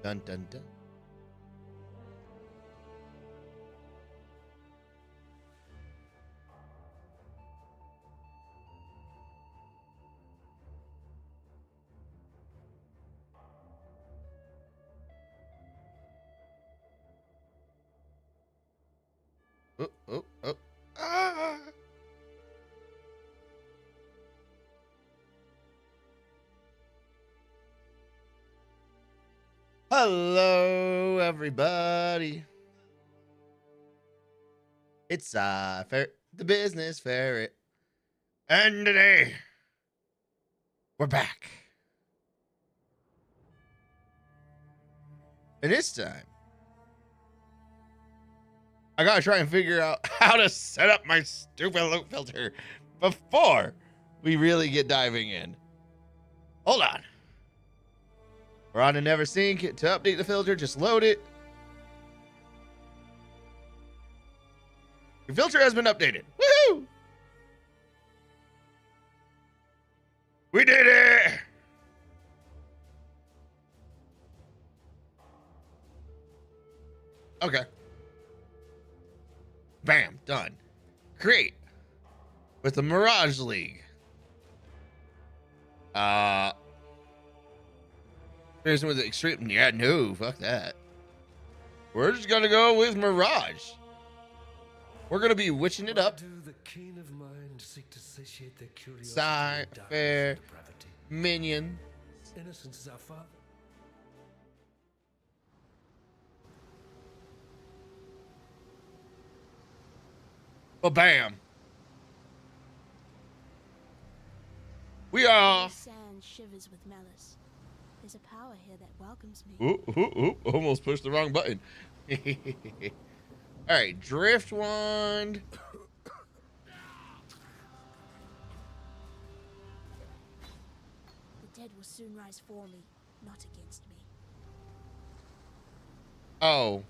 Dun dun dun. Oh, oh, oh. Ah! Hello, everybody. It's Ferret, the business ferret. And today, we're back. And this time, I gotta try and figure out how to set up my stupid loot filter before we really get diving in. Hold on. We're on to never sync. To update the filter, just load it. Your filter has been updated. Woohoo! We did it! Okay. Bam, done. Create with the Mirage League. Here's with the extreme. Yeah, no, fuck that. We're just gonna go with Mirage. We're gonna be witching it up. PsyFerret minion. Innocence is our father. But bam. We are. Sand shivers with malice. There's a power here that welcomes me. Ooh, almost pushed the wrong button. All right, drift wand. The dead will soon rise for me, not against me. Oh.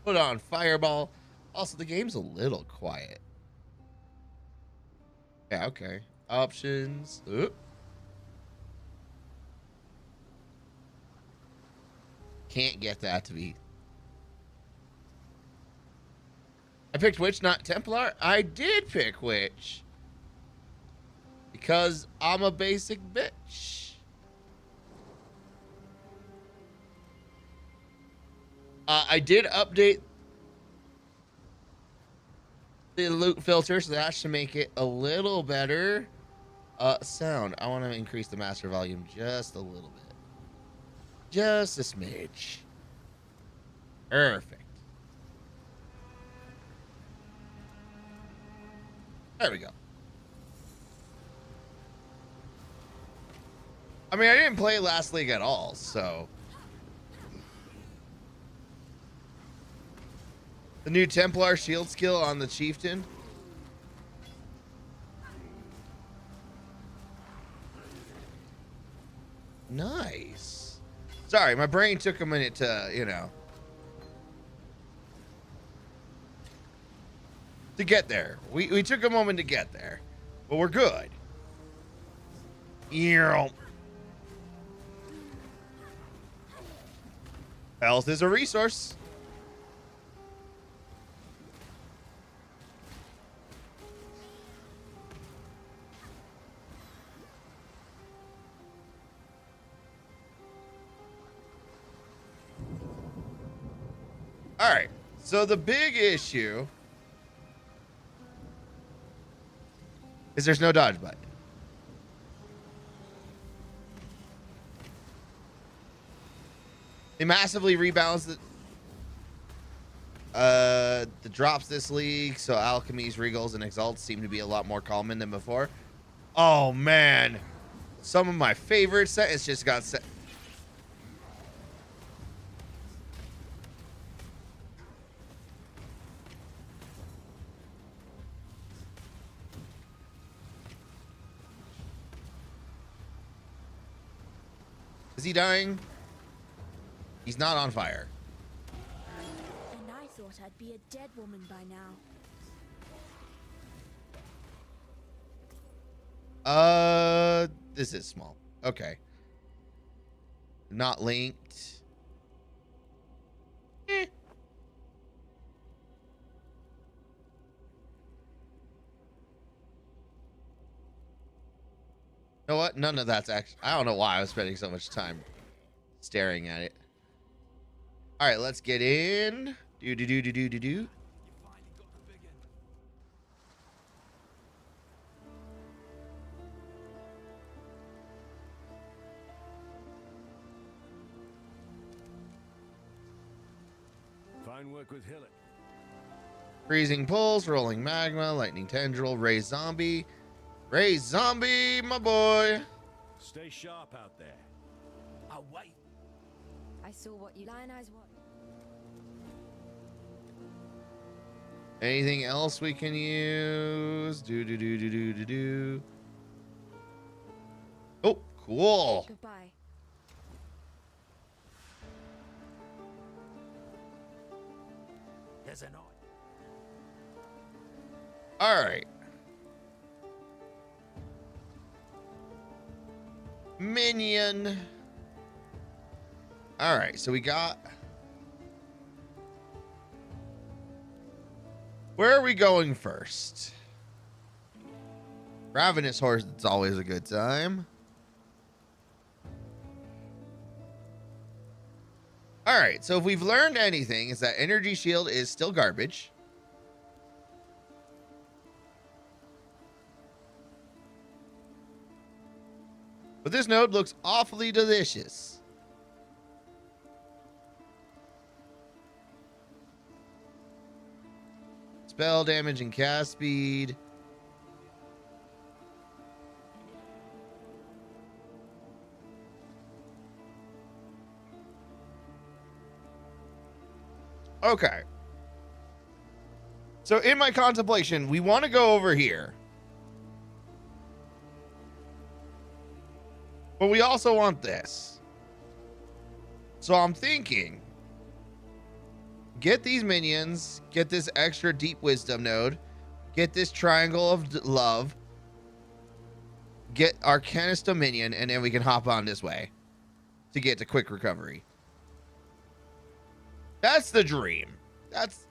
Put on fireball. Also, the game's a little quiet. Yeah, okay. Options. Oop. Can't get that to be. I picked Witch, not Templar. I did pick Witch. Because I'm a basic bitch. I did update the loot filter, so that should make it a little better. Sound. I want to increase the master volume just a little bit. Just a smidge. Perfect. There we go. I mean, I didn't play last league at all, so. The new Templar shield skill on the chieftain. Nice. Sorry, my brain took a minute to, to get there. We took a moment to get there, but we're good. Health is a resource. All right, so the big issue is there's no dodge button. They massively rebalanced the drops this league, so alchemies, regals, and exalts seem to be a lot more common than before. Oh man, some of my favorite sets just got set. Is he dying? He's not on fire. And I thought I'd be a dead woman by now. This is small. Okay. Not linked. Eh. You know what? None of that's actually. I don't know why I was spending so much time staring at it. All right, let's get in. Do. Fine work with Hillet. Freezing pulse, rolling magma, lightning tendril, raise zombie. Raise zombie, my boy. Stay sharp out there. I'll wait. I saw what you lion eyes what. Anything else we can use? Do. Oh, cool. Goodbye. There's an eye. All right. Minion. All right, so we got. Where are we going first? Ravenous horse, it's always a good time. All right, so if we've learned anything, is that energy shield is still garbage. But this node looks awfully delicious. Spell damage and cast speed. Okay. So in my contemplation, we want to go over here. But we also want this. So I'm thinking, get these minions, get this extra deep wisdom node, get this triangle of love, get Arcanist Dominion, and then we can hop on this way to get to quick recovery. That's the dream. That's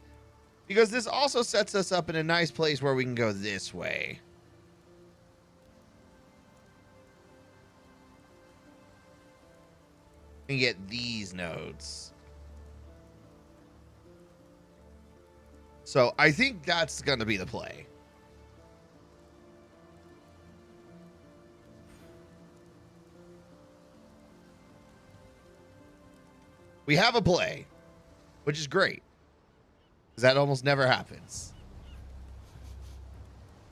because this also sets us up in a nice place where we can go this way. And get these nodes. So I think that's going to be the play. We have a play, which is great, because that almost never happens.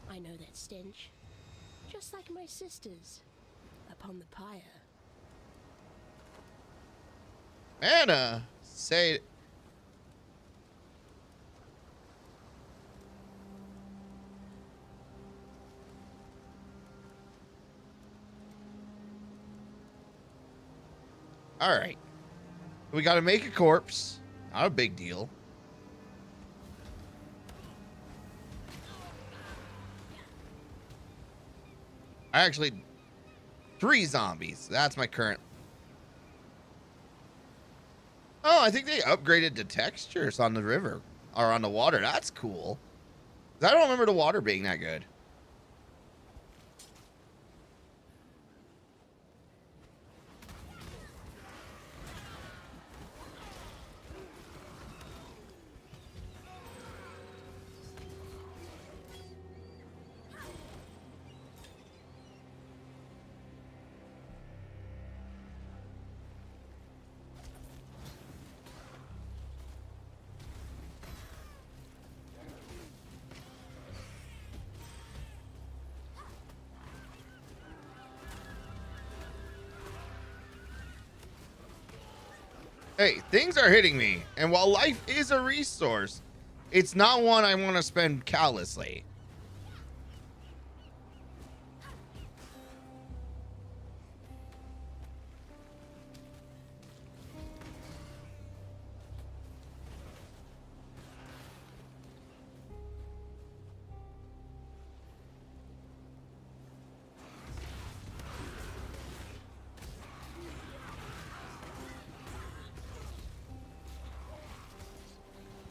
I know that stench. Just like my sisters upon the pyre. Anna, say it. All right. We got to make a corpse. Not a big deal. I actually 3 zombies. That's my current. Oh, I think they upgraded the textures on the river or on the water. That's cool. I don't remember the water being that good. Hey, things are hitting me, and while life is a resource, it's not one I want to spend callously.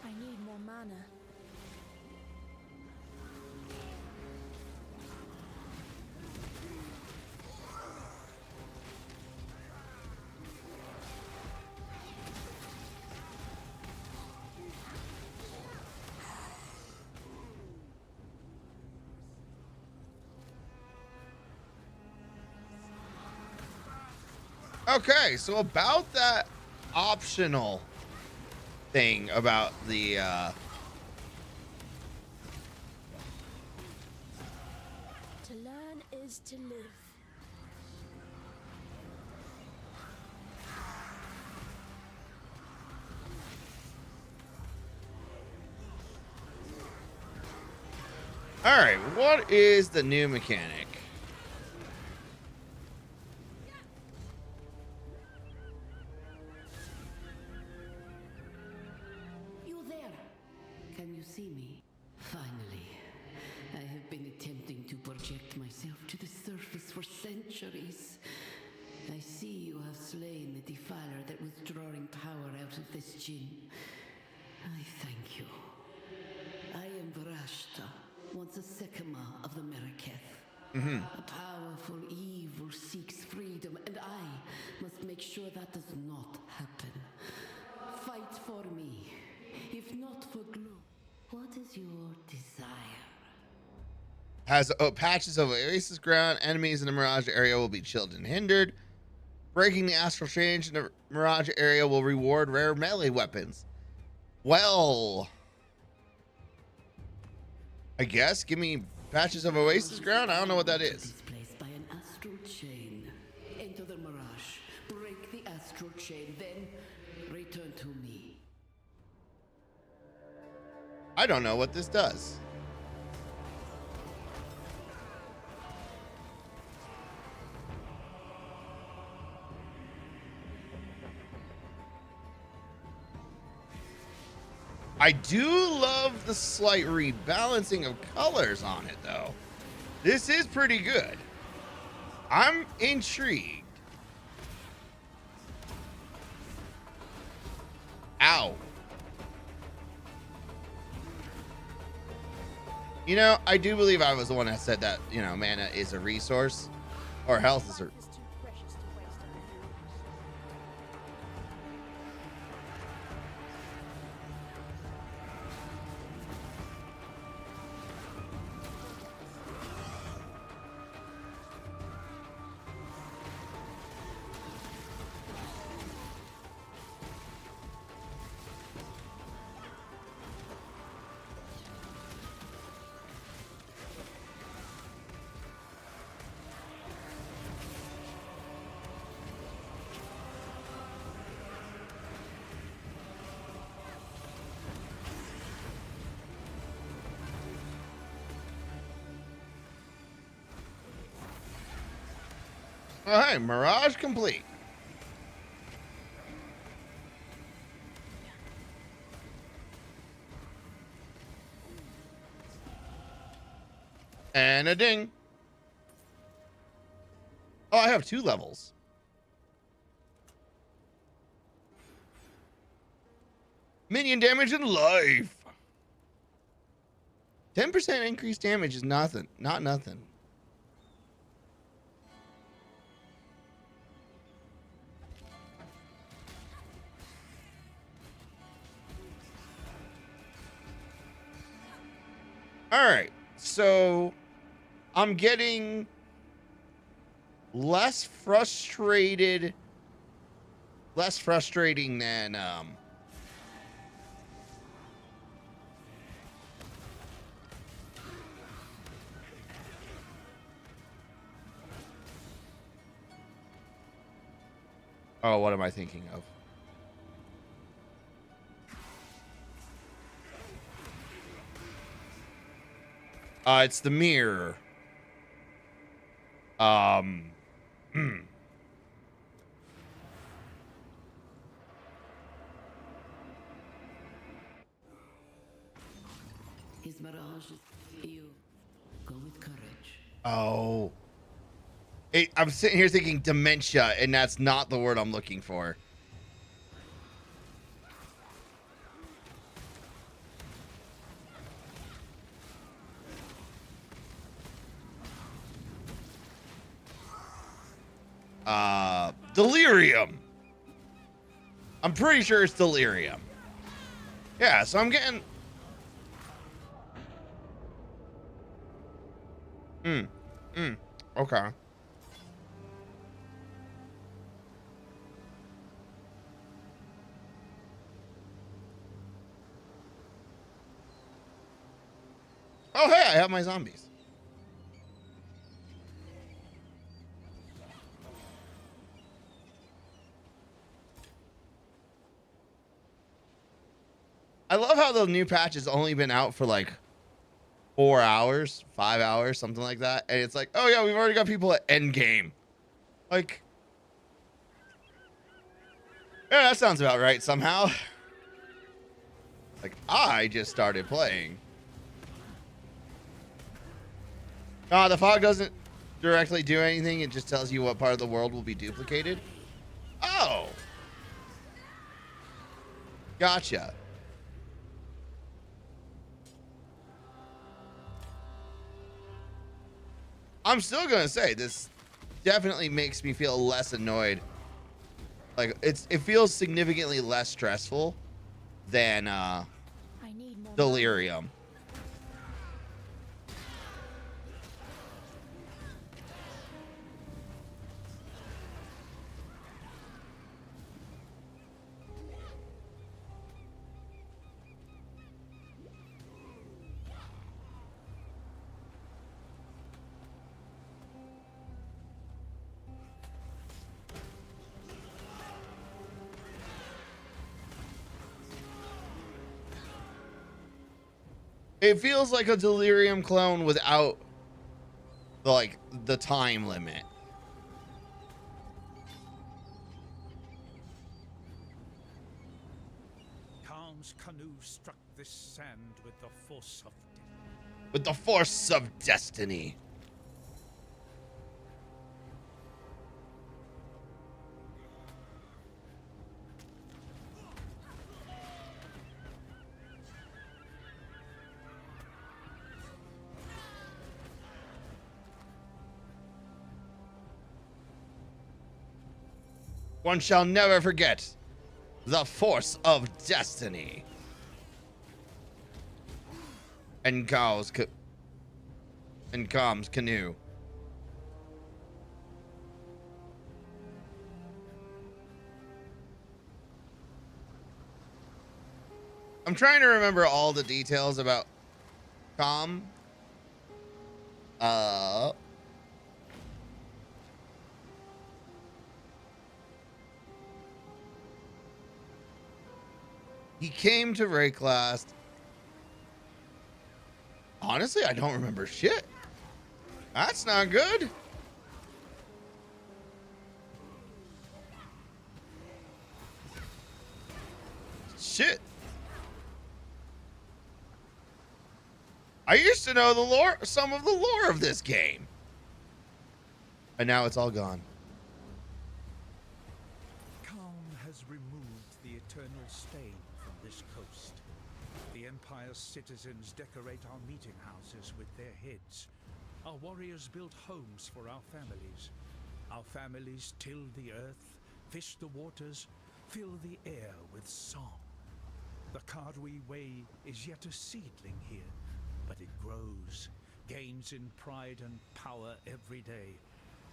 I need more mana. Okay, so about that optional thing about the To learn is to live. all right, what is the new mechanic? You there? Can you see me? Finally. I have been attempting to project myself to the surface for centuries. I see you have slain the defiler that was drawing power out of this djinn. I thank you. I am Vrashta, once a Sekima of the Meraketh. A powerful evil seeks freedom, and I must make sure that does not happen. Fight for me, if not for glory. What is your desire? Has patches of oasis ground. Enemies in the Mirage area will be chilled and hindered. Breaking the astral change in the Mirage area will reward rare melee weapons. Well, I guess give me patches of oasis ground. I don't know what that is. Displaced by an astral chain. Enter the Mirage. Break the astral chain, then return to me. I don't know what this does. I do love the slight rebalancing of colors on it, though. This is pretty good. I'm intrigued. Ow. You know, I do believe I was the one that said that, you know, mana is a resource, or health is a... Life is too precious to waste on you. Oh, hey, Mirage complete. And a ding. Oh, I have 2 levels. Minion damage and life. 10% increased damage is nothing. Not nothing. All right, so I'm getting less frustrating than oh, what am I thinking of? It's the mirror. Hmm. His Mirage, you go with courage. Oh. I'm sitting here thinking dementia, and that's not the word I'm looking for. Delirium. I'm pretty sure it's delirium. Yeah, so I'm getting... Okay. Oh, hey, I have my zombies. I love how the new patch has only been out for like 4 hours, 5 hours, something like that. And it's like, oh yeah, we've already got people at end game. Like, yeah, that sounds about right somehow. Like, I just started playing. The fog doesn't directly do anything. It just tells you what part of the world will be duplicated. Oh. Gotcha. I'm still gonna say this definitely makes me feel less annoyed. Like it feels significantly less stressful than I need more delirium. It feels like a delirium clone without the time limit. Khan's canoe struck this sand with the force of With the force of destiny. One shall never forget the force of destiny. And Cal's canoe. I'm trying to remember all the details about Com. He came to Rayclast. Honestly, I don't remember shit. That's not good. Shit. I used to know the lore, some of the lore of this game. And now it's all gone. Khan has removed the eternal stain from this coast. The Empire's citizens decorate our meeting houses with their heads. Our warriors build homes for our families. Our families till the earth, fish the waters, fill the air with song. The Cardwi Way is yet a seedling here, but it grows, gains in pride and power every day.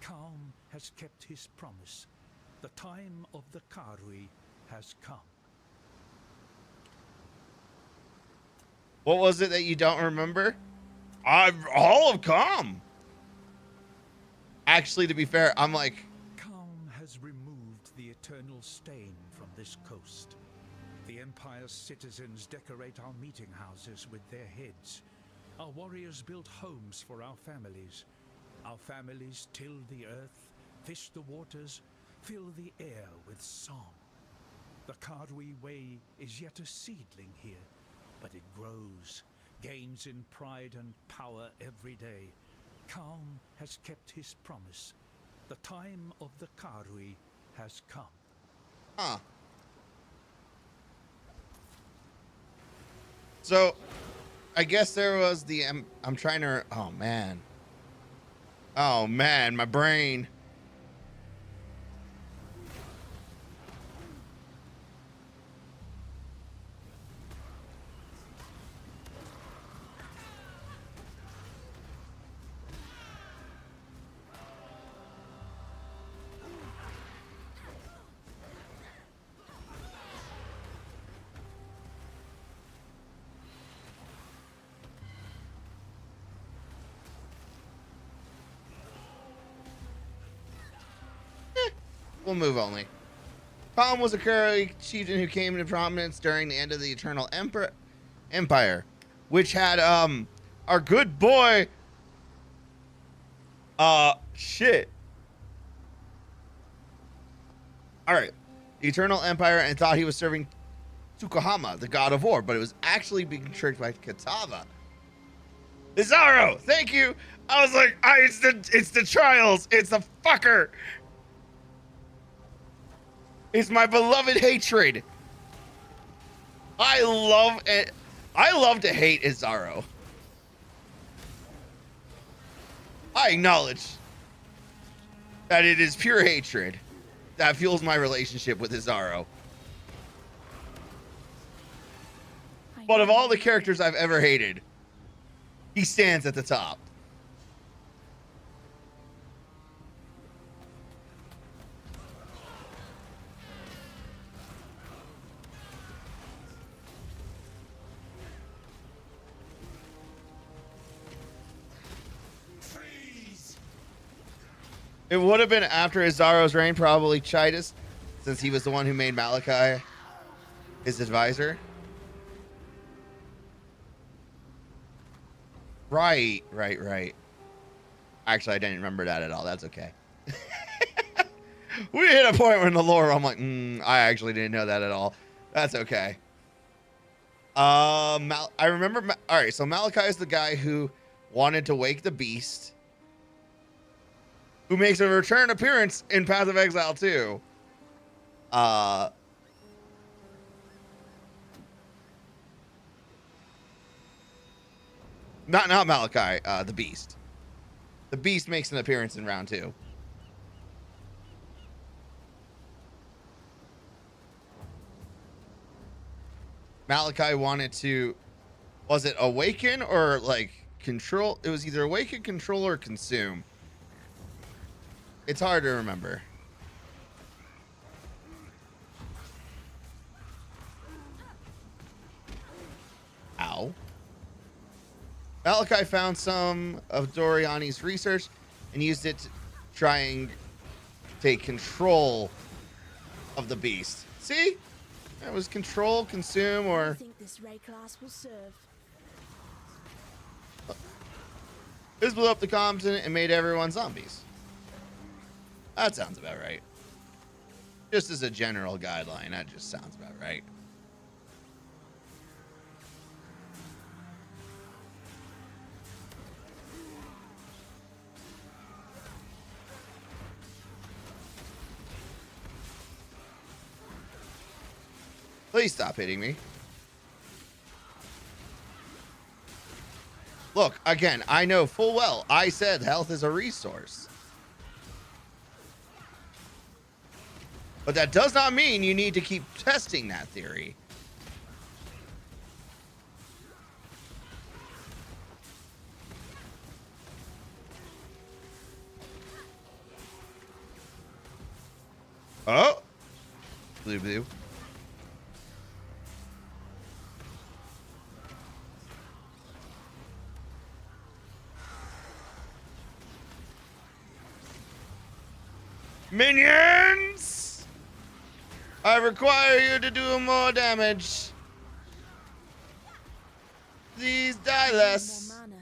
Khan has kept his promise. The time of the Cardwi has come. What was it that you don't remember? All of Com. Actually, to be fair, I'm like... Khan has removed the eternal stain from this coast. The Empire's citizens decorate our meeting houses with their heads. Our warriors built homes for our families. Our families tilled the earth, fished the waters, filled the air with song. The Karui way is yet a seedling here, but it grows, gains in pride and power every day. Kalm has kept his promise. The time of the Karui has come. Huh. So, I guess there was the... I'm trying to... Oh, man. Oh, man, my brain. We'll move only. Palm was a Karui chieftain who came into prominence during the end of the Eternal Empire, which had our good boy shit. Alright. The Eternal Empire and thought he was serving Tsukuhama, the god of war, but it was actually being tricked by Katava. Bizarro, thank you. I was like, it's the trials, it's the fucker. It's my beloved hatred. I love it. I love to hate Izaro. I acknowledge that it is pure hatred that fuels my relationship with Izaro. But of all the characters I've ever hated, he stands at the top. It would have been after Izaro's reign, probably Chidus, since he was the one who made Malachi his advisor. Right. Actually, I didn't remember that at all. That's okay. We hit a point in the lore I'm like, I actually didn't know that at all. That's okay. I remember. All right, so Malachi is the guy who wanted to wake the beast, who makes a return appearance in Path of Exile 2. Not Malachi, the Beast. The Beast makes an appearance in round 2. Malachi wanted to, was it awaken or like control? It was either awaken, control, or consume. It's hard to remember. Ow. Malachi found some of Doriani's research and used it to try and take control of the beast. See? That was control, consume, or... I think this ray class will serve. This blew up the continent and made everyone zombies. That sounds about right. Just as a general guideline, that just sounds about right. Please stop hitting me. Look, again, I know full well I said health is a resource. But that does not mean you need to keep testing that theory. Oh! Blue. Minions! I require you to do more damage. Please die less. More mana.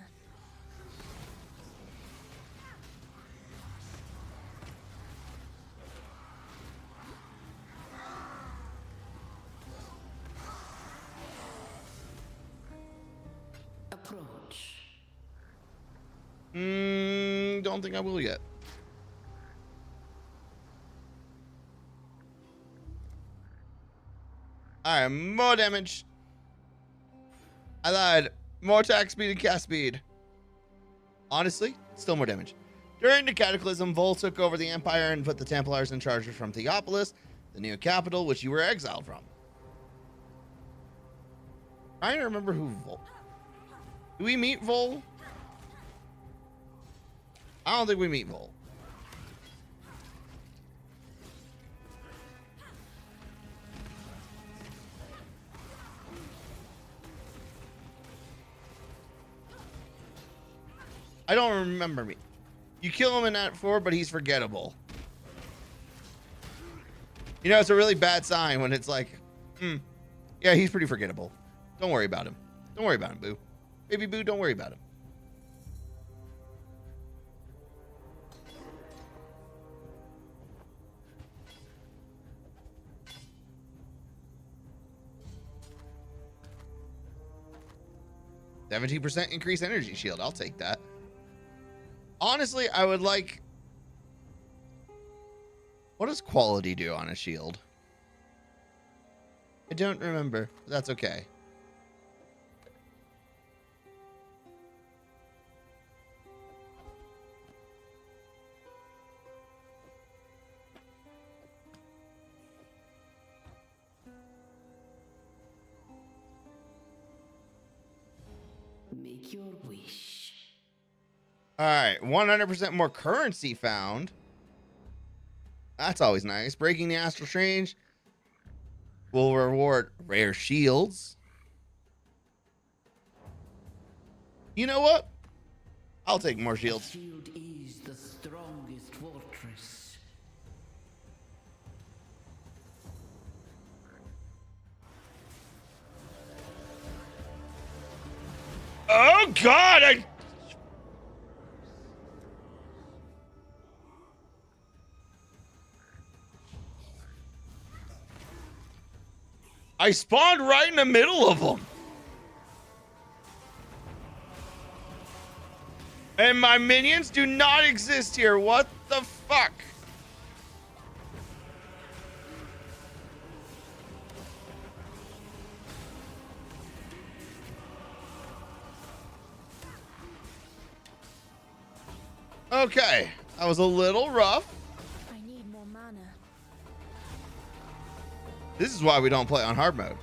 Don't think I will yet. Alright, more damage. I lied. More attack speed and cast speed. Honestly, still more damage. During the Cataclysm, Vol took over the Empire and put the Templars in charge from Theopolis, the new capital, which you were exiled from. Trying to remember who Vol. Do we meet Vol? I don't think we meet Vol. I don't remember me. You kill him in Act 4, but he's forgettable. You know, it's a really bad sign when it's like, yeah, he's pretty forgettable. Don't worry about him. Don't worry about him, Boo. Baby Boo, don't worry about him. %17% increased energy shield. I'll take that. Honestly, I would like... What does quality do on a shield? I don't remember. That's okay. Make your wish. All right, 100% more currency found. That's always nice. Breaking the Astral Change will reward rare shields. You know what? I'll take more shields. Shield is the strongest fortress. Oh God! I spawned right in the middle of them. And my minions do not exist here. What the fuck? Okay, that was a little rough. I need more mana. This is why we don't play on hard mode.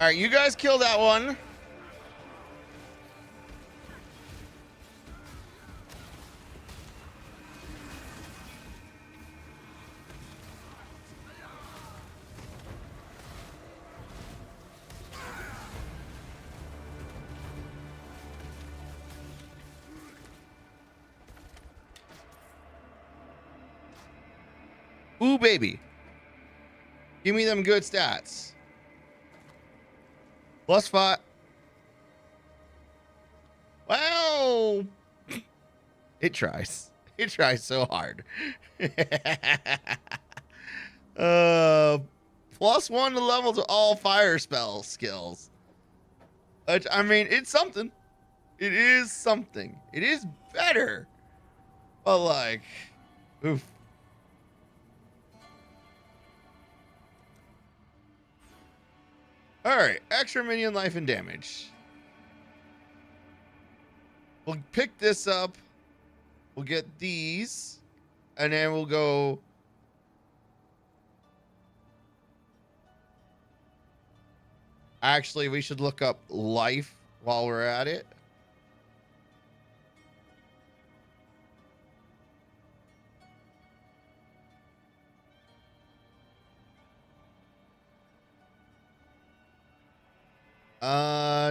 All right, you guys kill that one. Ooh, baby. Give me them good stats. +5. Well, it tries. It tries so hard. +1 to level to all fire spell skills. Which, I mean, it's something. It is something. It is better. But like, oof. All right, extra minion life and damage. We'll pick this up. We'll get these. And then we'll go. Actually, we should look up life while we're at it.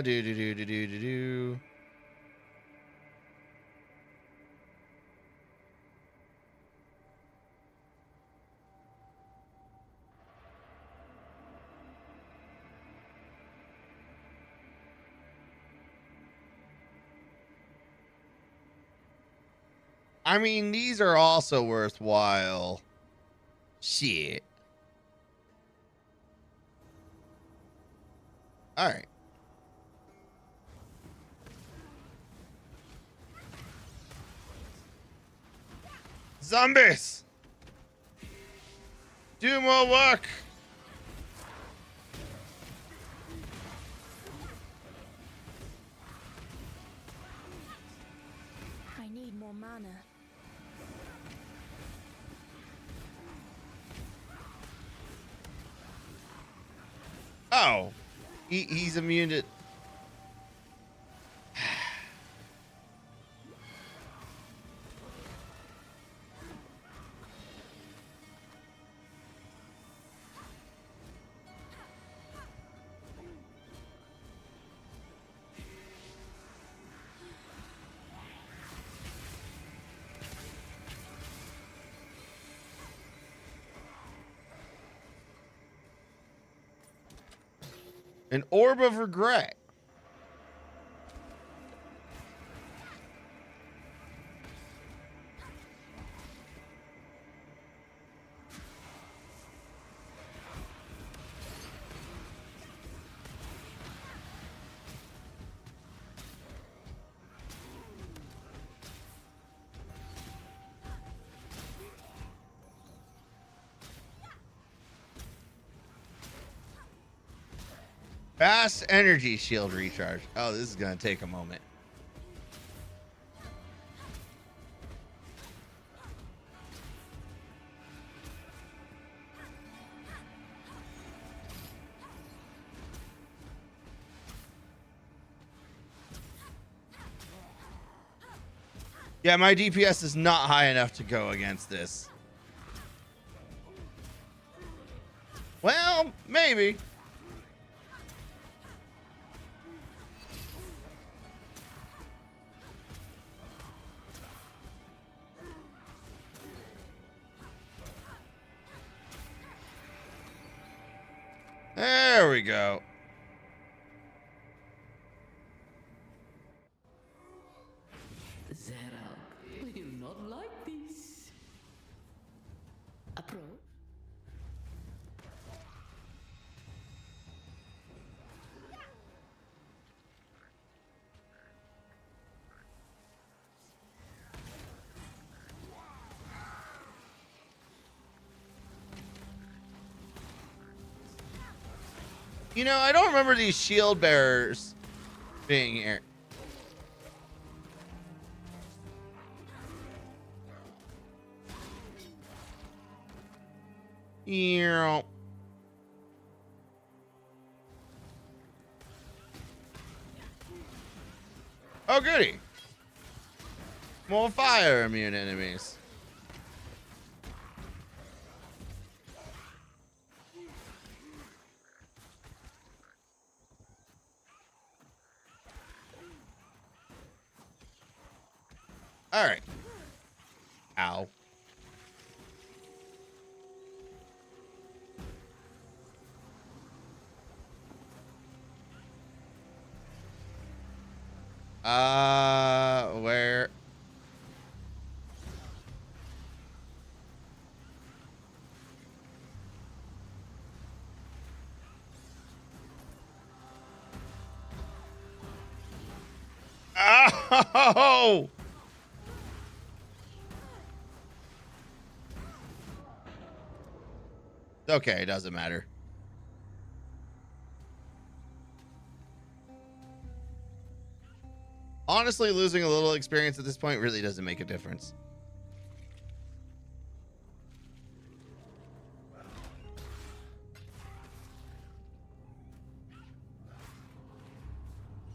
Do. I mean, these are also worthwhile. Shit. All right. Zombies! Do more work! I need more mana. Oh. He's immune to... An orb of regret. Fast energy shield recharge. Oh, this is going to take a moment. Yeah, my DPS is not high enough to go against this. Well, maybe. There we go. Zerag will not like this. Approach. You know, I don't remember these shield bearers being here. Yeah. Oh, goody. More fire immune enemies. All right. Ow. Where? Oh! Okay, it doesn't matter. Honestly, losing a little experience at this point really doesn't make a difference.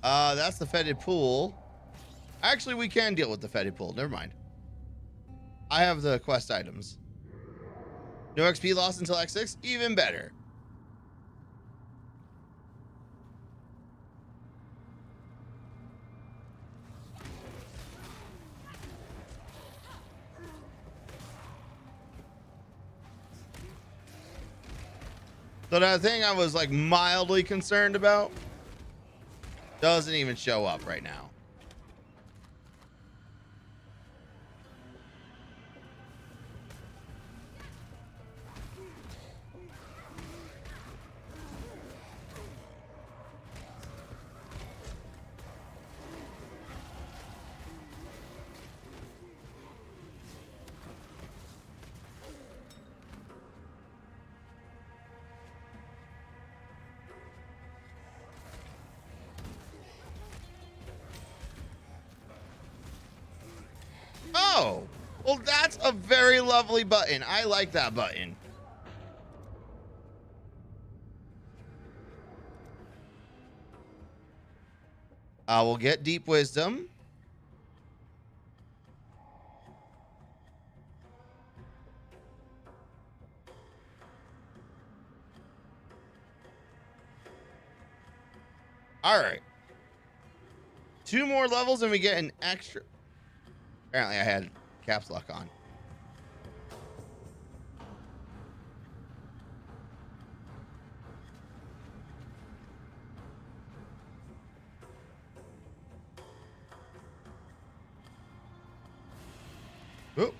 That's the fetid pool. Actually, we can deal with the fetid pool. Never mind. I have the quest items. No XP lost until Act 6? Even better. So that thing I was like mildly concerned about doesn't even show up right now. Oh, well, that's a very lovely button. I like that button. We'll get deep wisdom. All right. 2 more levels and we get an extra. Apparently I had caps lock on. Oop.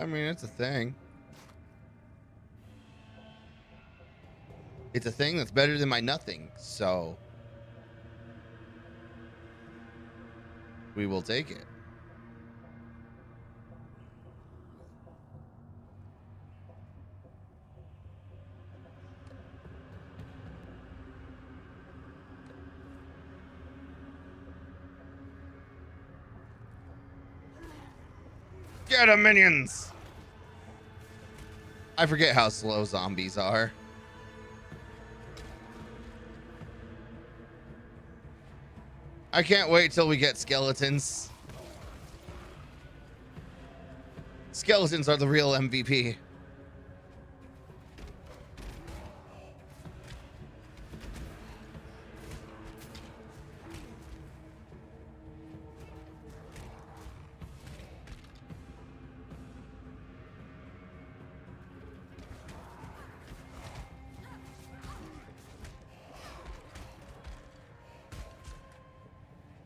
I mean, it's a thing. It's a thing that's better than my nothing, so we will take it. Get 'em, minions! I forget how slow zombies are. I can't wait till we get skeletons. Skeletons are the real MVP.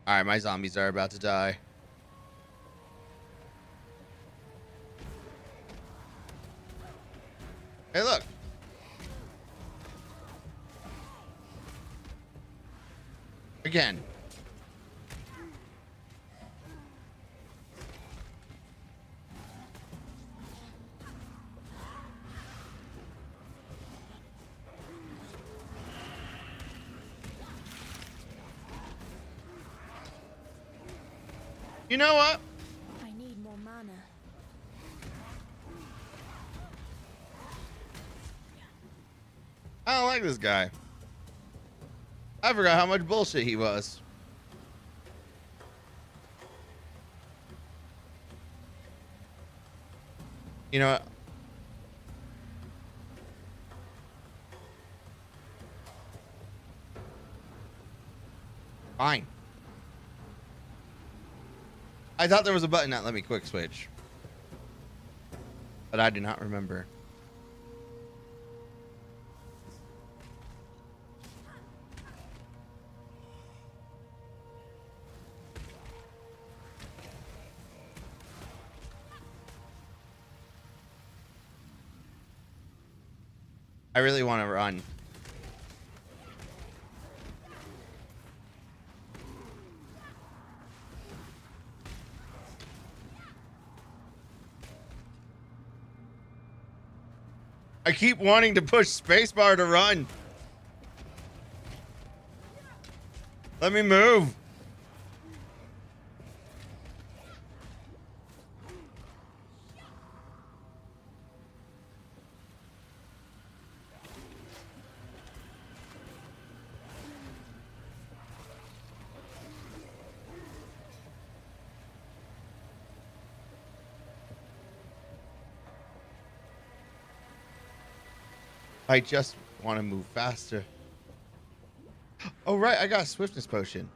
All right, my zombies are about to die. Hey, look. Again. You know what? I need more mana. I don't like this guy. I forgot how much bullshit he was. You know what? Fine. I thought there was a button that let me quick switch, but I do not remember. I really want to run. I keep wanting to push spacebar to run. Let me move. I just want to move faster. Oh, right. I got a swiftness potion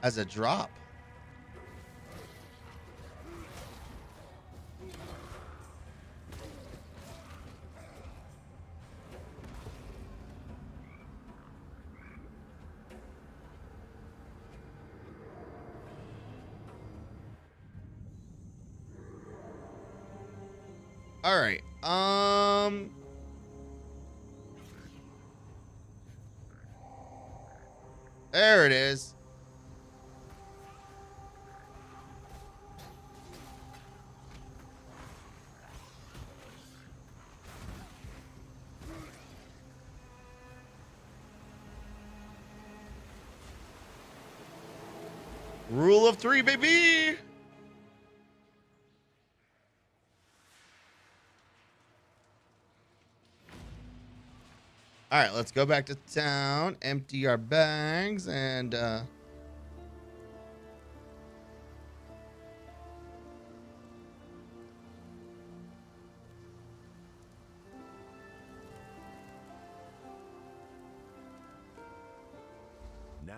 as a drop. All right. There it is. Rule of 3, baby. All right, let's go back to town, empty our bags, and now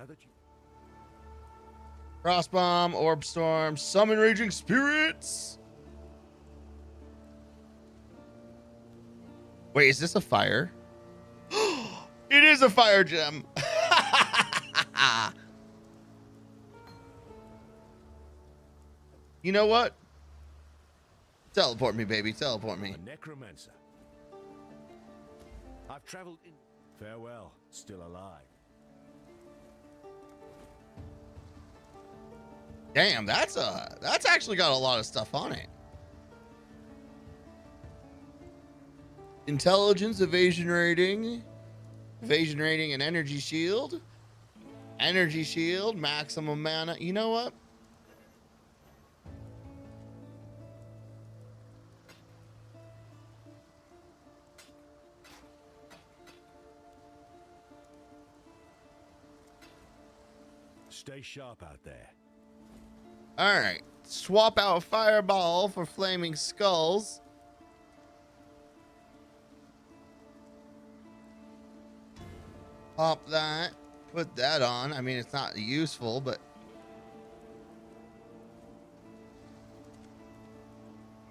that you crossbomb, orb storm, summon raging spirits. Wait, is this a fire? It is a fire gem. You know what? Teleport me, baby. Teleport me. a necromancer. I've traveled in. Farewell, still alive. Damn, that's actually got a lot of stuff on it. Intelligence, evasion rating, and energy shield. Energy shield, maximum mana. You know what? Stay sharp out there. All right. Swap out fireball for flaming skulls. Pop that. Put that on. I mean, it's not useful, but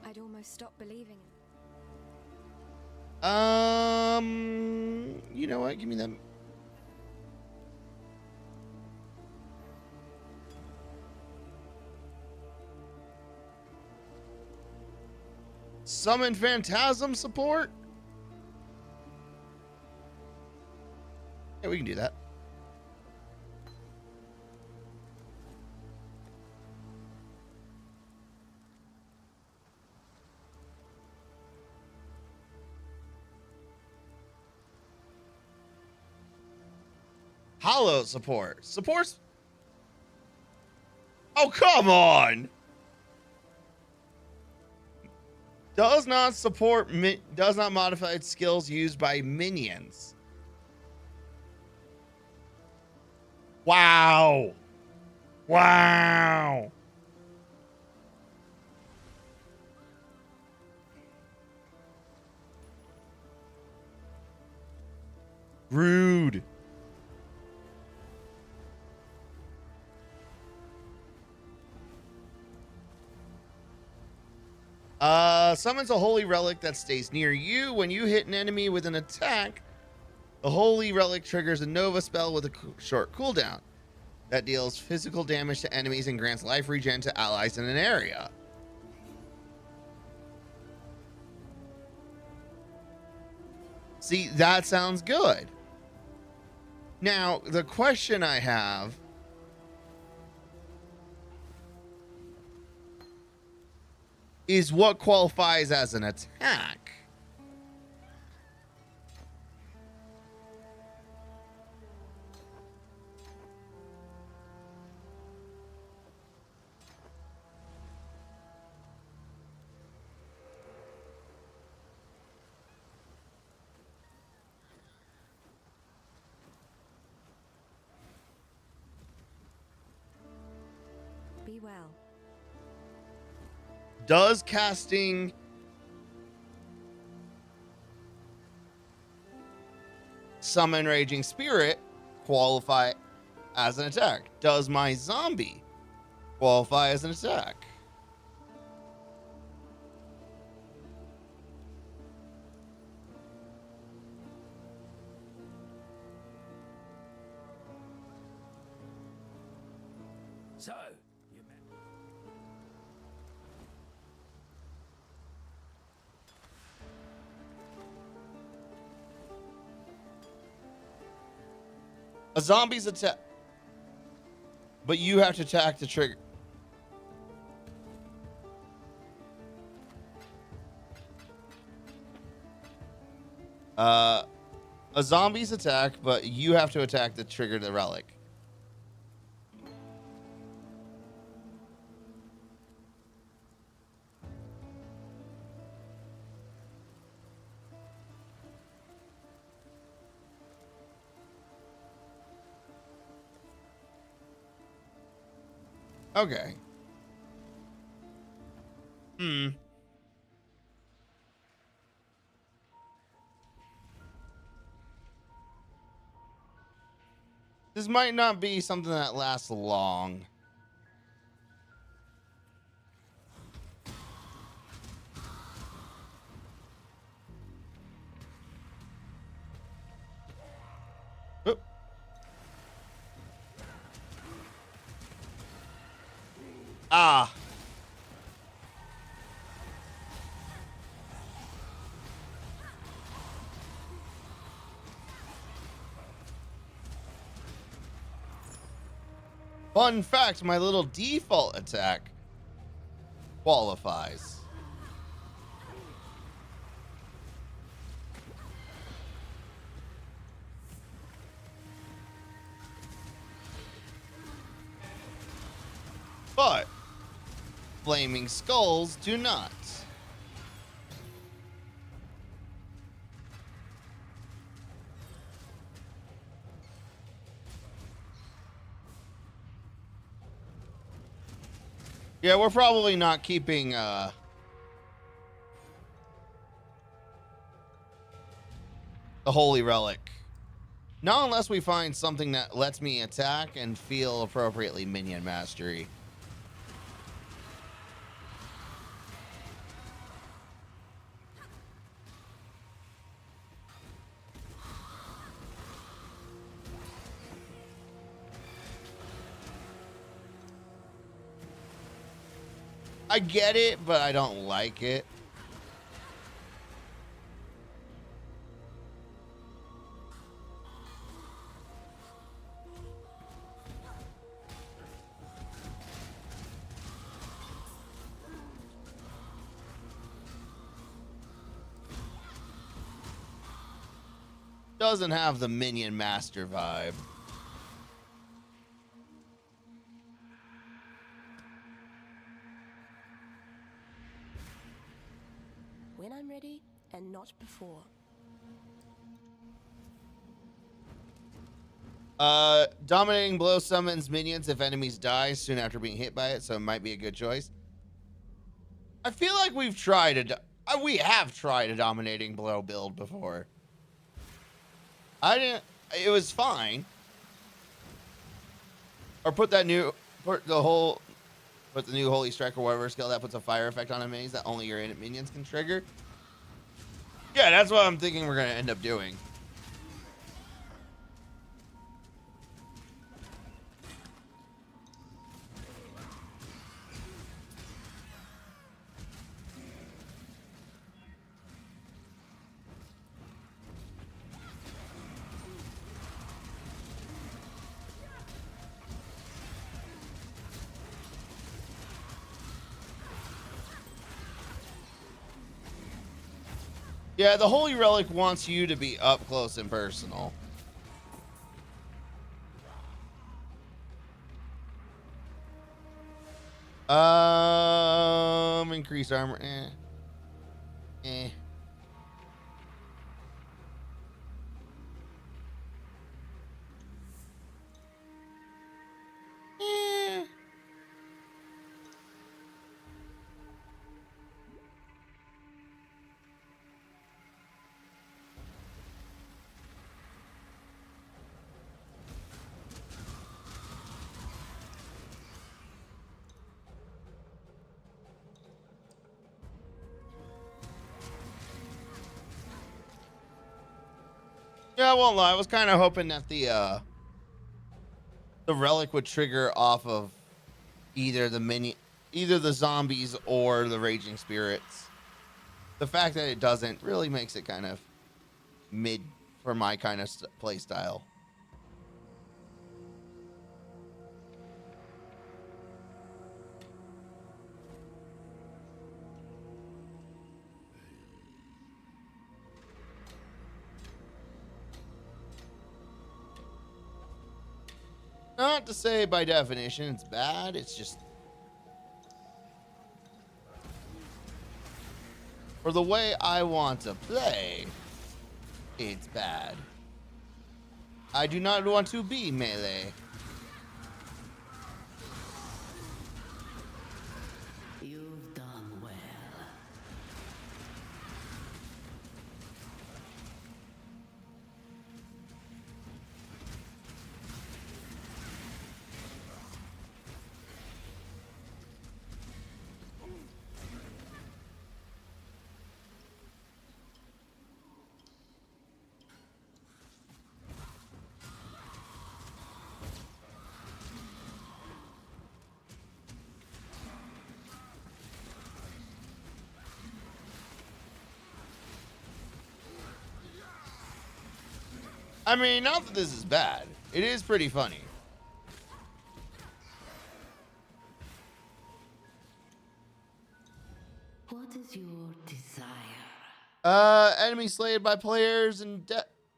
I'd almost stopped believing. you know what? Give me them. Summon Phantasm support? Yeah, we can do that. Hollow support. Supports. Oh, come on. Does not support, does not modify its skills used by minions. Wow. Wow. Rude. Summons a holy relic that stays near you. When you hit an enemy with an attack, the holy relic triggers a Nova spell with a short cooldown that deals physical damage to enemies and grants life regen to allies in an area. See, that sounds good. Now, the question I have is what qualifies as an attack? Does casting Summon Raging Spirit qualify as an attack? Does my zombie qualify as an attack? So, you met. A zombie's attack, but you have to attack the trigger. A zombie's attack, but you have to attack the trigger the relic. Okay. This might not be something that lasts long. Oop. Ah. Fun fact, my little default attack qualifies. But Flaming Skulls do not. Yeah, we're probably not keeping the Holy Relic. Not unless we find something that lets me attack and feel appropriately minion mastery. I get it, but I don't like it. Doesn't have the minion master vibe. When I'm ready, and not before. Dominating blow summons minions if enemies die soon after being hit by it, so it might be a good choice. I feel like we have tried a dominating blow build before. It was fine. Or put the new Holy Strike or whatever skill that puts a fire effect on enemies that only your minions can trigger. Yeah, that's what I'm thinking we're gonna end up doing. Yeah, the Holy Relic wants you to be up close and personal. Increase armor. Eh. Yeah, I won't lie. I was kind of hoping that the relic would trigger off of either the zombies or the raging spirits. The fact that it doesn't really makes it kind of mid for my kind of play style. Not to say by definition it's bad, it's just for the way I want to play, it's bad. I do not want to be melee. You've done well. I mean, not that this is bad. It is pretty funny. What is your desire? Enemies slayed by players in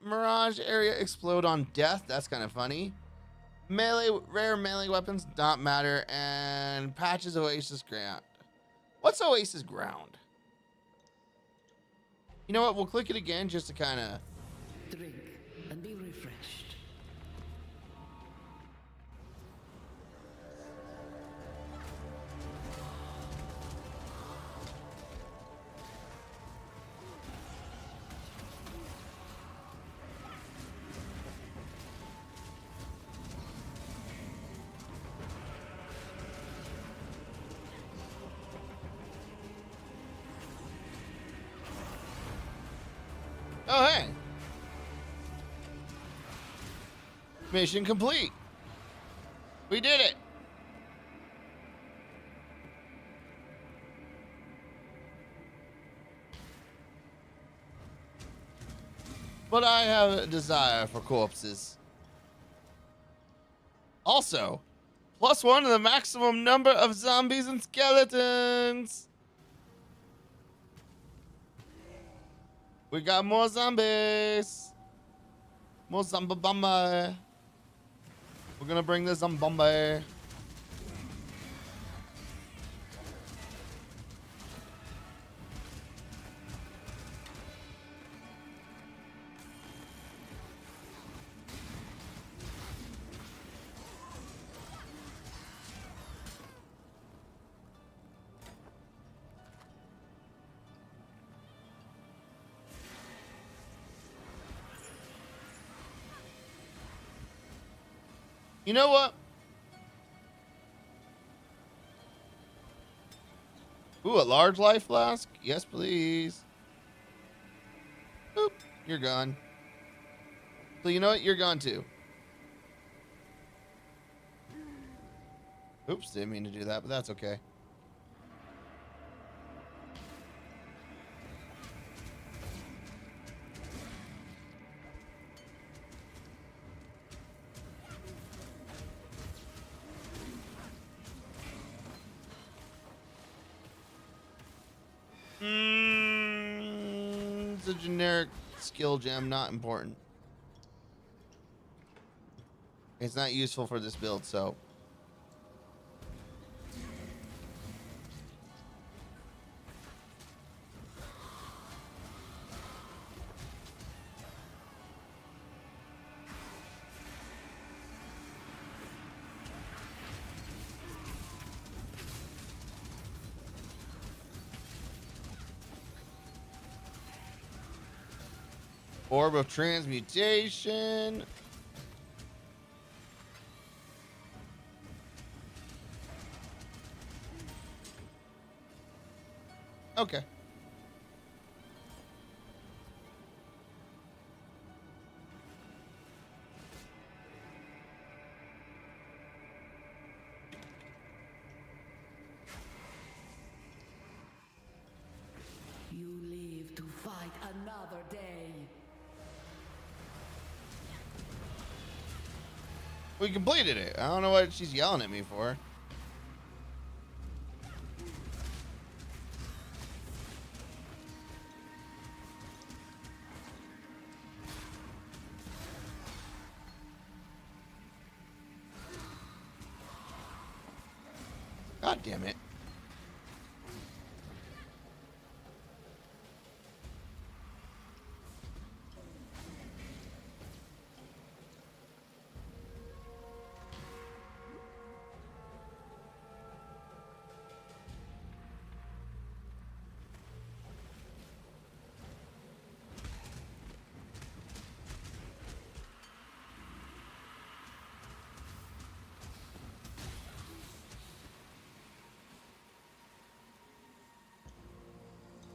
Mirage area explode on death. That's kind of funny. Rare melee weapons not matter, and patches Oasis ground. What's Oasis ground? You know what? We'll click it again just to kind of. Drink and be refreshed. Oh, hey. Mission complete. We did it. But I have a desire for corpses. Also, +1 to the maximum number of zombies and skeletons. We got more zombies. More zombie bomber. We're gonna bring the zombomber. You know what? Ooh, a large life flask? Yes, please. Boop. You're gone. So you know what? You're gone too. Oops, didn't mean to do that, but that's okay. It's a generic skill gem, not important. It's not useful for this build, so. Orb of Transmutation. Okay. fight another day. We completed it. I don't know what she's yelling at me for. God damn it.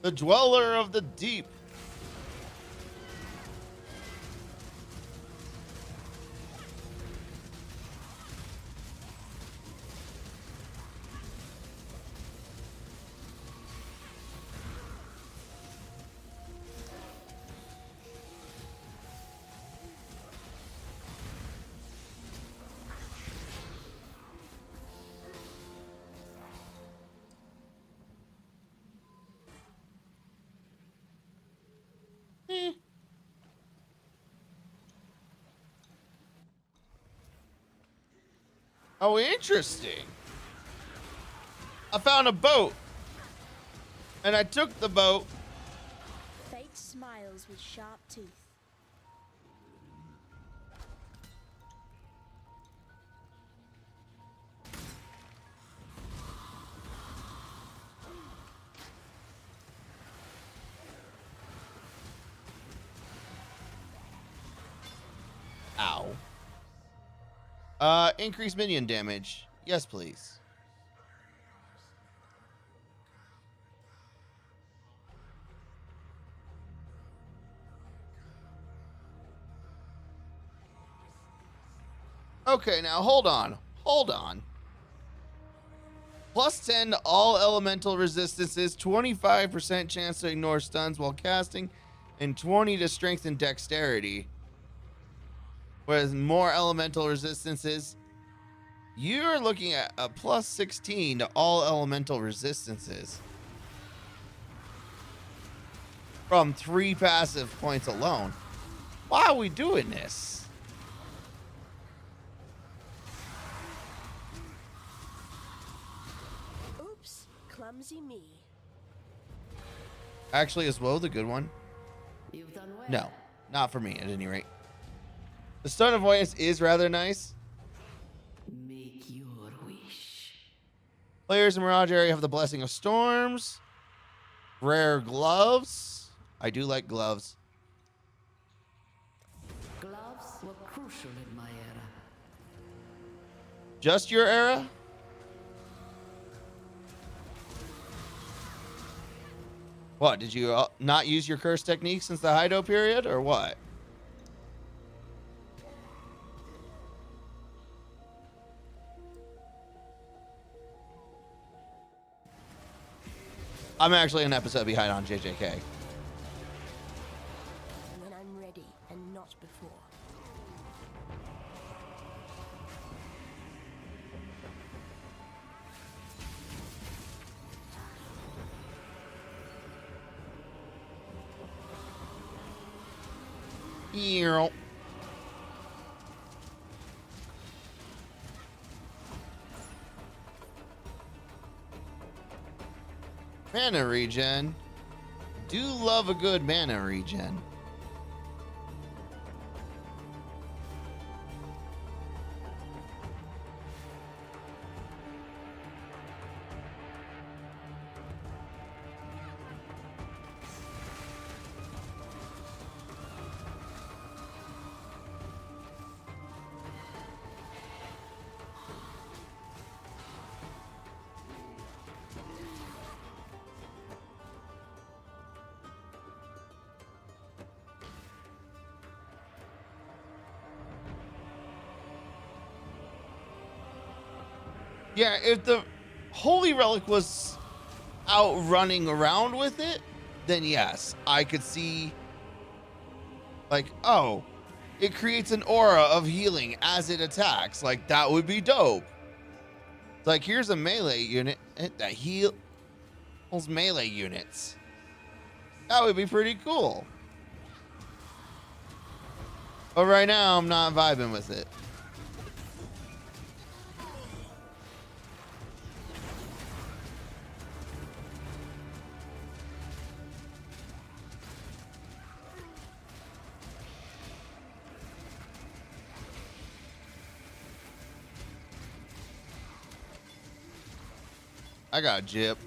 The Dweller of the Deep. Oh, interesting. I found a boat. And I took the boat. Fate smiles with sharp teeth. Ow. Increase minion damage. Yes, please. Okay, now hold on. Hold on. Plus 10 to all elemental resistances, 25% chance to ignore stuns while casting, and 20 to strengthen dexterity. Whereas more elemental resistances, you're looking at a plus 16 to all elemental resistances. From 3 passive points alone. Why are we doing this? Oops, clumsy me. Actually, is Woe the good one? You've done well. No, not for me at any rate. The Stone of Avoidance is rather nice. Make your wish. Players in Mirage area have the Blessing of Storms. Rare gloves. I do like gloves. Gloves were crucial in my era. Just your era? What, did you not use your curse technique since the Hido period, or what? I'm actually an episode behind on JJK. When I'm ready and not before. Ew. Mana regen. Do love a good mana regen. Yeah, if the Holy Relic was out running around with it, then yes, I could see, like, oh, it creates an aura of healing as it attacks. Like, that would be dope. It's like, here's a melee unit that heals melee units. That would be pretty cool. But right now, I'm not vibing with it. I got gypped.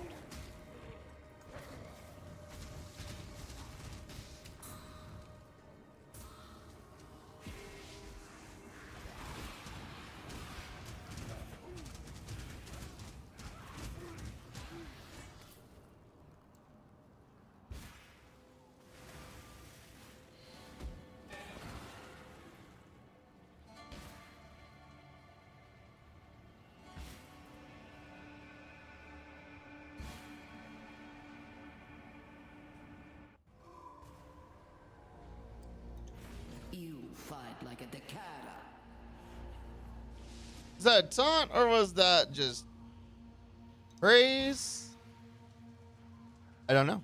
You fight like a Dakara. Is that a taunt or was that just praise? I don't know.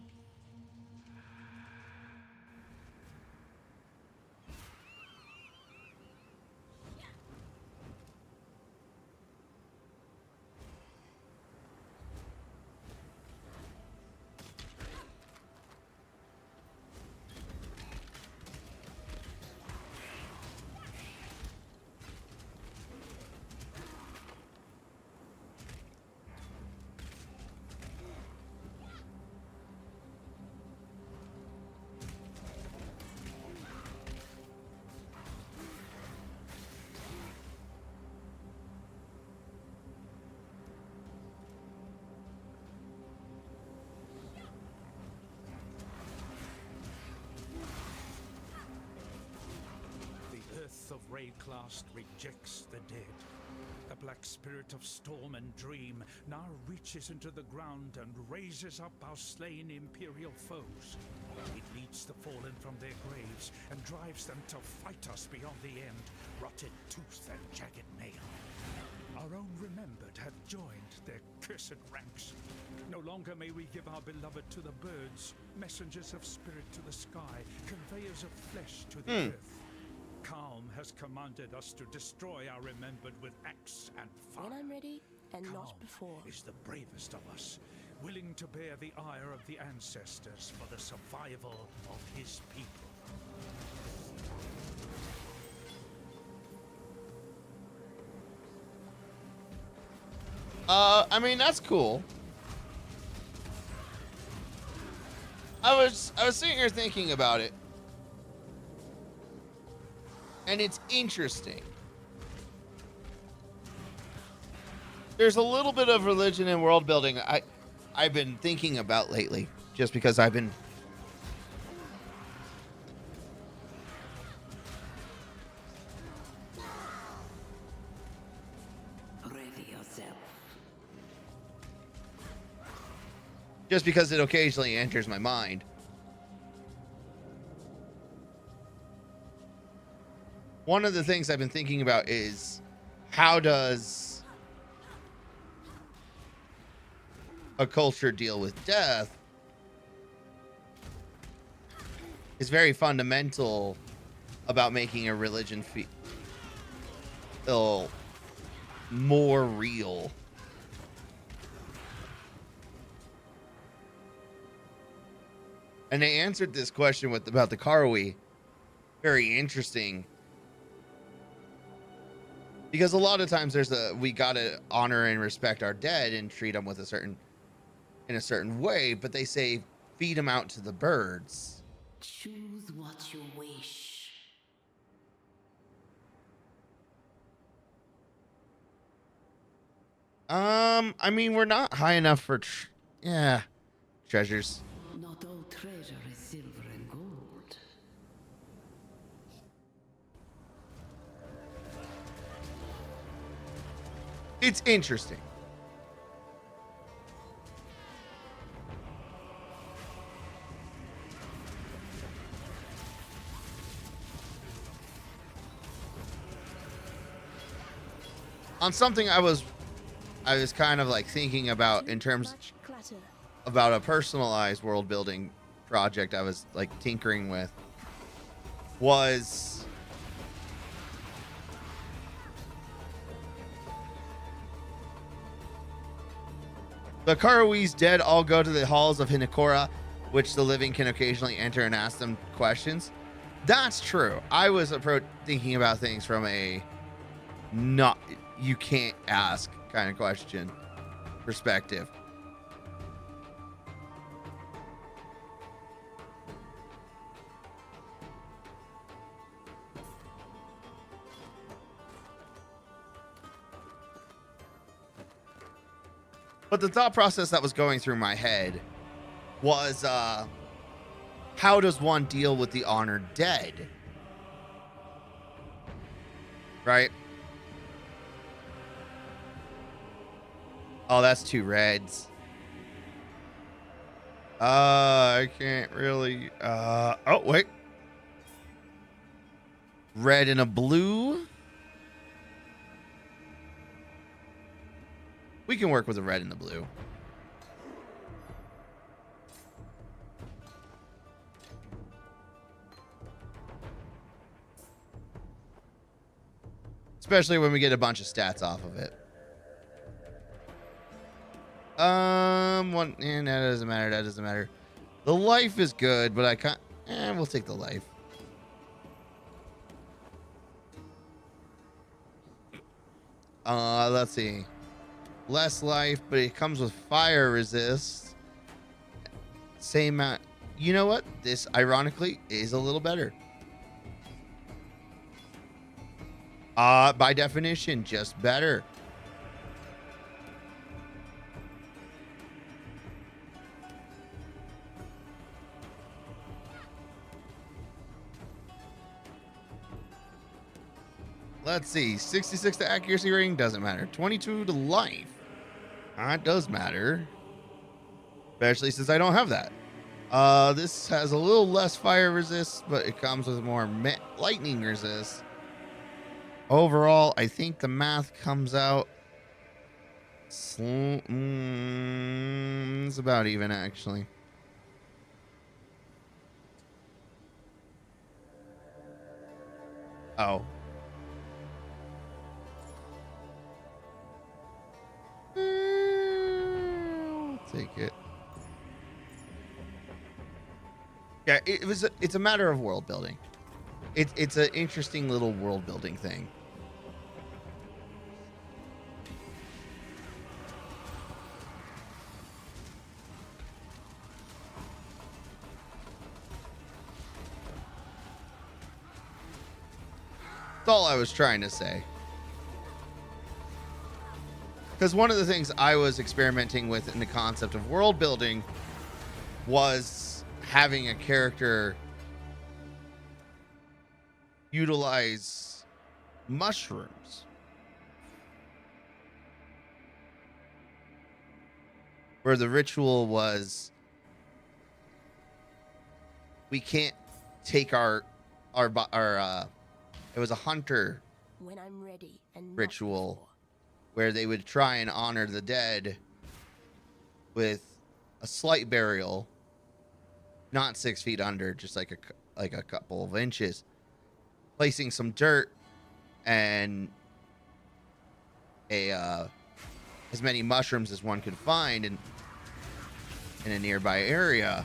The earth of Rayclast rejects the dead. The black spirit of storm and dream now reaches into the ground and raises up our slain imperial foes. It leads the fallen from their graves and drives them to fight us beyond the end, rotted tooth and jagged nail. Our own remembered have joined their cursed ranks. No longer may we give our beloved to the birds, messengers of spirit to the sky, conveyors of flesh to the earth. Calm has commanded us to destroy our remembered with axe and fire. When I'm ready, and Calm not before. is the bravest of us, willing to bear the ire of the ancestors for the survival of his people. I mean, that's cool. I was sitting here thinking about it. And it's interesting. There's a little bit of religion and world building I've been thinking about lately, just because I've been Ready yourself. just because it occasionally enters my mind. One of the things I've been thinking about is how does a culture deal with death is very fundamental about making a religion feel more real. And they answered this question about the Karwi very interesting. Because a lot of times we gotta honor and respect our dead and treat them with in a certain way, but they say feed them out to the birds. Choose what you wish. I mean, we're not high enough for treasures. Not all treasure is silver and gold. It's interesting. on something I was kind of like thinking about in terms Much clutter. about a personalized world building project I was like tinkering with was the Karui's dead all go to the halls of Hinokora, which the living can occasionally enter and ask them questions. That's true. I was thinking about things from a not you can't ask kind of question perspective. But the thought process that was going through my head was, how does one deal with the honored dead? Right? Oh, that's 2 reds. I can't really, oh, wait. Red and a blue. We can work with the red and the blue. Especially when we get a bunch of stats off of it. That doesn't matter. That doesn't matter. The life is good, but I can't. We'll take the life. Let's see. Less life, but it comes with fire resist. Same amount. You know what? This, ironically, is a little better. By definition, just better. Let's see. 66 to accuracy rating doesn't matter. 22 to life. It does matter. Especially since I don't have that. This has a little less fire resist, but it comes with more lightning resist. Overall, I think the math comes out. It's about even, actually. Oh. I'll take it. Yeah, it's a matter of world building. It's an interesting little world building thing. That's all I was trying to say. Because one of the things I was experimenting with in the concept of world building was having a character utilize mushrooms. Where the ritual was, we can't take our it was a hunter When I'm ready and not ritual before. where they would try and honor the dead with a slight burial, not 6 feet under, just like a couple of inches, placing some dirt and as many mushrooms as one could find in a nearby area,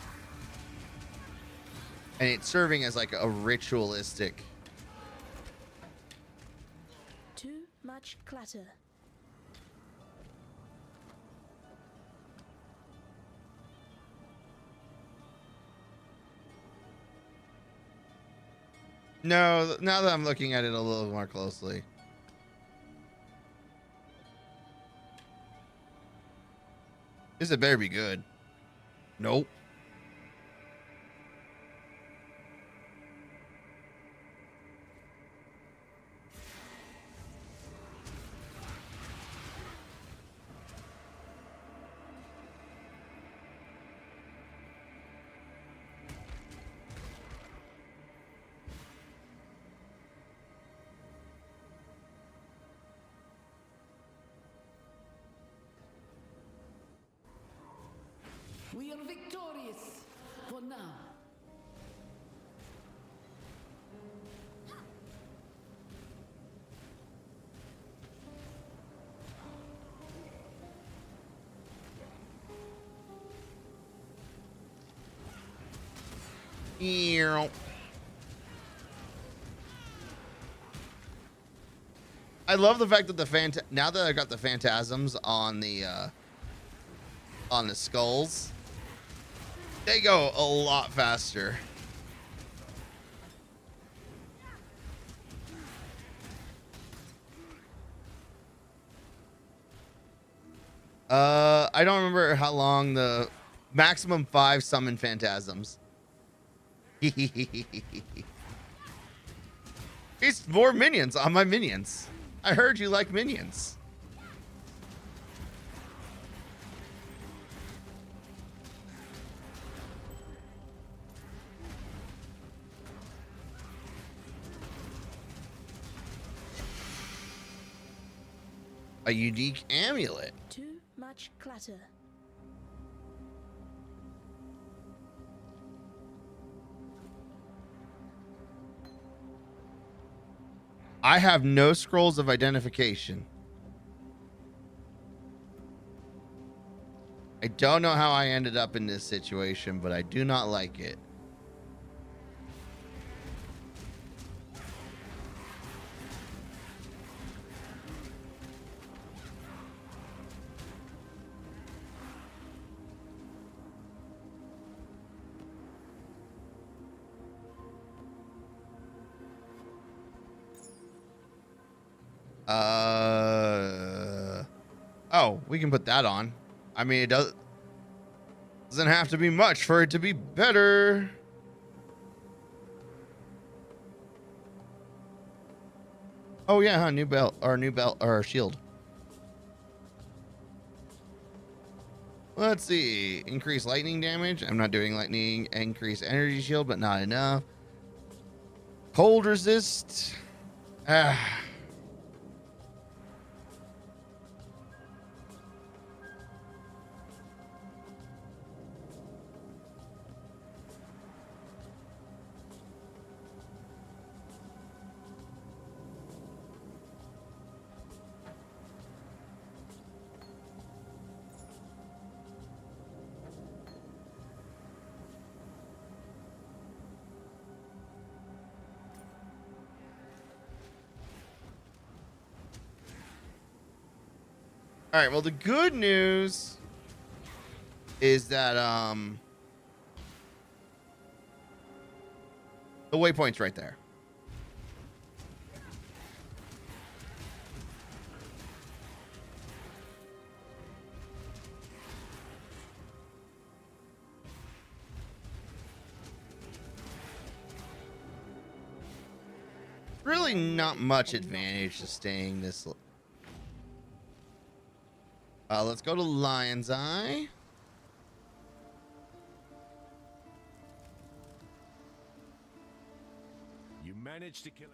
and it's serving as like a ritualistic. Too much clutter. No, now that I'm looking at it a little more closely. This had better be good. Nope. We are victorious for now. Ew. I love the fact that the now that I got the phantasms on the skulls, they go a lot faster. I don't remember how long the maximum 5 summon phantasms. It's more minions on my minions. I heard you like minions. A unique amulet. Too much clutter. I have no scrolls of identification. I don't know how I ended up in this situation, but I do not like it. Oh, we can put that on. I mean, it doesn't have to be much for it to be better. Oh yeah, huh? New belt or shield. Let's see. Increase lightning damage. I'm not doing lightning. Increase energy shield, but not enough. Cold resist. Ah. All right, well, the good news is that the waypoint's right there. Really not much advantage to staying this. Let's go to Lion's Eye. You managed to kill it.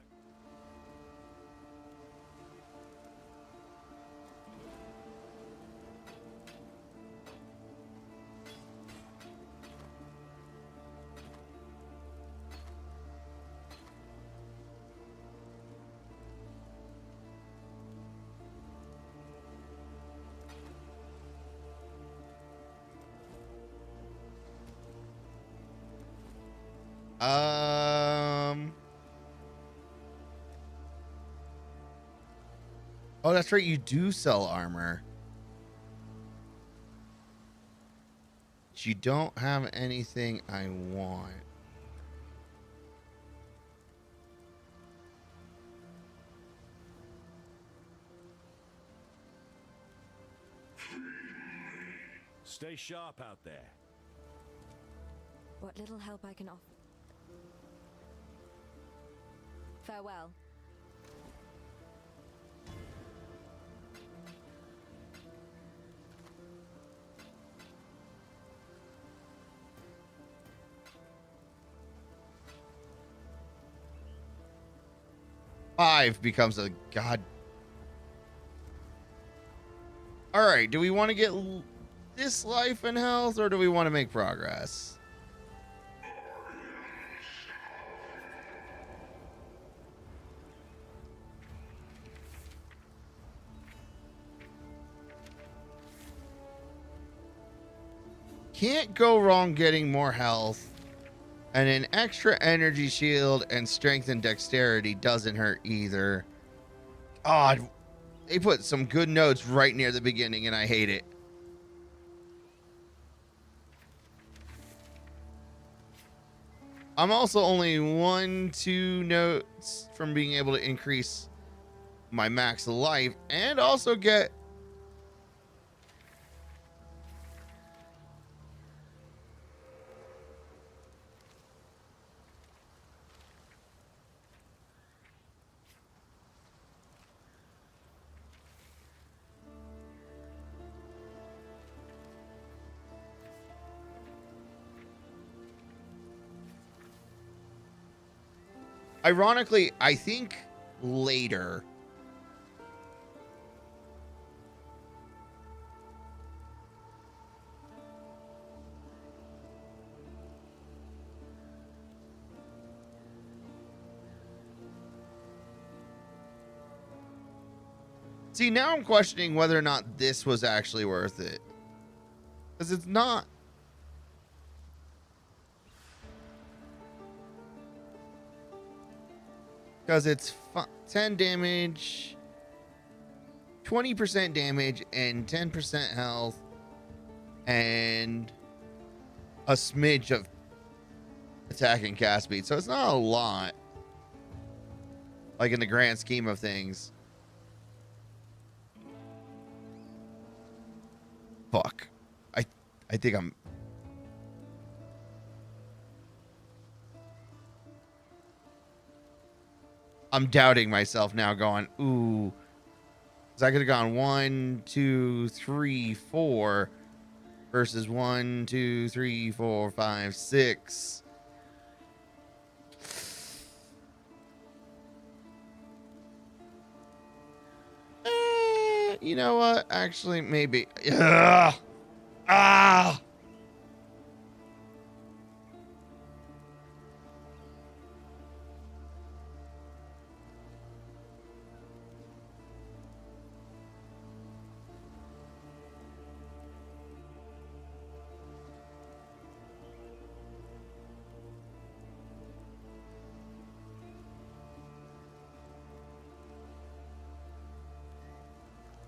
Oh, that's right. You do sell armor. But you don't have anything I want. Stay sharp out there. What little help I can offer. Farewell. Five becomes a god. All right, do we want to get this life and health, or do we want to make progress? Can't go wrong getting more health, and an extra energy shield and strength and dexterity doesn't hurt either. Oh, they put some good notes right near the beginning, and I hate it. I'm also only 1-2 notes from being able to increase my max life and also get ironically, I think later. See, now I'm questioning whether or not this was actually worth it. Because it's not. Because it's 10 damage, 20% damage, and 10% health, and a smidge of attack and cast speed. So it's not a lot, like in the grand scheme of things. Fuck. I think I'm doubting myself now, going, ooh. Because I could have gone 1, 2, 3, 4 versus 1, 2, 3, 4, 5, 6. You know what? Actually, maybe. Ugh. Ah.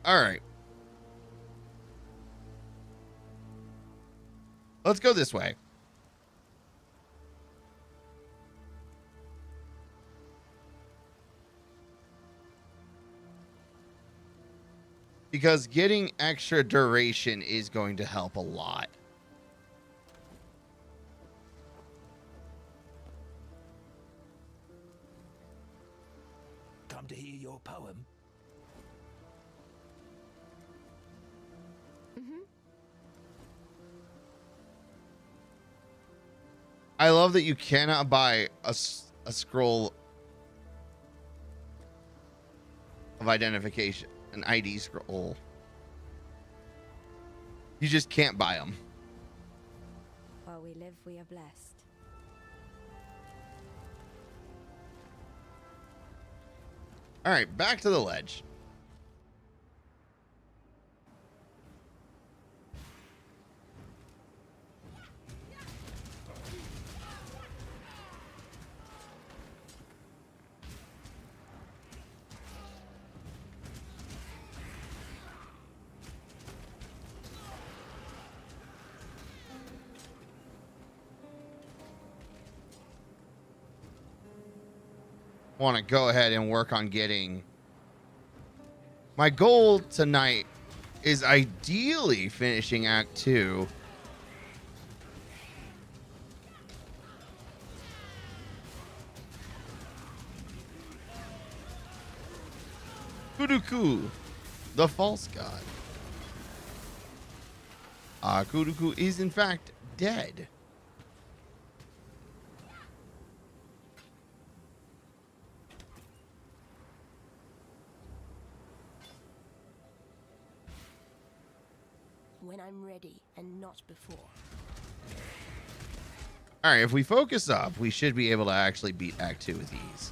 All right. Let's go this way. Because getting extra duration is going to help a lot. Come to hear your poem? I love that you cannot buy a scroll of identification, an ID scroll. You just can't buy them. While we live, we are blessed. All right, back to the ledge. Want to go ahead and work on getting. My goal tonight is ideally finishing Act 2. Kuduku, the false god. Kuduku is in fact dead. when I'm ready and not before. All right, if we focus up, we should be able to actually beat Act 2 with ease.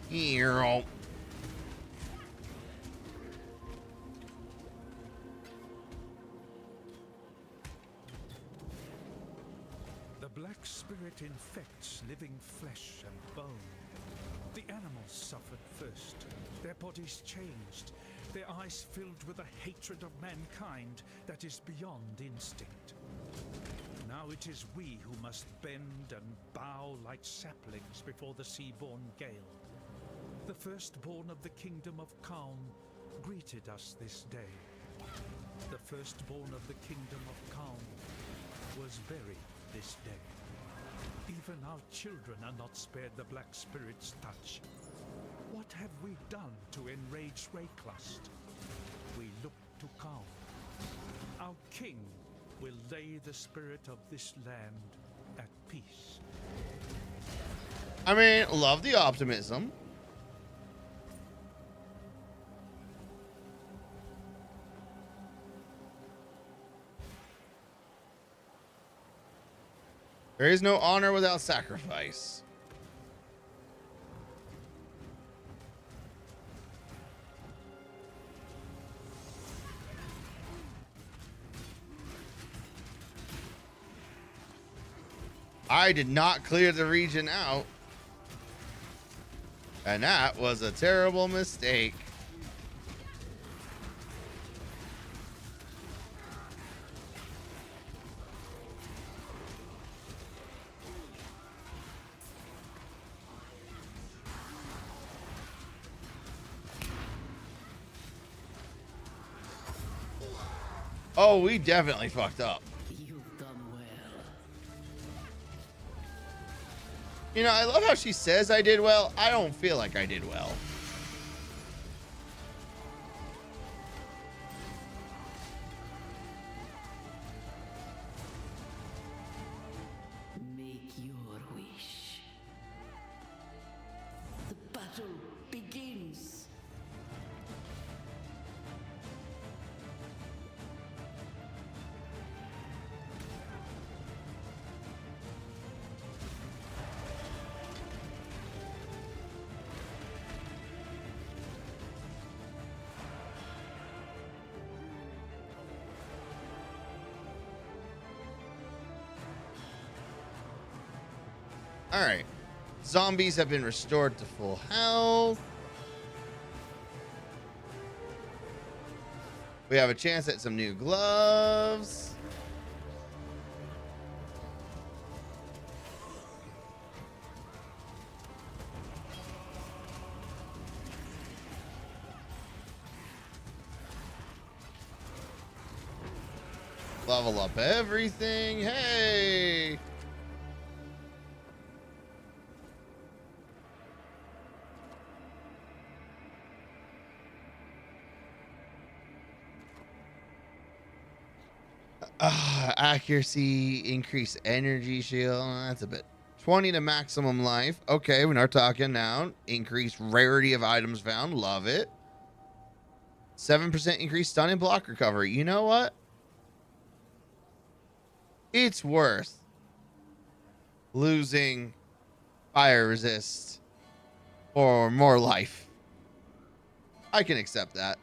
Hero. The black spirit infects living flesh and bone. The animals suffered first. Their bodies changed. Their eyes filled with a hatred of mankind that is beyond instinct. Now it is we who must bend and bow like saplings before the sea-born gale. The firstborn of the kingdom of Calm greeted us this day. The firstborn of the kingdom of Calm was buried this day. Even our children are not spared the Black Spirit's touch. What have we done to enrage Rayclust? We look to Calm. Our king will lay the spirit of this land at peace. I mean, love the optimism. There is no honor without sacrifice. I did not clear the region out. And that was a terrible mistake. Oh, we definitely fucked up. You've done well. You know, I love how she says I did well. I don't feel like I did well. Make your wish. The battle begins. All right. Zombies have been restored to full health. We have a chance at some new gloves. Level up everything. Hey! Accuracy, increase energy shield. That's a bit. 20 to maximum life. Okay, we're not talking now. Increase rarity of items found. Love it. 7% increase stun and block recovery. You know what? It's worth losing fire resist or more life. I can accept that.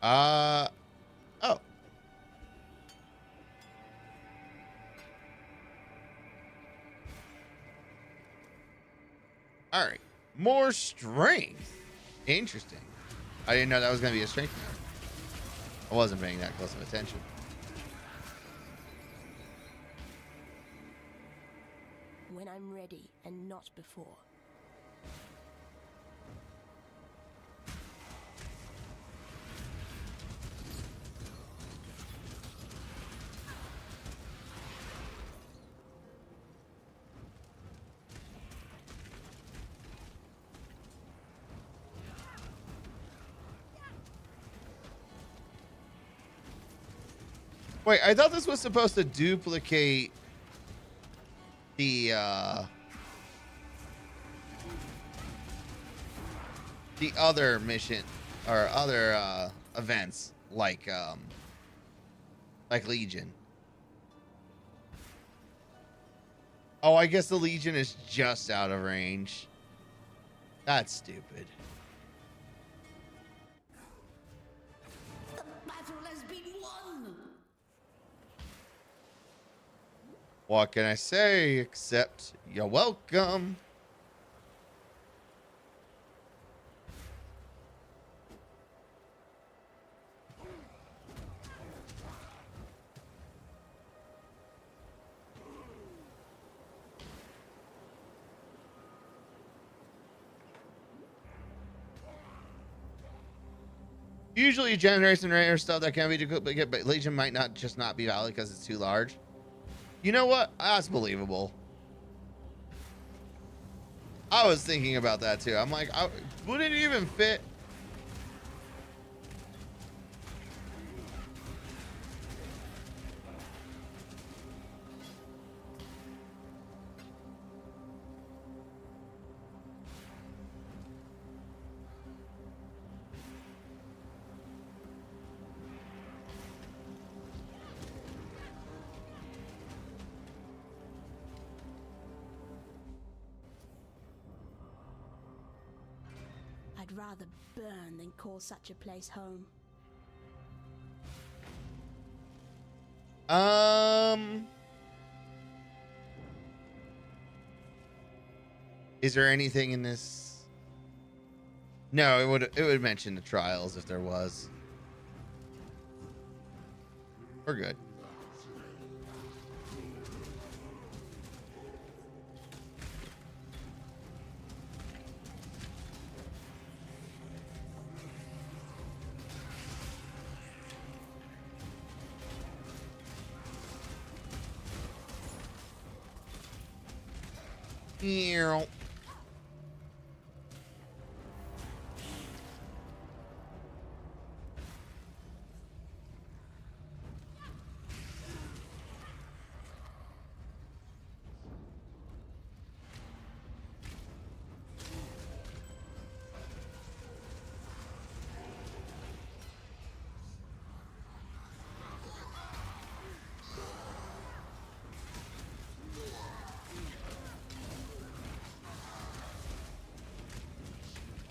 Oh. All right. More strength. Interesting. I didn't know that was going to be a strength meter. I wasn't paying that close of attention. When I'm ready and not before. Wait, I thought this was supposed to duplicate the other mission or other events like Legion. Oh, I guess the Legion is just out of range. That's stupid. The battle has been won! What can I say except you're welcome? Usually generation rare stuff that can be duplicate, but Legion might not be valid because it's too large. You know what? That's believable. I was thinking about that too. I'm like, would it even fit? I'd rather burn than call such a place home. Is there anything in this? No, it would mention the trials if there was. We're good. Meow.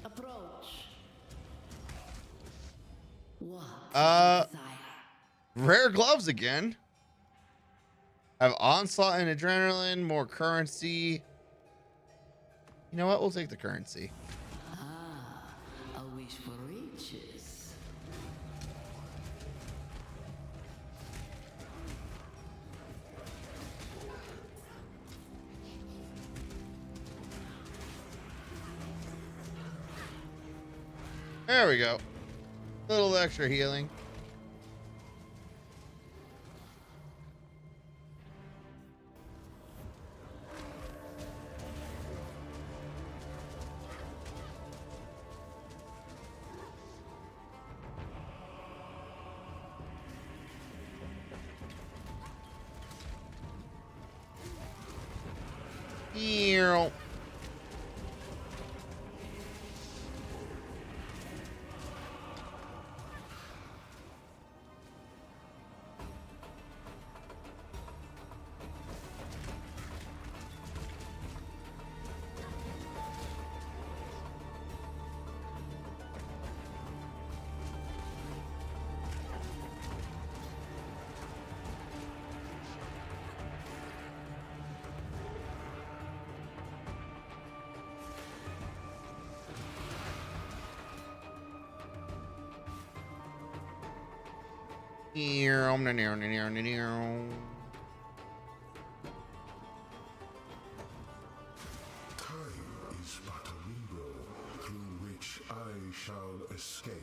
Approach. What? Uh, Desire? Rare gloves again. Have onslaught and adrenaline, more currency. You know what? We'll take the currency. Ah, a wish for riches. There we go. Little extra healing. Ew. Time is but a window through which I shall escape.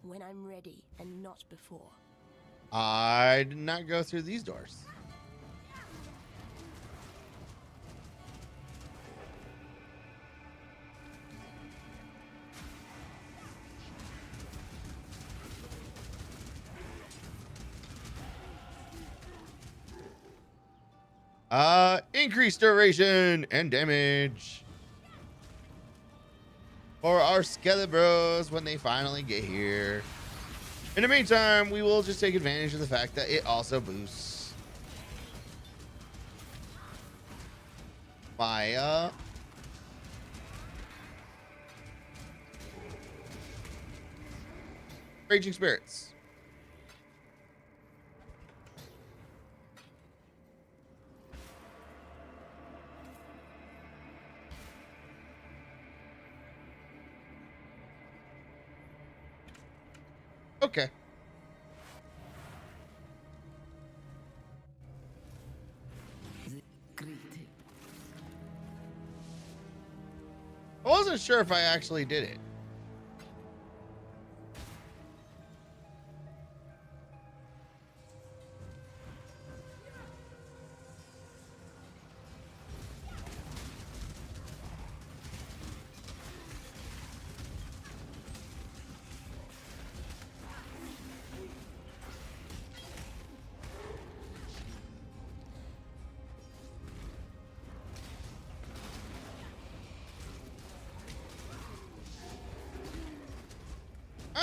When I'm ready and not before. I did not go through these doors. Increased duration and damage for our Skelebros when they finally get here. In the meantime, we will just take advantage of the fact that it also boosts my Raging Spirits. Okay. I wasn't sure if I actually did it.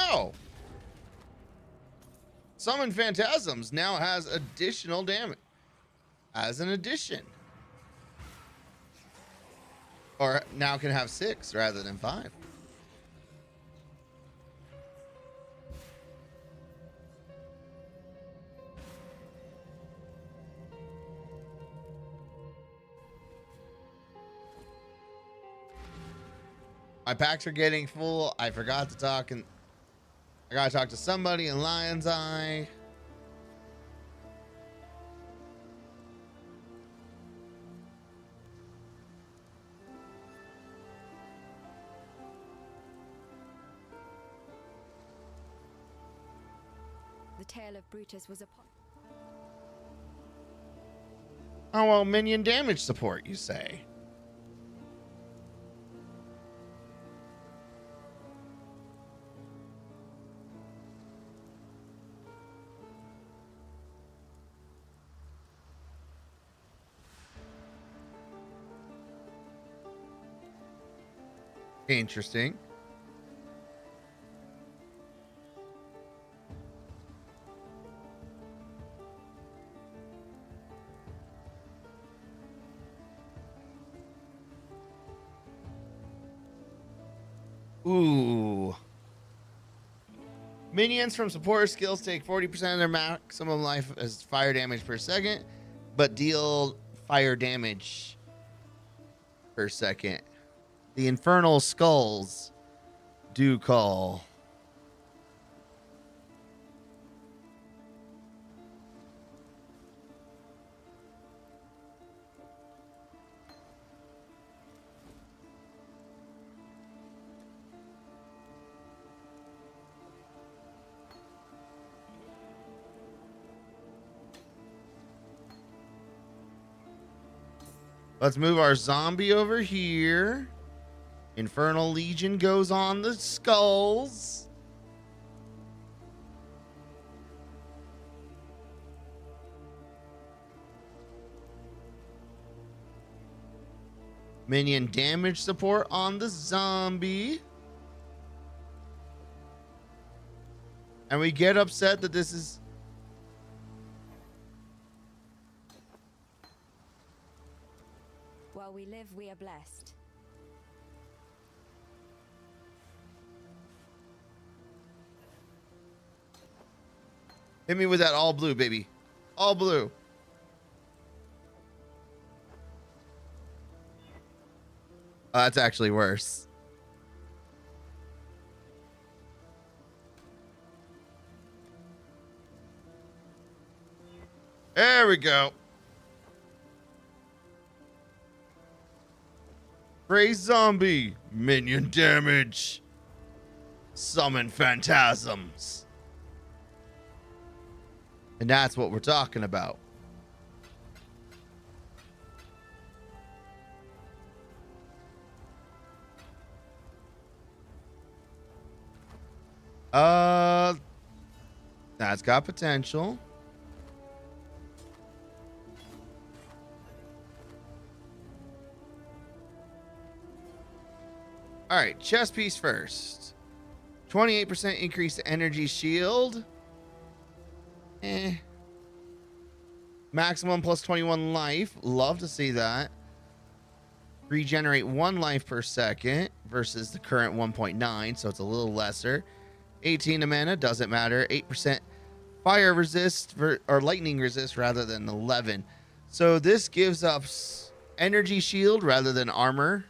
Oh. Summon Phantasms now has additional damage as an addition. Or now can have 6 rather than 5. My packs are getting full. I forgot to talk and I gotta talk to somebody in Lion's Eye. The tale of Brutus was upon. Oh, well, minion damage support, you say? Interesting. Ooh. Minions from supporter skills take 40% of their maximum life as fire damage per second, but deal fire damage per second. The Infernal Skulls do call. Let's move our zombie over here. Infernal Legion goes on the skulls. Minion damage support on the zombie. And we get upset that this is... While we live, we are blessed. Hit me with that all blue, baby. All blue. Oh, that's actually worse. There we go. Praise zombie. Minion damage. Summon phantasms. And that's what we're talking about. That's got potential. All right, chest piece first. 28% increase energy shield. Maximum plus 21 life. Love to see that. Regenerate 1 life per second versus the current 1.9, so it's a little lesser. 18 mana, doesn't matter. 8% fire resist or lightning resist rather than 11. So this gives us energy shield rather than armor.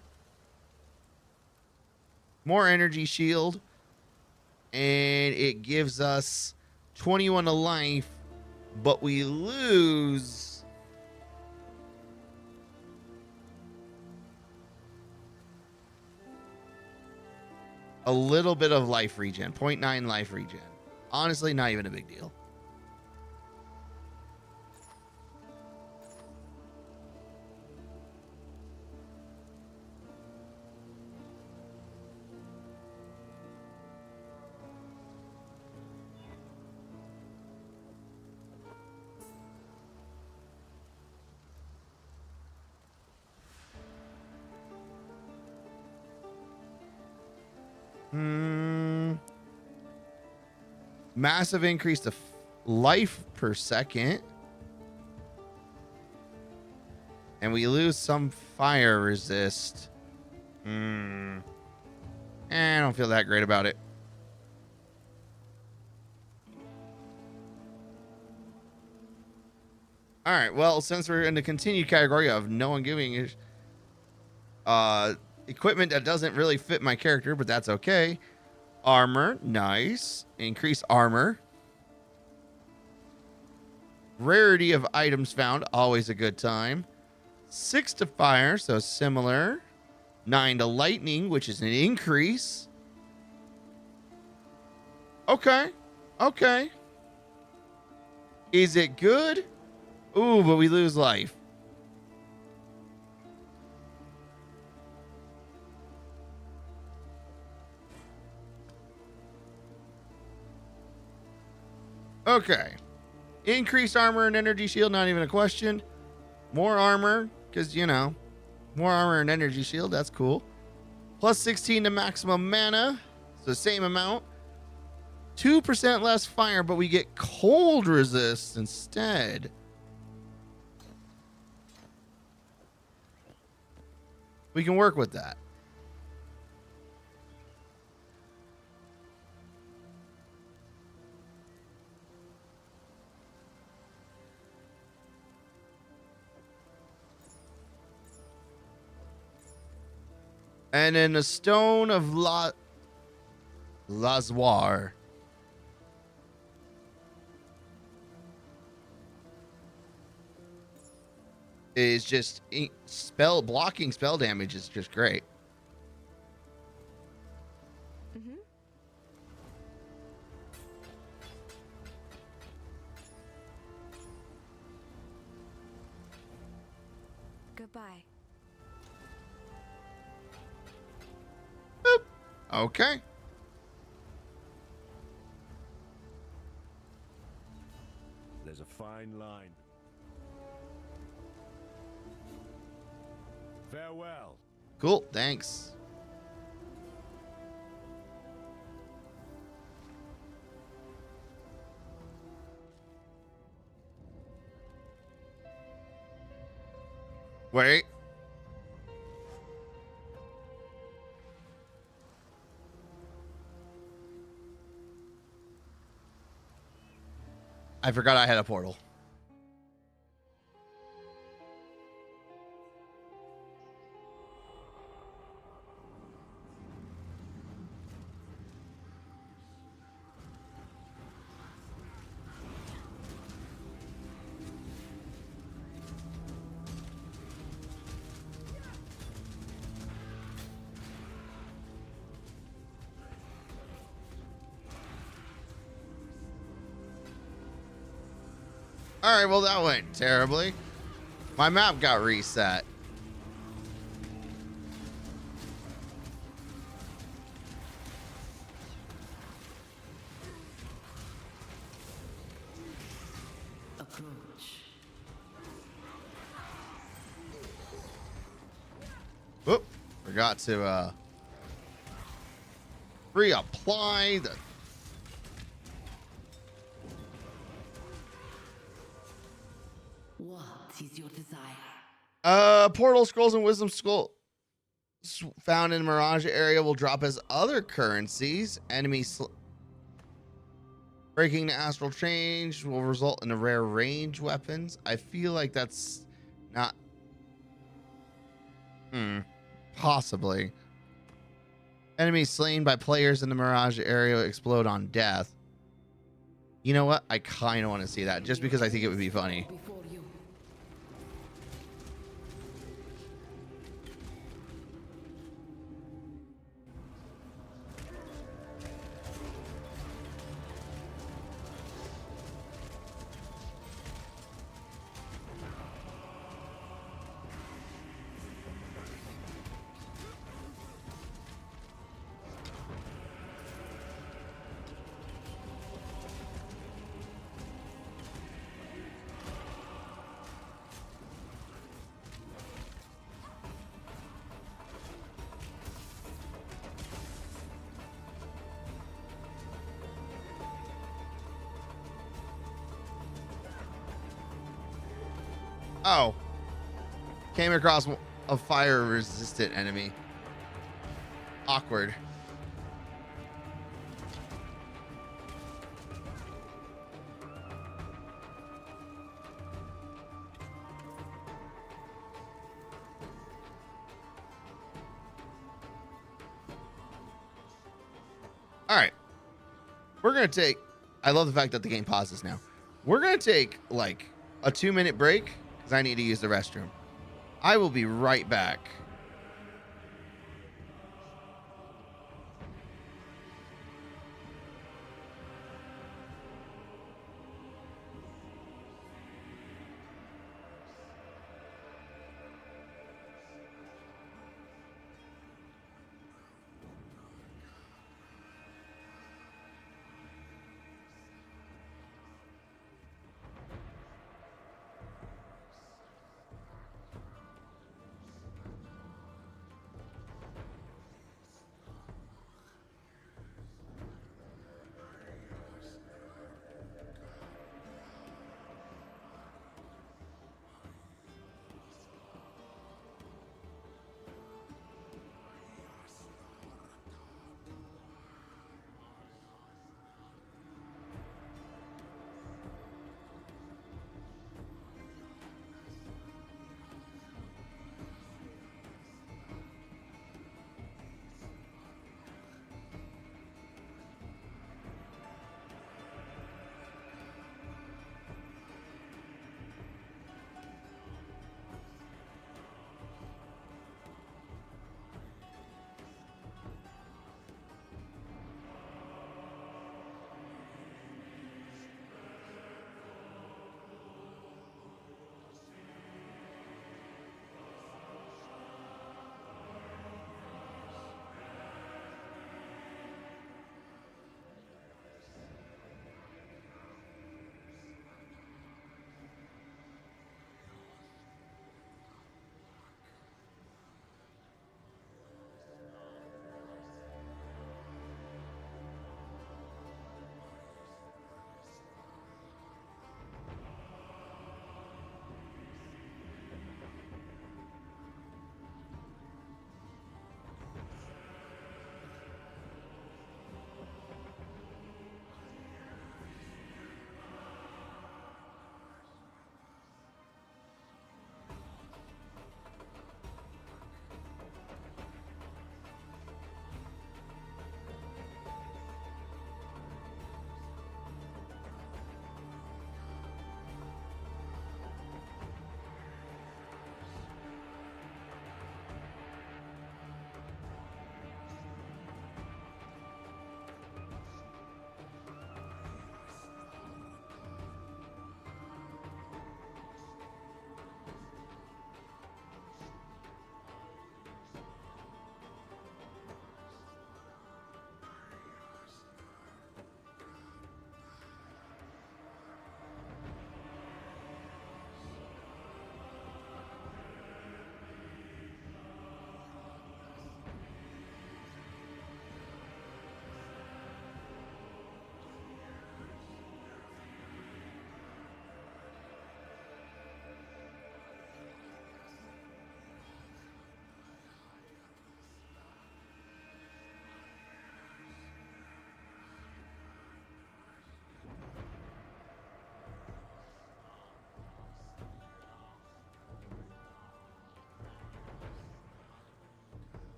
More energy shield. And it gives us 21 to life, but we lose a little bit of life regen, 0.9 life regen. Honestly, not even a big deal. Massive increase to life per second. And we lose some fire resist. I don't feel that great about it. All right, well, since we're in the continued category of no one giving equipment that doesn't really fit my character, but that's okay. Armor, nice. Increase armor. Rarity of items found, always a good time. 6 to fire, so similar. 9 to lightning, which is an increase. Okay. Okay. Is it good? Ooh, but we lose life. Okay. Increased armor and energy shield, not even a question. More armor, because, you know, more armor and energy shield, that's cool. Plus 16 to maximum mana, so same amount. 2% less fire, but we get cold resist instead. We can work with that. And then a stone of Lazoir. Is just blocking spell damage is just great. Goodbye. Okay. There's a fine line. Farewell. Cool. Thanks. Wait. I forgot I had a portal. All right, well, that went terribly. My map got reset. Approach. Whoop. Forgot to reapply the... What is your desire? Portal scrolls and wisdom scroll found in Mirage area will drop as other currencies. Breaking the astral change will result in a rare range weapons. I feel like that's not... Possibly. Enemies slain by players in the Mirage area explode on death. You know what? I kind of want to see that just because I think it would be funny. Before you. Oh. Came across a fire-resistant enemy. Awkward. All right. We're going to take... I love the fact that the game pauses now. We're going to take, like, a 2-minute break because I need to use the restroom. I will be right back.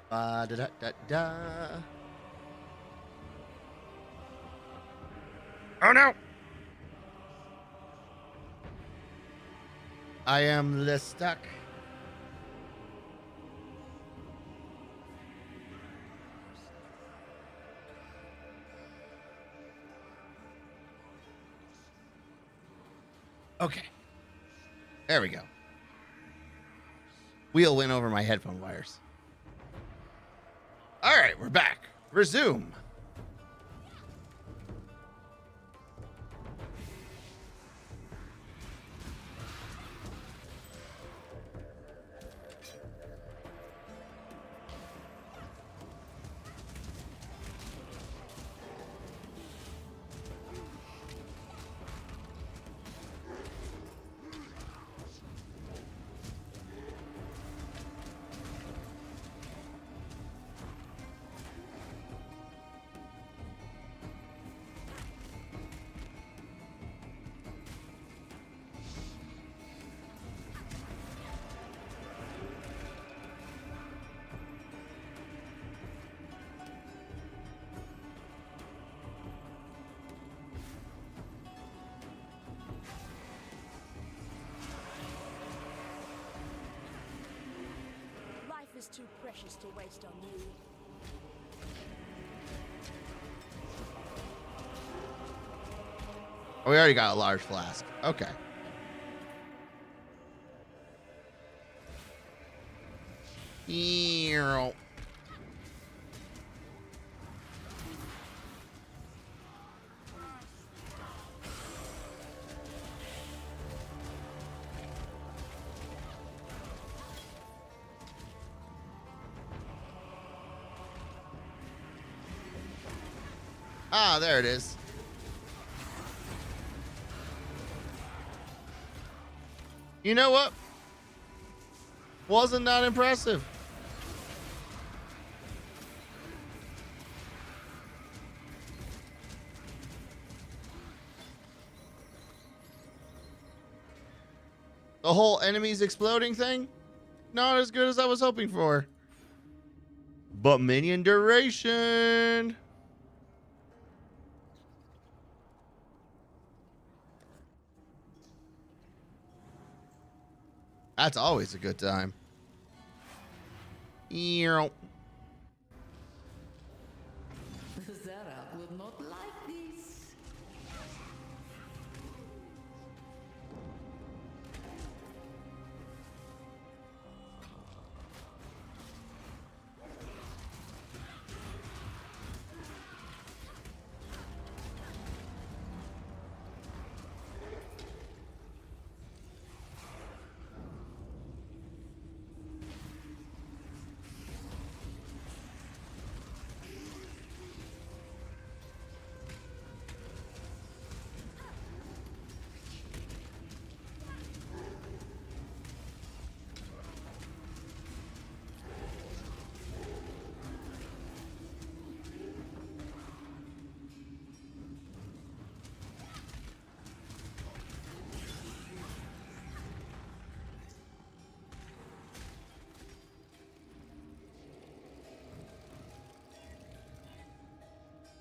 Da da da da. Oh no! I am stuck. Okay. There we go. Wheel went over my headphone wires. All right, we're back. Resume. Life is too precious to waste on you. Oh, we already got a large flask. Okay. Ew. Ah, there it is. You know what? Wasn't that impressive? The whole enemies exploding thing? Not as good as I was hoping for. But minion duration. That's always a good time. Ew. Zara will not like this.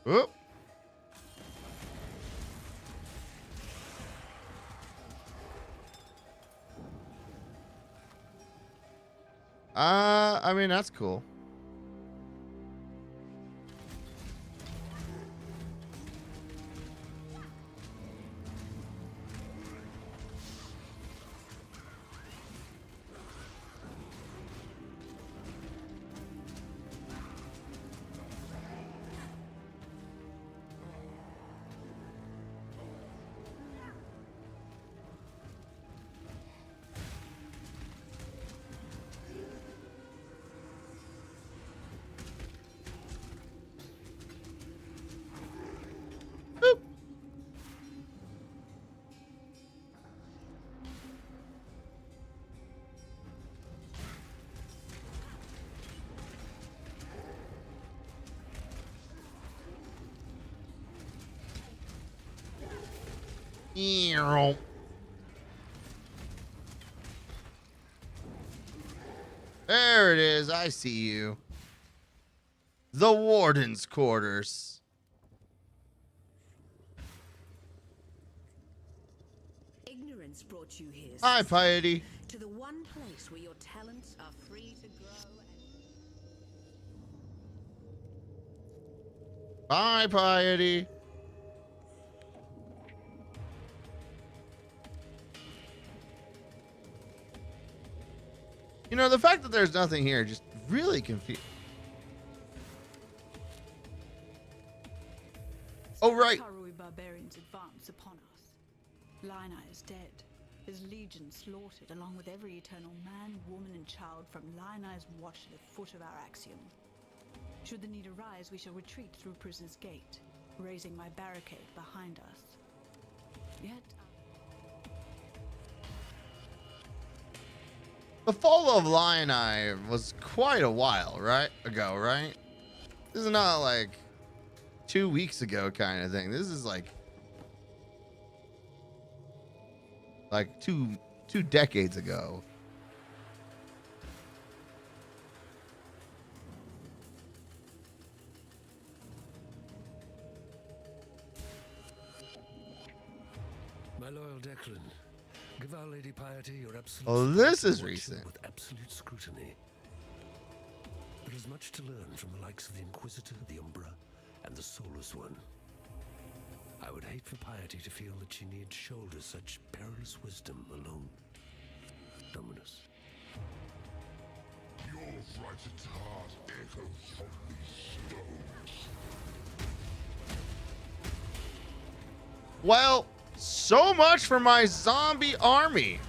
Oop. I mean, that's cool. Boop. Ew. There it is. I see you. The Warden's quarters. Ignorance brought you here. Hi, Piety. To the one place where your talents are free to grow and... Bye, Piety. You know, the fact that there's nothing here just really confused. Oh, right. Karui barbarians advance upon us. Lionai is dead. His legion slaughtered, along with every eternal man, woman, and child from Lionai's watch at the foot of our axiom. Should the need arise, we shall retreat through Prisoner's Gate, raising my barricade behind us. Yet... The fall of Lionai was quite a while, right? Right? This is not like 2 weeks ago kind of thing. This is like two decades ago. My loyal Declan, give Our Lady Piety your absolute... Oh, this is watch recent. with absolute scrutiny. There is much to learn from the likes of the Inquisitor, the Umbra, and the Soulless One. I would hate for Piety to feel that she need shoulder such perilous wisdom alone. Dominus. Your frightened heart echoes from these stones. Well, so much for my zombie army.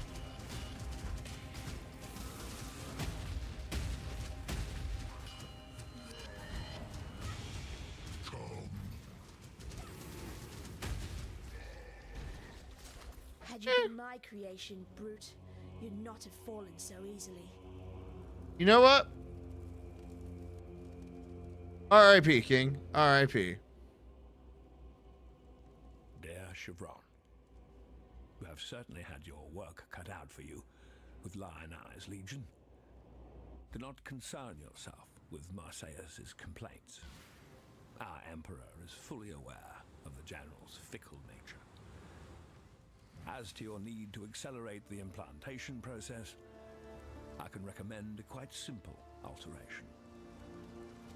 Had you been my creation, brute, you'd not have fallen so easily. You know what? R.I.P. King. R.I.P. Dear Chevron, you have certainly had your work cut out for you with Lionai's Legion. Do not concern yourself with Marseilles' complaints. Our Emperor is fully aware of the General's fickle nature. As to your need to accelerate the implantation process, I can recommend a quite simple alteration.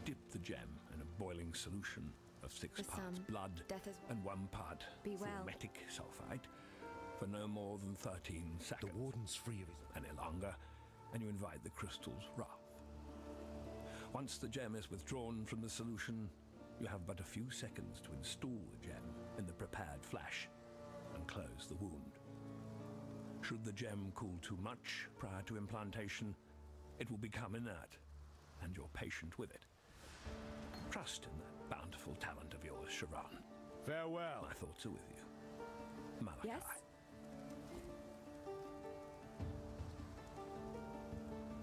Dip the gem in a boiling solution of 6 The parts sun, blood death is... and 1 part Be well. formetic sulfite for no more than 13 seconds. The Warden's free of his... Any longer, and you invite the crystal's wrath. Once the gem is withdrawn from the solution, you have but a few seconds to install the gem in the prepared flesh and close the wound. Should the gem cool too much prior to implantation, it will become inert, and you're patient with it. Trust in that bountiful talent of yours, Chevron. Farewell. My thoughts are with you. Malachi. Yes?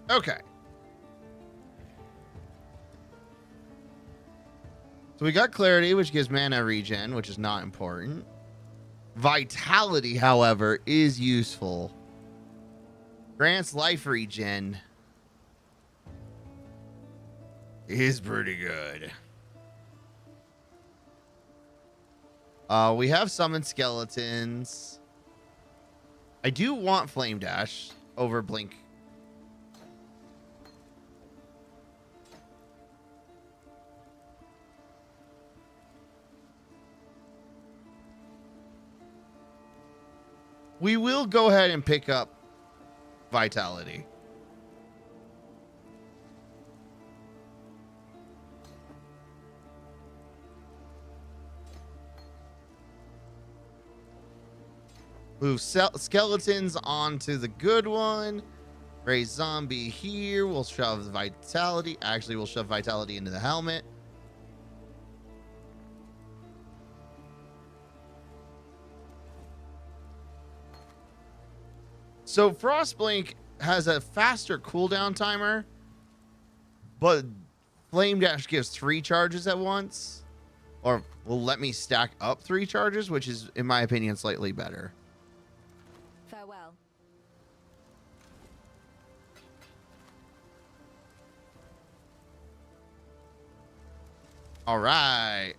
Okay. So we got clarity, which gives mana regen, which is not important. Vitality, however, is useful. Grants life regen. Is pretty good. We have summoned skeletons. I do want Flame Dash over Blink. We will go ahead and pick up Vitality. Move skeletons onto the good one. Raise zombie here. We'll shove Vitality. Actually, we'll shove Vitality into the helmet. So Frostblink has a faster cooldown timer, but Flame Dash gives 3 charges at once, or will let me stack up 3 charges, which is, in my opinion, slightly better. Farewell. All right.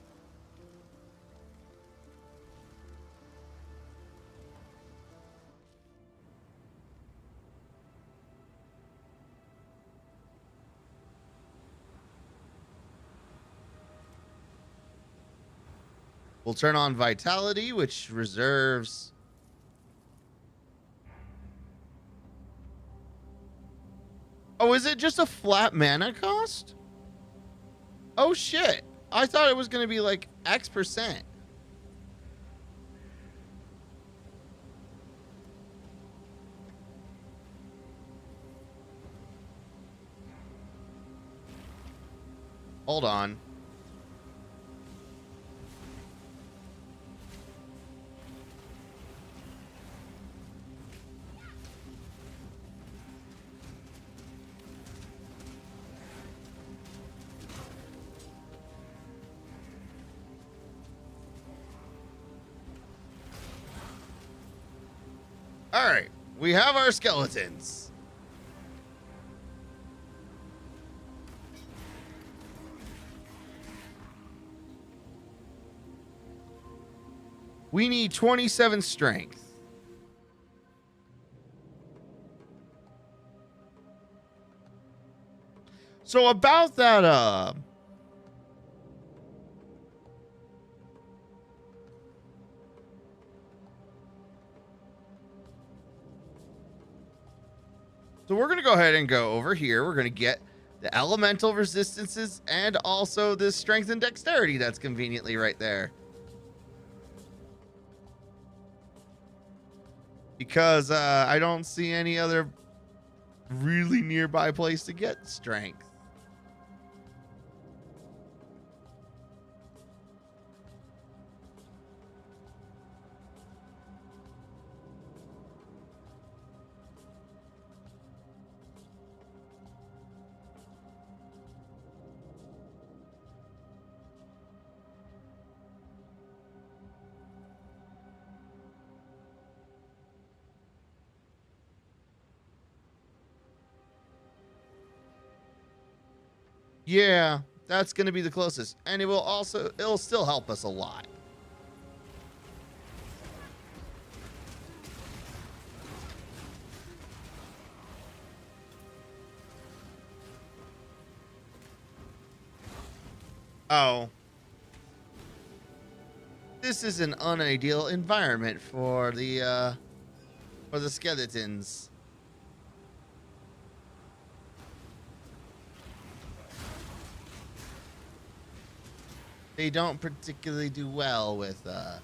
We'll turn on Vitality, which reserves. Oh, is it just a flat mana cost? Oh, shit. I thought it was going to be like X%. Hold on. All right, we have our skeletons. We need 27 strength. So about that, so we're going to go ahead and go over here. We're going to get the elemental resistances and also this strength and dexterity that's conveniently right there. Because I don't see any other really nearby place to get strength. Yeah, that's going to be the closest. And it'll still help us a lot. Oh. This is an unideal environment for the skeletons. They don't particularly do well with the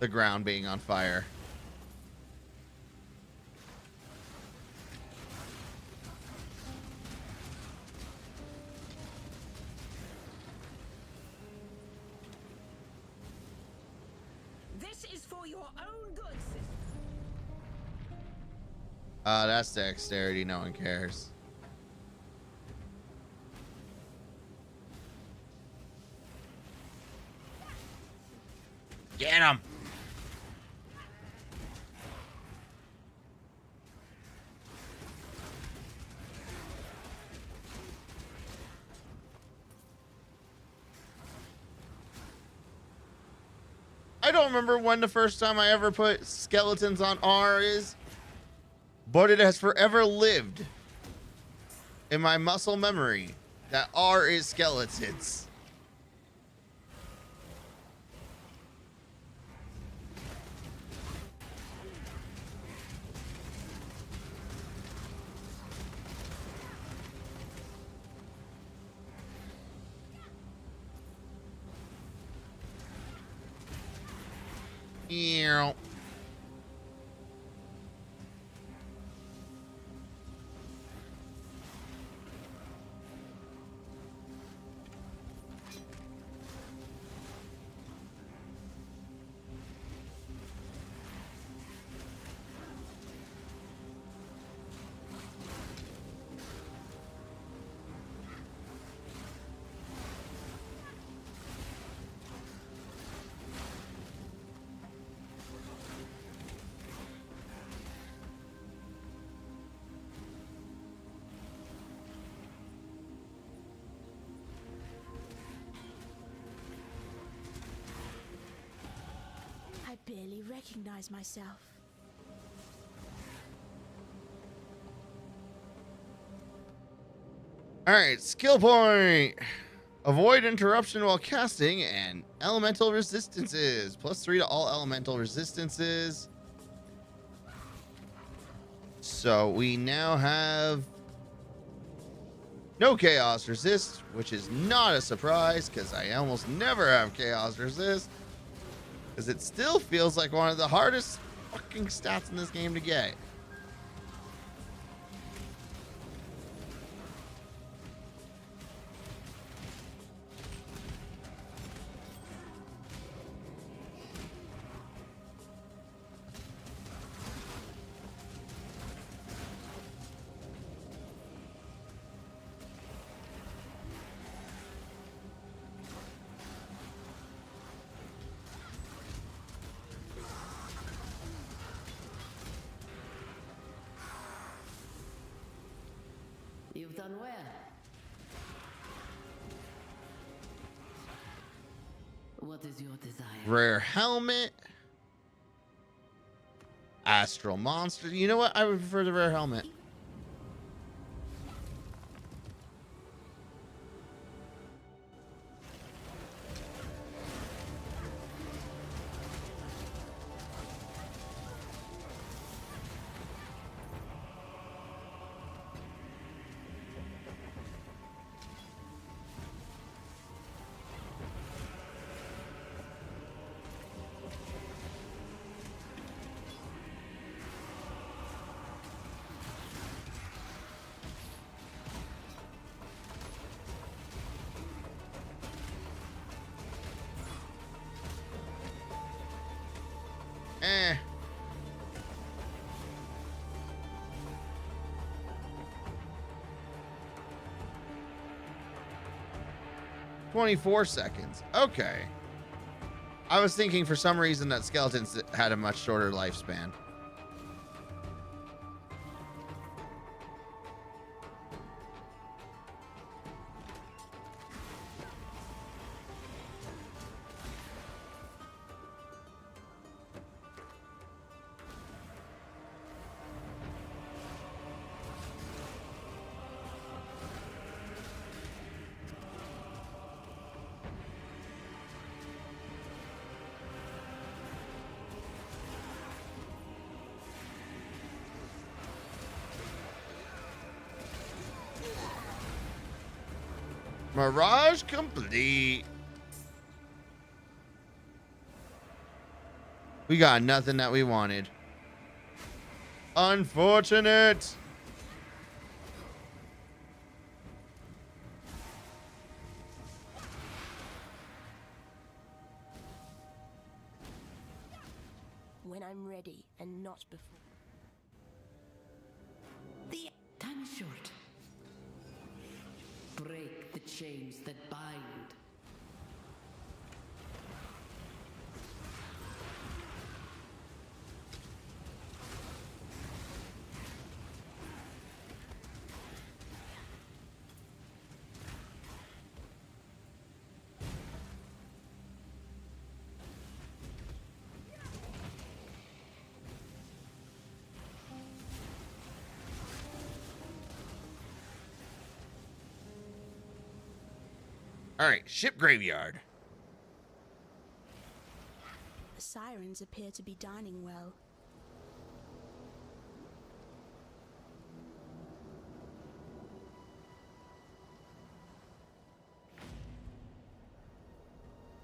ground being on fire. This is for your own good, sister. That's dexterity. No one cares. Get him. I don't remember when the first time I ever put skeletons on R is, but it has forever lived in my muscle memory that R is skeletons. Yeah. clearly recognize myself. Alright, skill point. Avoid interruption while casting and elemental resistances. +3 to all elemental resistances. So we now have no chaos resist, which is not a surprise because I almost never have chaos resist. Because it still feels like one of the hardest fucking stats in this game to get. You've done well. What is your desire? Rare helmet. Astral monster. You know what? I would prefer the rare helmet. Eh. "24 seconds. Okay. I was thinking for some reason that skeletons had a much shorter lifespan. Mirage complete. We got nothing that we wanted. Unfortunate. When I'm ready and not before. The time is short. Break the chains that bind. All right, ship graveyard. The sirens appear to be dining well.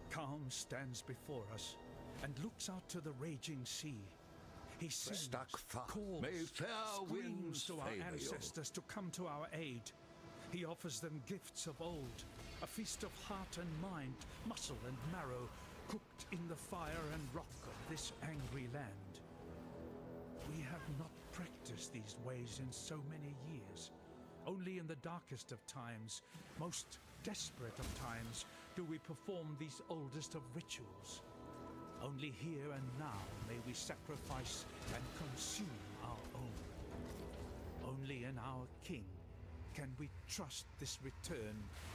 Calm stands before us and looks out to the raging sea. He sings, stuck fast. calls, May fair winds screams to our favour you. ancestors to come to our aid. He offers them gifts of old, a feast of heart and mind, muscle and marrow, cooked in the fire and rock of this angry land. We have not practiced these ways in so many years. Only in the darkest of times, most desperate of times, do we perform these oldest of rituals. Only here and now may we sacrifice and consume our own. Only in our king can we trust this return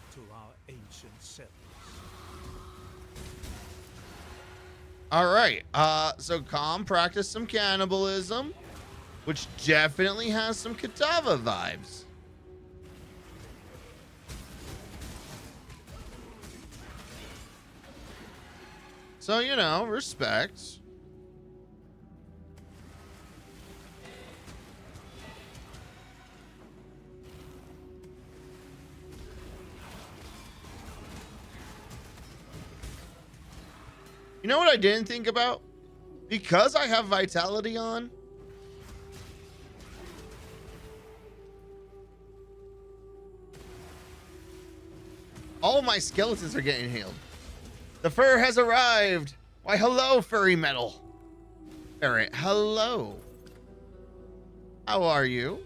to our ancient selves. All right. So Calm practiced some cannibalism, which definitely has some Katava vibes. So, you know, respect. You know what I didn't think about? Because I have Vitality on, all of my skeletons are getting healed. The fur has arrived. Why, hello, furry metal. Ferret, hello. How are you?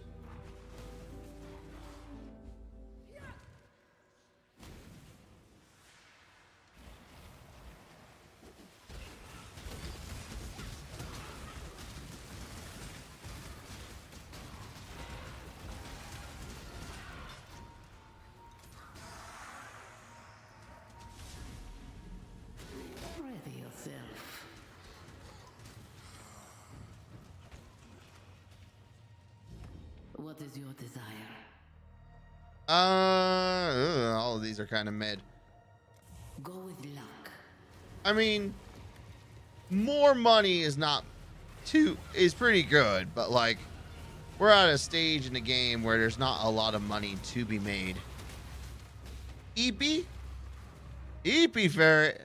Ready yourself. What is your desire? All of these are kind of mid. Go with luck. I mean, more money is pretty good, but like, we're at a stage in the game where there's not a lot of money to be made. EP? EP Ferret.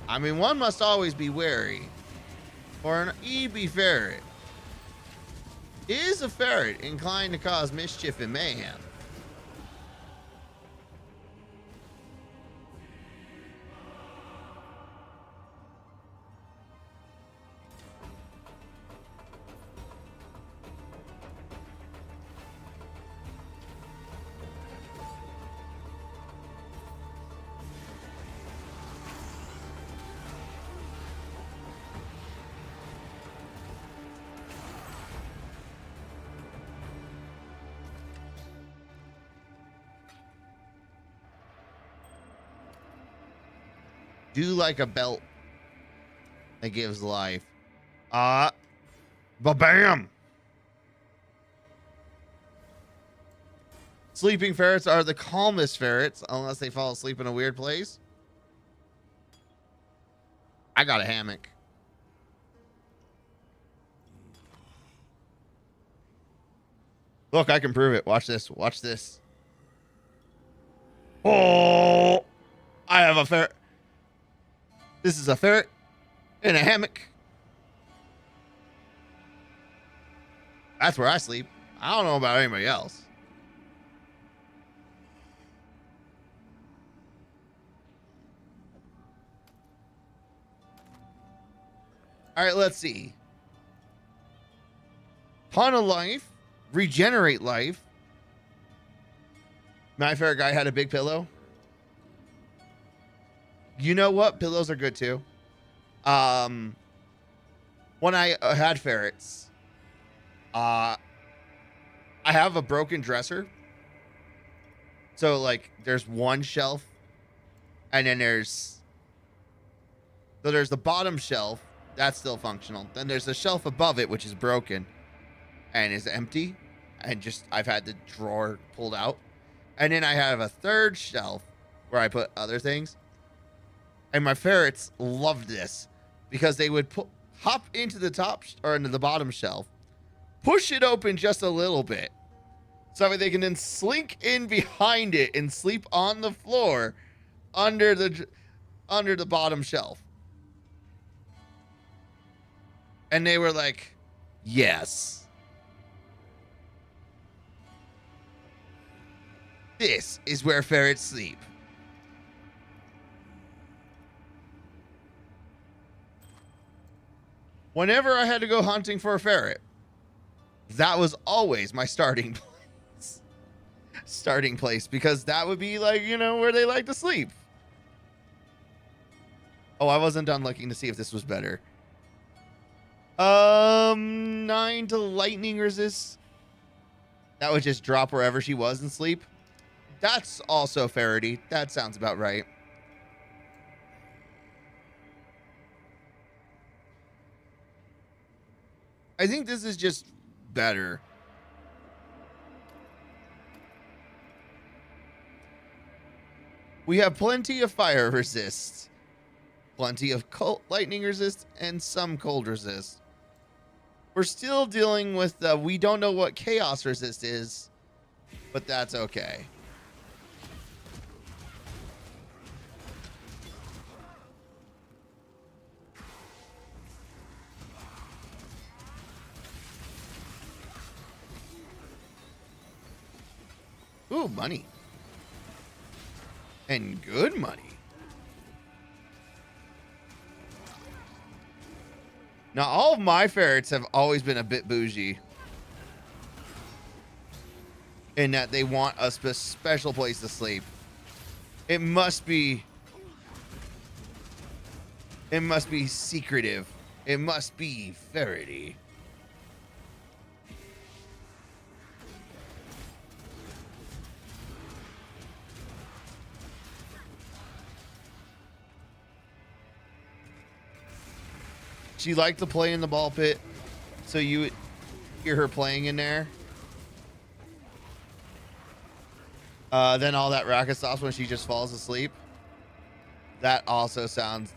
I mean, one must always be wary. For an EB Ferret is a ferret inclined to cause mischief and mayhem. Do like a belt that gives life. Ba-bam! Sleeping ferrets are the calmest ferrets, unless they fall asleep in a weird place. I got a hammock. Look, I can prove it. Watch this. Watch this. Oh! I have a ferret. This is a ferret in a hammock. That's where I sleep. I don't know about anybody else. All right, let's see. Pawn of life, regenerate life. My favorite guy had a big pillow. You know what? Pillows are good too. When I had ferrets, I have a broken dresser. So like there's one shelf and then there's the bottom shelf that's still functional. Then there's the shelf above it, which is broken and is empty. And just, I've had the drawer pulled out. And then I have a third shelf where I put other things. And my ferrets loved this because they would hop into the top or into the bottom shelf, push it open just a little bit, so they can then slink in behind it and sleep on the floor under the bottom shelf. And they were like, yes. This is where ferrets sleep. Whenever I had to go hunting for a ferret, that was always my starting place, because that would be like, you know, where they like to sleep. Oh, I wasn't done looking to see if this was better. 9 to lightning resist. that would just drop wherever she was in sleep. That's also Ferrety. That sounds about right. I think this is just better. We have plenty of fire resist, plenty of lightning resist, and some cold resist. We're still dealing with we don't know what chaos resist is, but that's okay. Ooh, money. And good money. Now, all of my ferrets have always been a bit bougie. In that they want a special place to sleep. It must be secretive. It must be ferrety. She liked to play in the ball pit, so you would hear her playing in there. Then all that racket stops when she just falls asleep. That also sounds...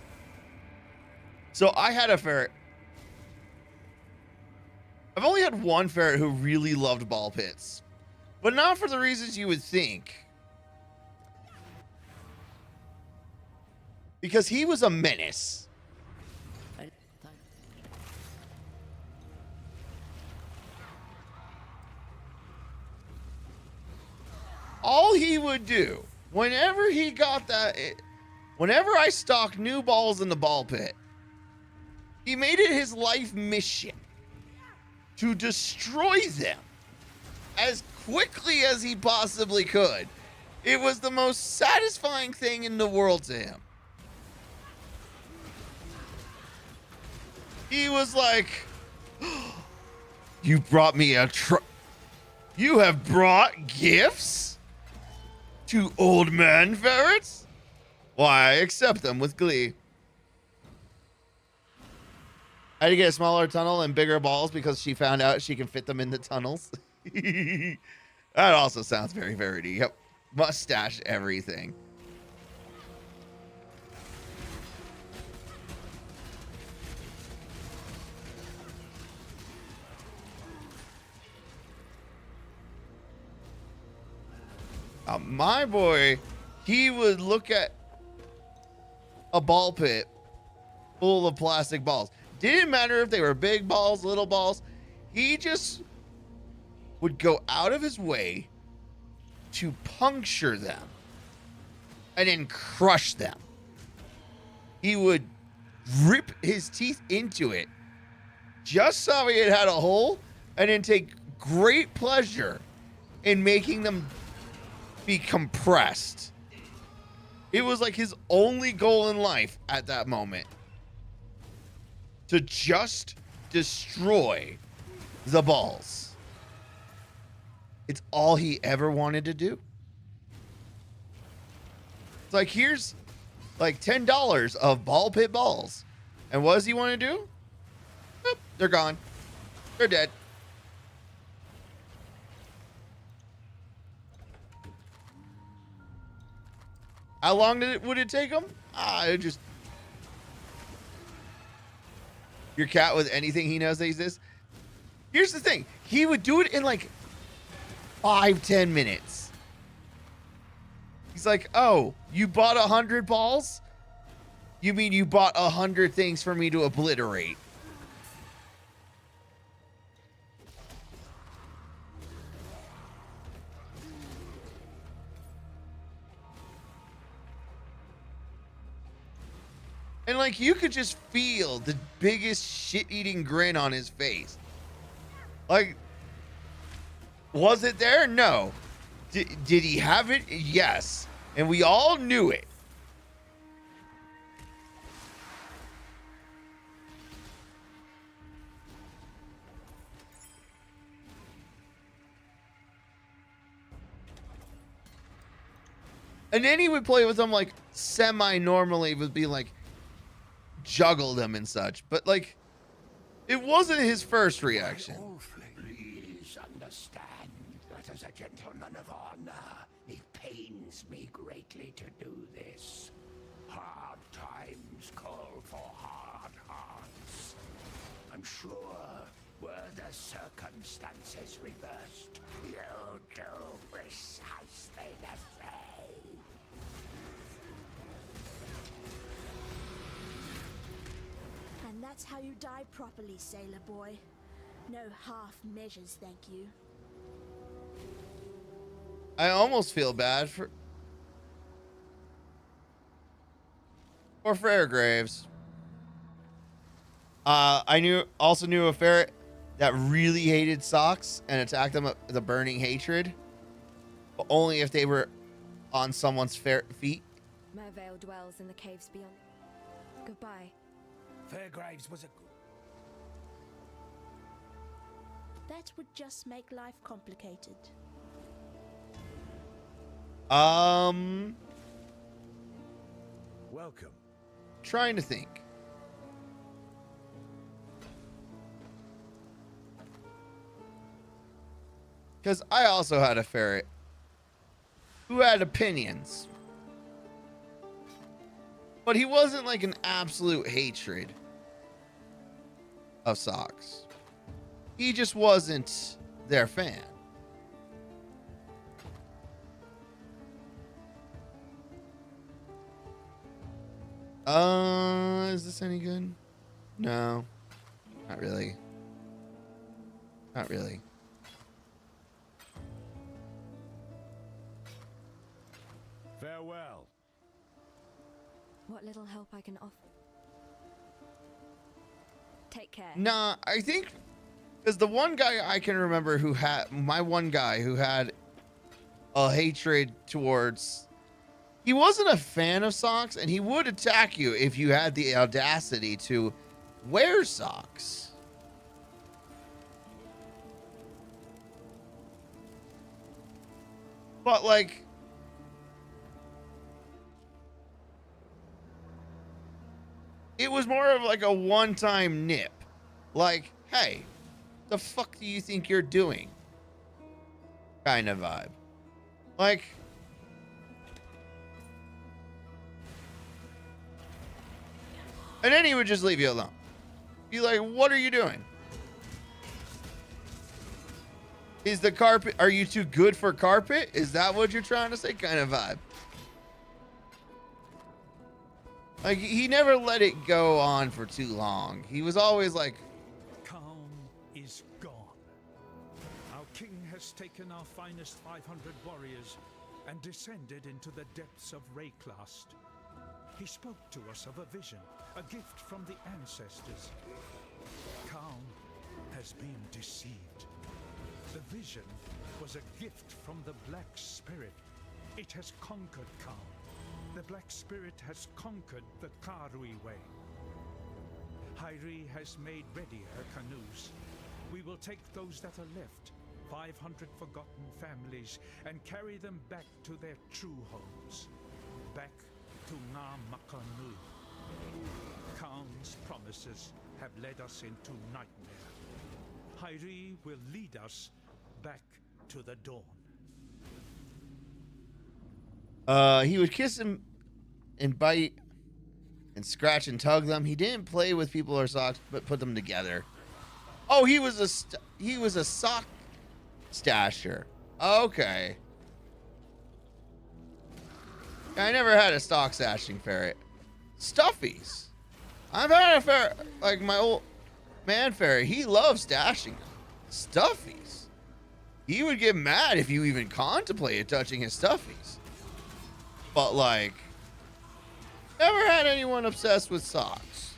So I had a ferret. I've only had one ferret who really loved ball pits, but not for the reasons you would think. Because he was a menace. All he would do, whenever he got that, whenever I stocked new balls in the ball pit, he made it his life mission to destroy them as quickly as he possibly could. It was the most satisfying thing in the world to him. He was like, you brought me a you have brought gifts? To old man ferrets? Why, I accept them with glee. I had to get a smaller tunnel and bigger balls because she found out she can fit them in the tunnels. That also sounds very Verity. Yep. Mustache everything. My boy, he would look at a ball pit full of plastic balls. Didn't matter if they were big balls, little balls. He just would go out of his way to puncture them and then crush them. He would rip his teeth into it just so it had a hole and then take great pleasure in making them be compressed. It was like his only goal in life at that moment, to just destroy the balls. It's all he ever wanted to do. It's like, here's like $10 of ball pit balls. And what does he want to do? Oop, they're gone. They're dead. How long would it take him? It just... Your cat with anything he knows that exists? Here's the thing. He would do it in like 5-10 minutes. He's like, oh, you bought 100 balls? You mean you bought 100 things for me to obliterate? And like, you could just feel the biggest shit-eating grin on his face. Like, was it there? No. Did he have it? Yes. And we all knew it. And then he would play with them like semi-normally, would be like juggle them and such. But like, it wasn't his first reaction. Please understand that as a gentleman of honor, it pains me greatly to do this. Hard times call for hard hearts. I'm sure, were the circumstances reversed, you'll do precisely the same. And that's how you die properly, sailor boy. No half measures, thank you. I almost feel bad for Ferret Graves. I also knew a ferret that really hated socks and attacked them with the burning hatred, but only if they were on someone's feet. Mervale dwells in the caves beyond. Goodbye. Fairgraves was a That would just make life complicated. Welcome. Trying to think. Because I also had a ferret who had opinions. But he wasn't like an absolute hatred of socks. He just wasn't their fan. Is this any good? No. Not really. Not really. Farewell. What little help I can offer. Take care. Nah, I think because the one guy I can remember who had a hatred towards, he wasn't a fan of socks, and he would attack you if you had the audacity to wear socks. But like, it was more of like a one-time nip. Like, hey, the fuck do you think you're doing? Kind of vibe. Like, and then he would just leave you alone. Be like, what are you doing? Is the carpet, are you too good for carpet? Is that what you're trying to say? Kind of vibe. Like, he never let it go on for too long. He was always like, calm is gone. Our king has taken our finest 500 warriors and descended into the depths of Rayclast. He spoke to us of a vision, a gift from the ancestors. Calm has been deceived. The vision was a gift from the Black Spirit. It has conquered Calm. The Black Spirit has conquered the Karui way. Hyri has made ready her canoes. We will take those that are left, 500 forgotten families, and carry them back to their true homes. Back to Namakanu. Khan's promises have led us into nightmare. Hyri will lead us back to the dawn. He would kiss him and bite and scratch and tug them. He didn't play with people or socks, but put them together. Oh, he was a sock stasher. Okay. I never had a stock stashing ferret. Stuffies. I've had a ferret, like my old man ferret. He loves stashing them. Stuffies. He would get mad if you even contemplated touching his stuffies. But like, never had anyone obsessed with socks.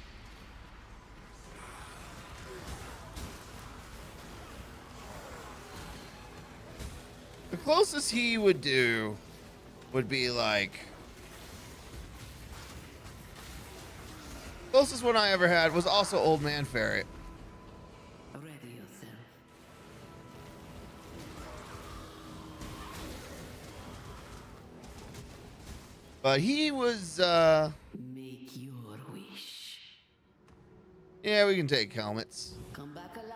The closest he would do would be like, closest one I ever had was also Old Man Ferret. Ready yourself. But he was, Make your wish. yeah, we can take helmets. Come back alive.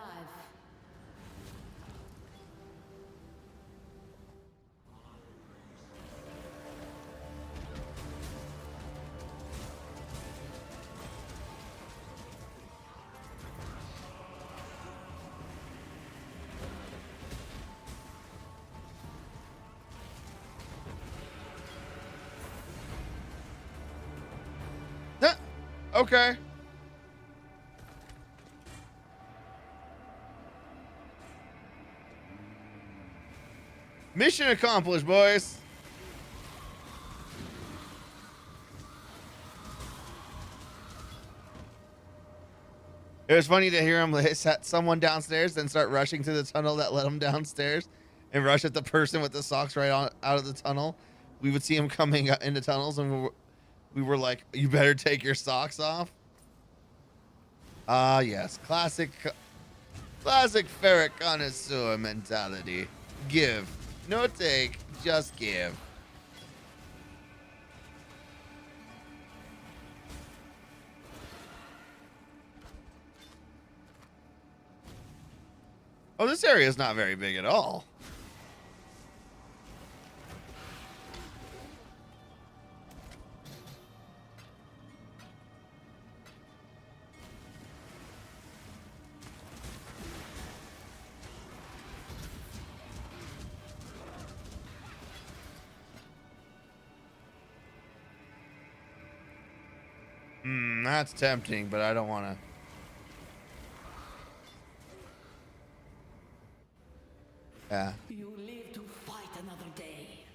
Huh, okay. Mission accomplished, boys. It was funny to hear him set someone downstairs, then start rushing to the tunnel that led him downstairs, and rush at the person with the socks right on out of the tunnel. We would see him coming into tunnels, and we were like, "You better take your socks off." Ah, yes, classic Ferret connoisseur mentality. Give, no take, just give. Oh, this area is not very big at all. That's tempting, but I don't want to. Yeah. You live to fight another day.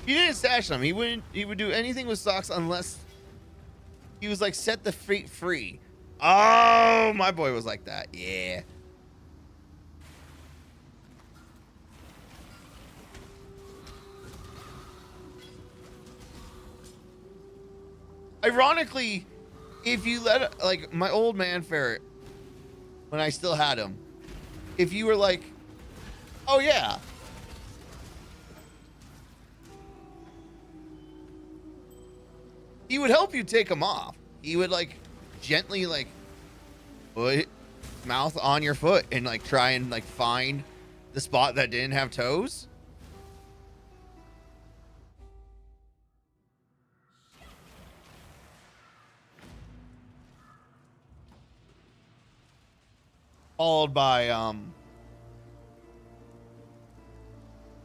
He didn't stash them. He would do anything with socks unless he was like, set the feet free. Oh, my boy was like that. Yeah. Ironically, if you let, like, my old man Ferret, when I still had him, if you were like, oh yeah, he would help you take them off. He would like gently like put mouth on your foot and like try and like find the spot that didn't have toes. Followed by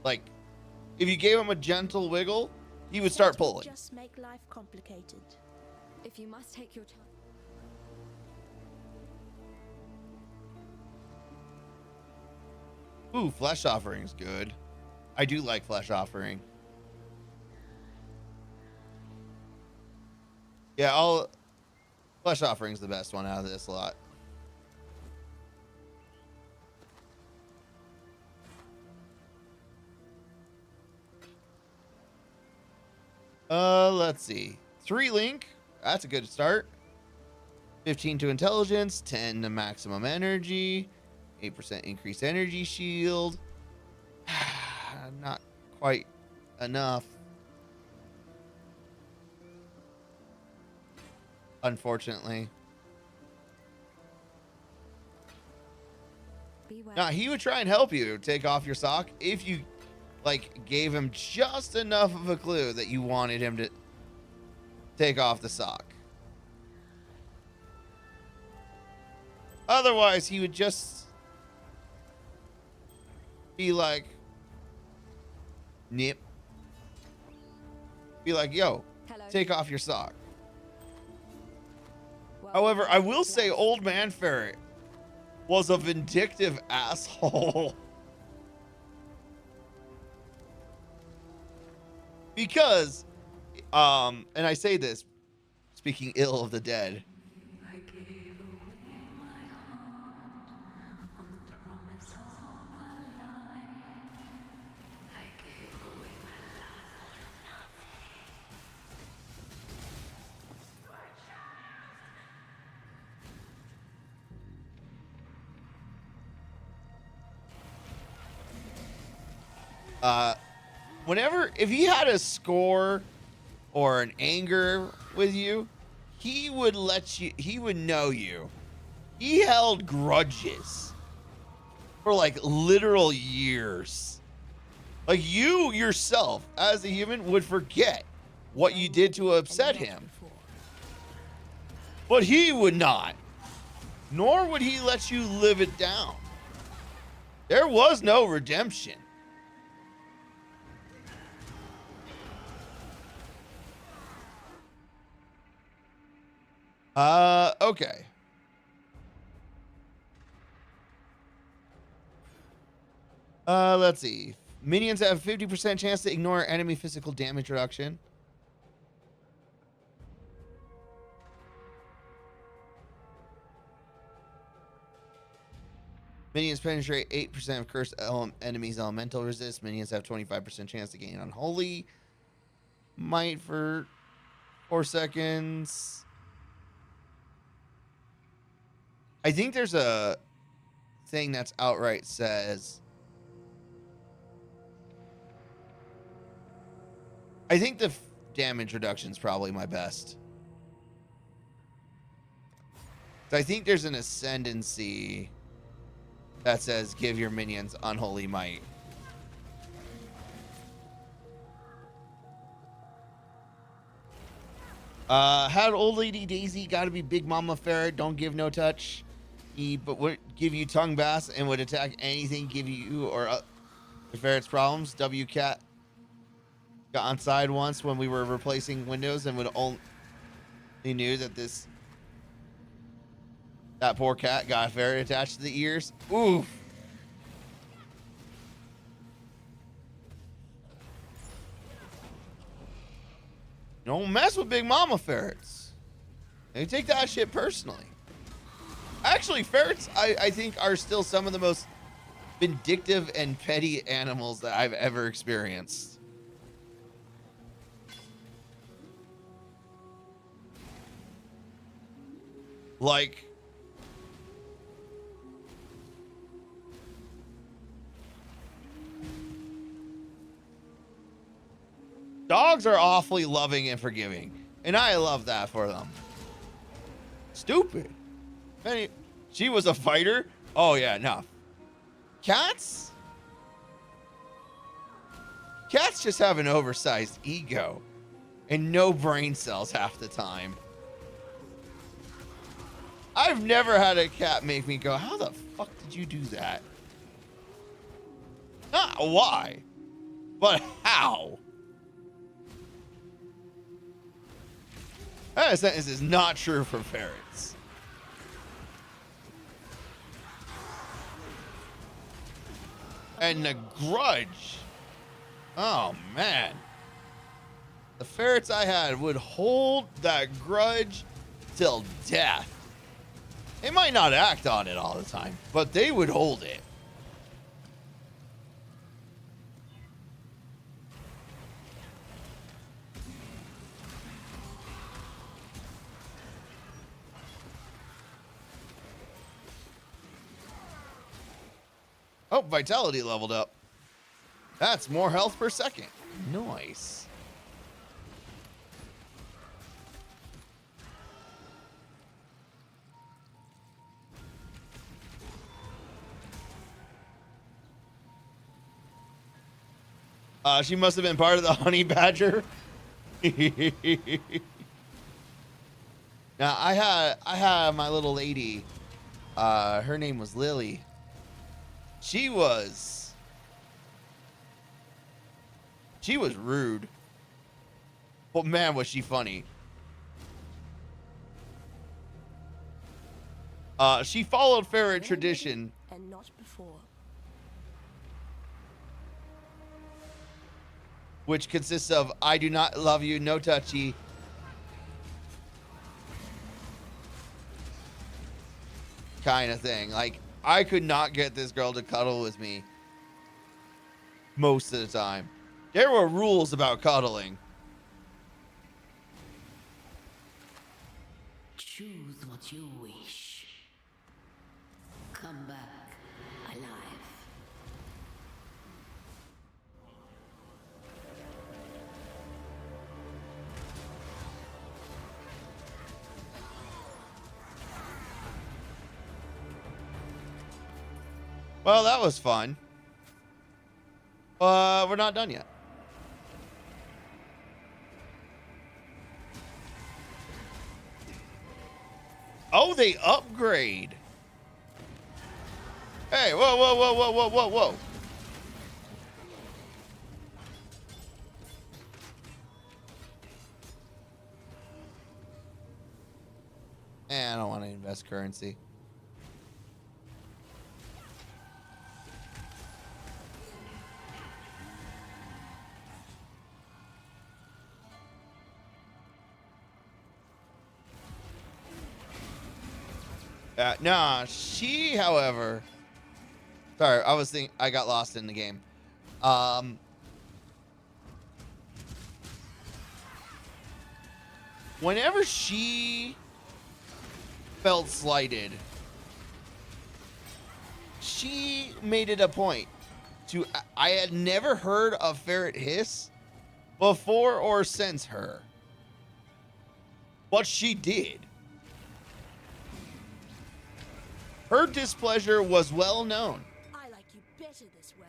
like if you gave him a gentle wiggle, he would start pulling. Just make life complicated. If you must take your time. Ooh, flesh offering's good. I do like flesh offering. Yeah, flesh offering's the best one out of this lot. Let's see. 3 link. That's a good start. 15 to intelligence, 10 to maximum energy, 8% increased energy shield. Not quite enough. Unfortunately. Now, he would try and help you take off your sock if you like gave him just enough of a clue that you wanted him to take off the sock. Otherwise, he would just be like, nip. Be like, yo, take off your sock. However, I will say Old Man Ferret was a vindictive asshole. Because, and I say this, speaking ill of the dead. if he had a score or an anger with you, he would know you. He held grudges for like literal years. Like you yourself as a human would forget what you did to upset him. But he would not. Nor would he let you live it down. There was no redemption. Okay. Let's see. Minions have 50% chance to ignore enemy physical damage reduction. Minions penetrate 8% of cursed enemies' elemental resist. Minions have 25% chance to gain unholy might for 4 seconds. I think there's a thing that's outright says, I think the damage reduction is probably my best. So I think there's an ascendancy that says give your minions unholy might. Had old lady Daisy gotta be Big Mama Ferret, don't give no touch. But would give you tongue bass and would attack anything, give you or the ferret's problems. W Cat got on side once when we were replacing windows and would only knew that that poor cat got a ferret attached to the ears. Oof. Don't mess with Big Mama ferrets. They take that shit personally. Actually, ferrets, I think, are still some of the most vindictive and petty animals that I've ever experienced. Like, dogs are awfully loving and forgiving, and I love that for them. Stupid. She was a fighter? Oh, yeah, no. Cats? Cats just have an oversized ego and no brain cells half the time. I've never had a cat make me go, how the fuck did you do that? Not why, but how? That sentence is not true for ferrets. And the grudge. Oh, man. The ferrets I had would hold that grudge till death. They might not act on it all the time, but they would hold it. Oh, vitality leveled up. That's more health per second. Nice. She must have been part of the honey badger. Now I had my little lady. Her name was Lily. She was rude. But man, was she funny. She followed ferret tradition. And not before. Which consists of I do not love you, no touchy. Kind of thing. Like, I could not get this girl to cuddle with me most of the time. There were rules about cuddling. Choose what you wish. Come back alive. Well, that was fun. We're not done yet. Oh, they upgrade. Hey, whoa, whoa, whoa, whoa, whoa, whoa, whoa. I don't want to invest currency. Nah, she, however, sorry, I got lost in the game. Whenever she felt slighted, she made it a point to, I had never heard of Ferret hiss before or since her, but she did. Her displeasure was well known. I like you better this way.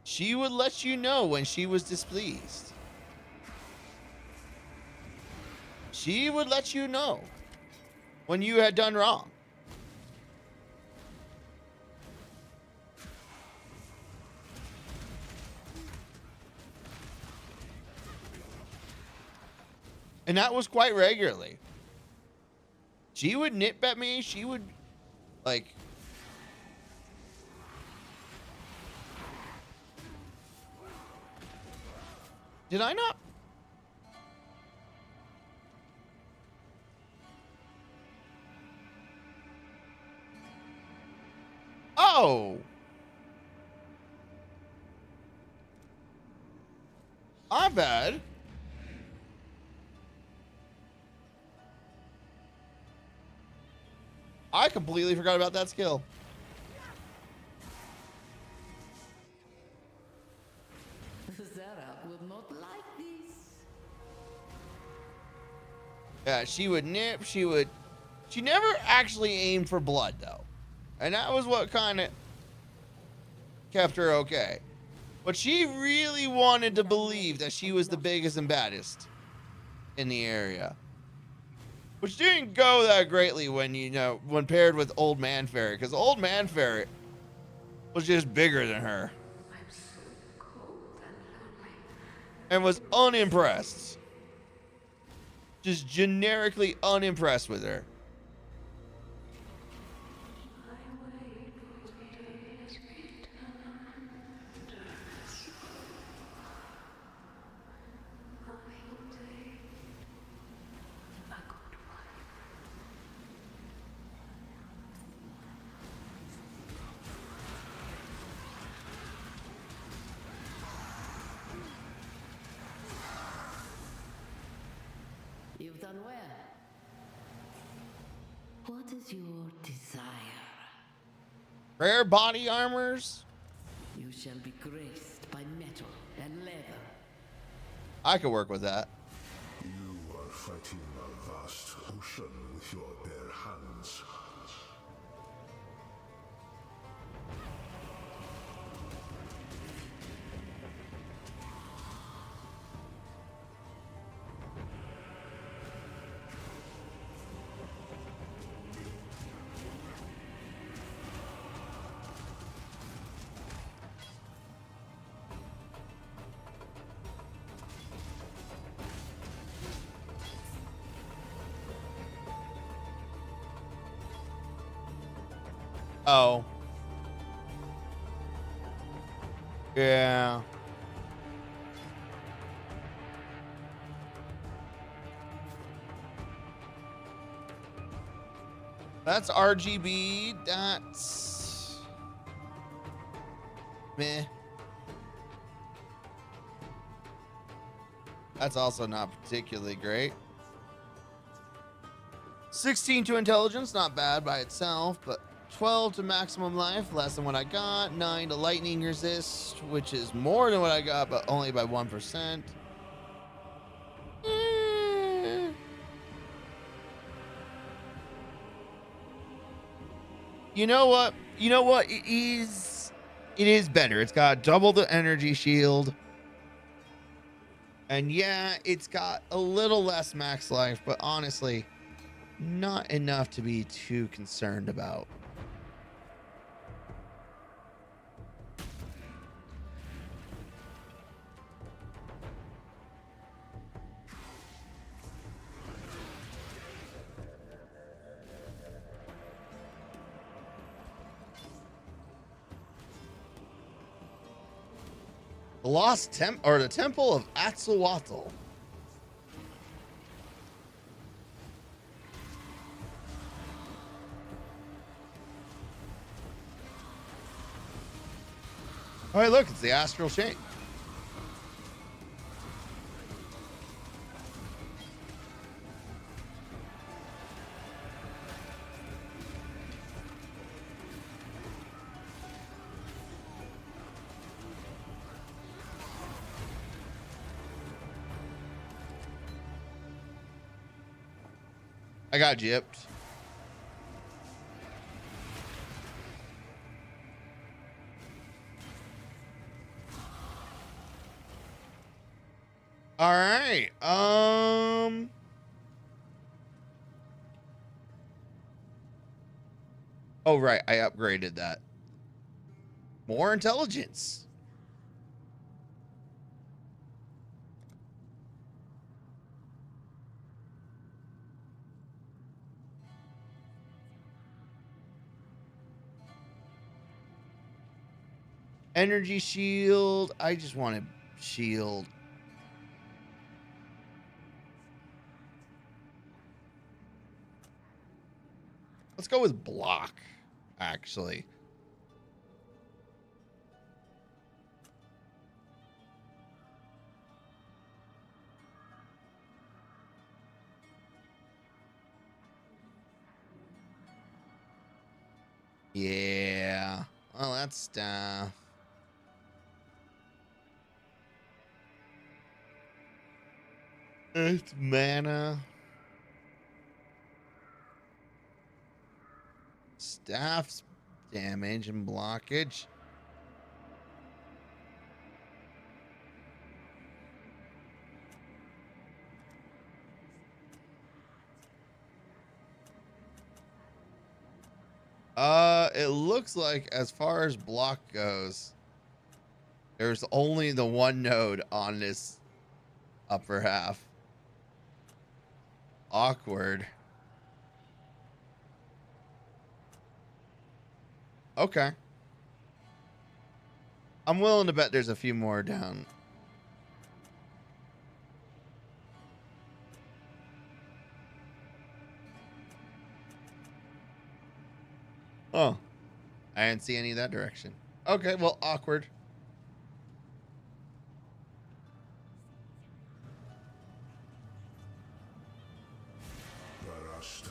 She would let you know when she was displeased. She would let you know when you had done wrong. And that was quite regularly. She would nip at me. She would, like... Did I not? Oh! My bad. I completely forgot about that skill. Zara will not like this. Yeah, she would nip, she never actually aimed for blood though. And that was what kind of kept her okay. But she really wanted to believe that she was the biggest and baddest in the area. Which didn't go that greatly when, when paired with Old Man Ferret. Because Old Man Ferret was just bigger than her. I'm so cold and lonely. And was unimpressed. Just generically unimpressed with her. You've done well. What is your desire? Rare body armors? You shall be graced by metal and leather. I could work with that. You are fighting a vast ocean with your bare hands. Oh. Yeah. That's RGB. That's meh. That's also not particularly great. 16 to intelligence, not bad by itself, but 12 to maximum life, less than what I got. 9 to lightning resist, which is more than what I got, but only by 1%. You know what? You know what? It is better. It's got double the energy shield. And yeah, it's got a little less max life, but honestly, not enough to be too concerned about. The Lost the Temple of Atsuatl. All right, look, it's the Astral Chain. I got gypped. All right. Oh, right. I upgraded that. More intelligence. Energy shield. I just wanted shield. Let's go with block, actually. Yeah. Well, that's stuff. It's mana. Staff's damage and blockage. It looks like as far as block goes, there's only the one node on this upper half. Awkward. Okay. I'm willing to bet there's a few more down. Oh. I didn't see any of that direction. Okay, well, awkward. Barashta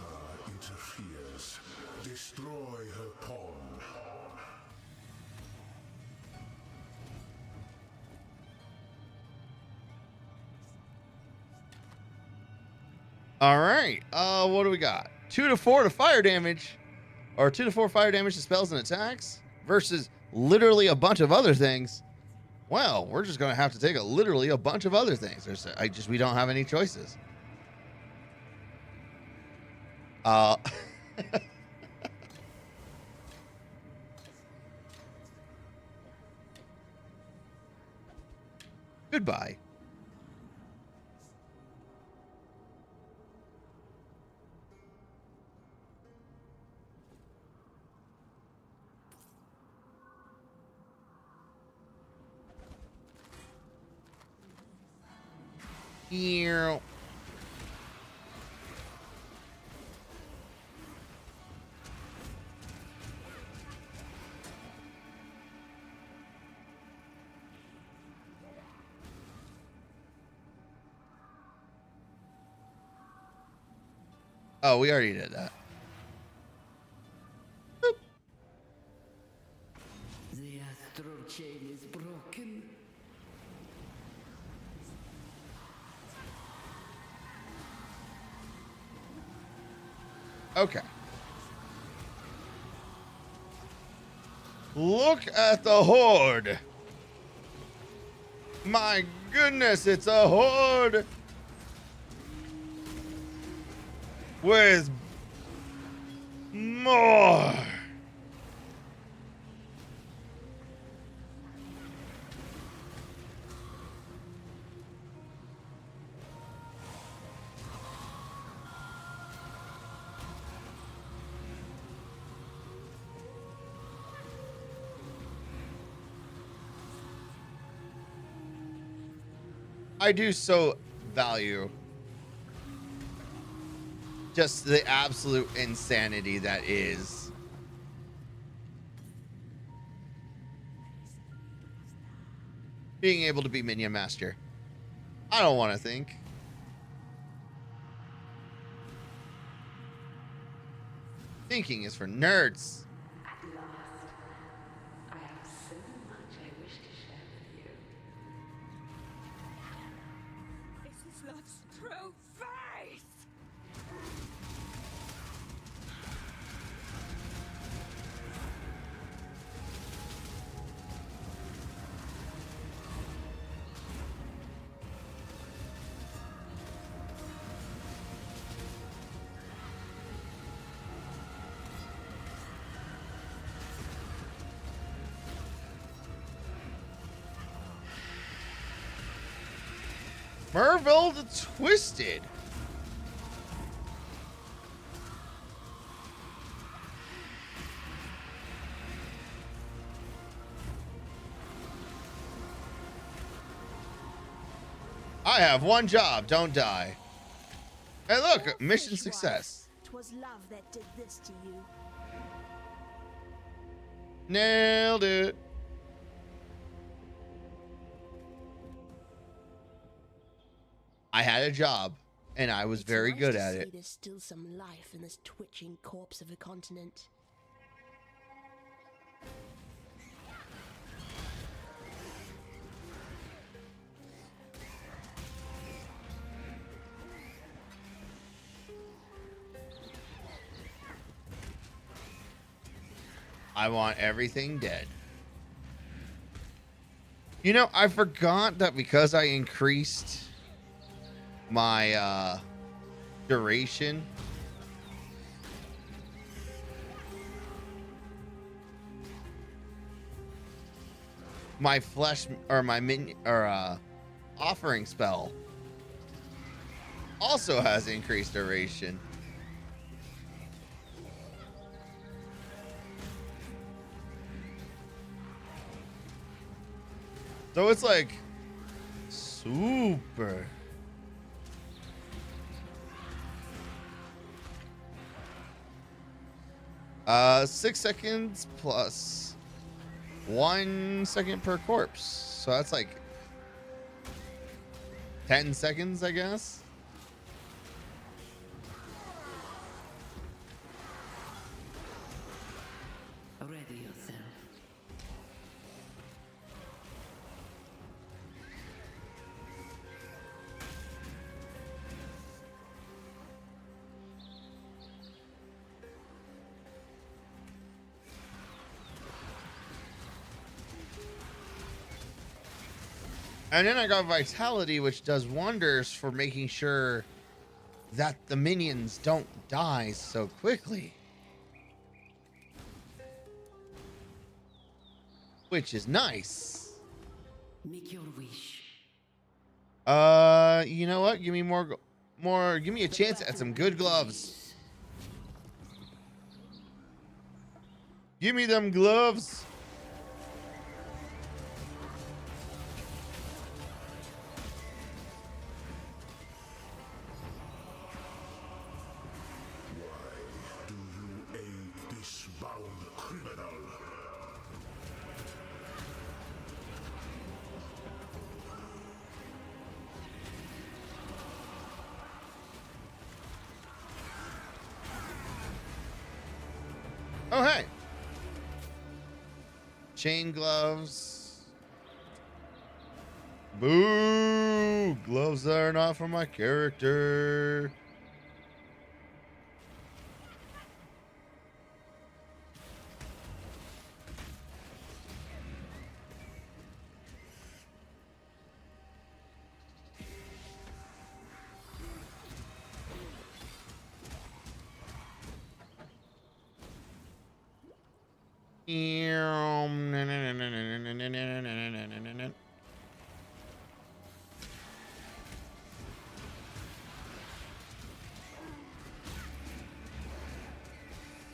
interferes. Destroy her pawn. All right. What do we got? 2 to 4 to fire damage, or 2 to 4 fire damage to spells and attacks versus literally a bunch of other things. Well, we're just gonna have to take literally a bunch of other things. We don't have any choices. Goodbye. Here. Oh, we already did that. Boop. The astral chain is broken. Okay. Look at the horde. My goodness, it's a horde with more. I do so value just the absolute insanity that is being able to be Minion Master. I don't want to think. Thinking is for nerds. Merville the Twisted. I have one job, don't die. Hey look, mission success. 'Twas love that did this to you. Nailed it. I had a job, and I was very good at it. There's still some life in this twitching corpse of a continent. I want everything dead. You know, I forgot that because I increased my duration, my flesh or my minion or offering spell also has increased duration. So it's like super. 6 seconds plus 1 second per corpse. So that's like 10 seconds, I guess. Ready yourself. And then I got Vitality, which does wonders for making sure that the minions don't die so quickly. Which is nice. Make your wish. You know what? Give me more, give me a chance at some good gloves. Give me them gloves. Oh, hey. Chain gloves. Boo! Gloves that are not for my character.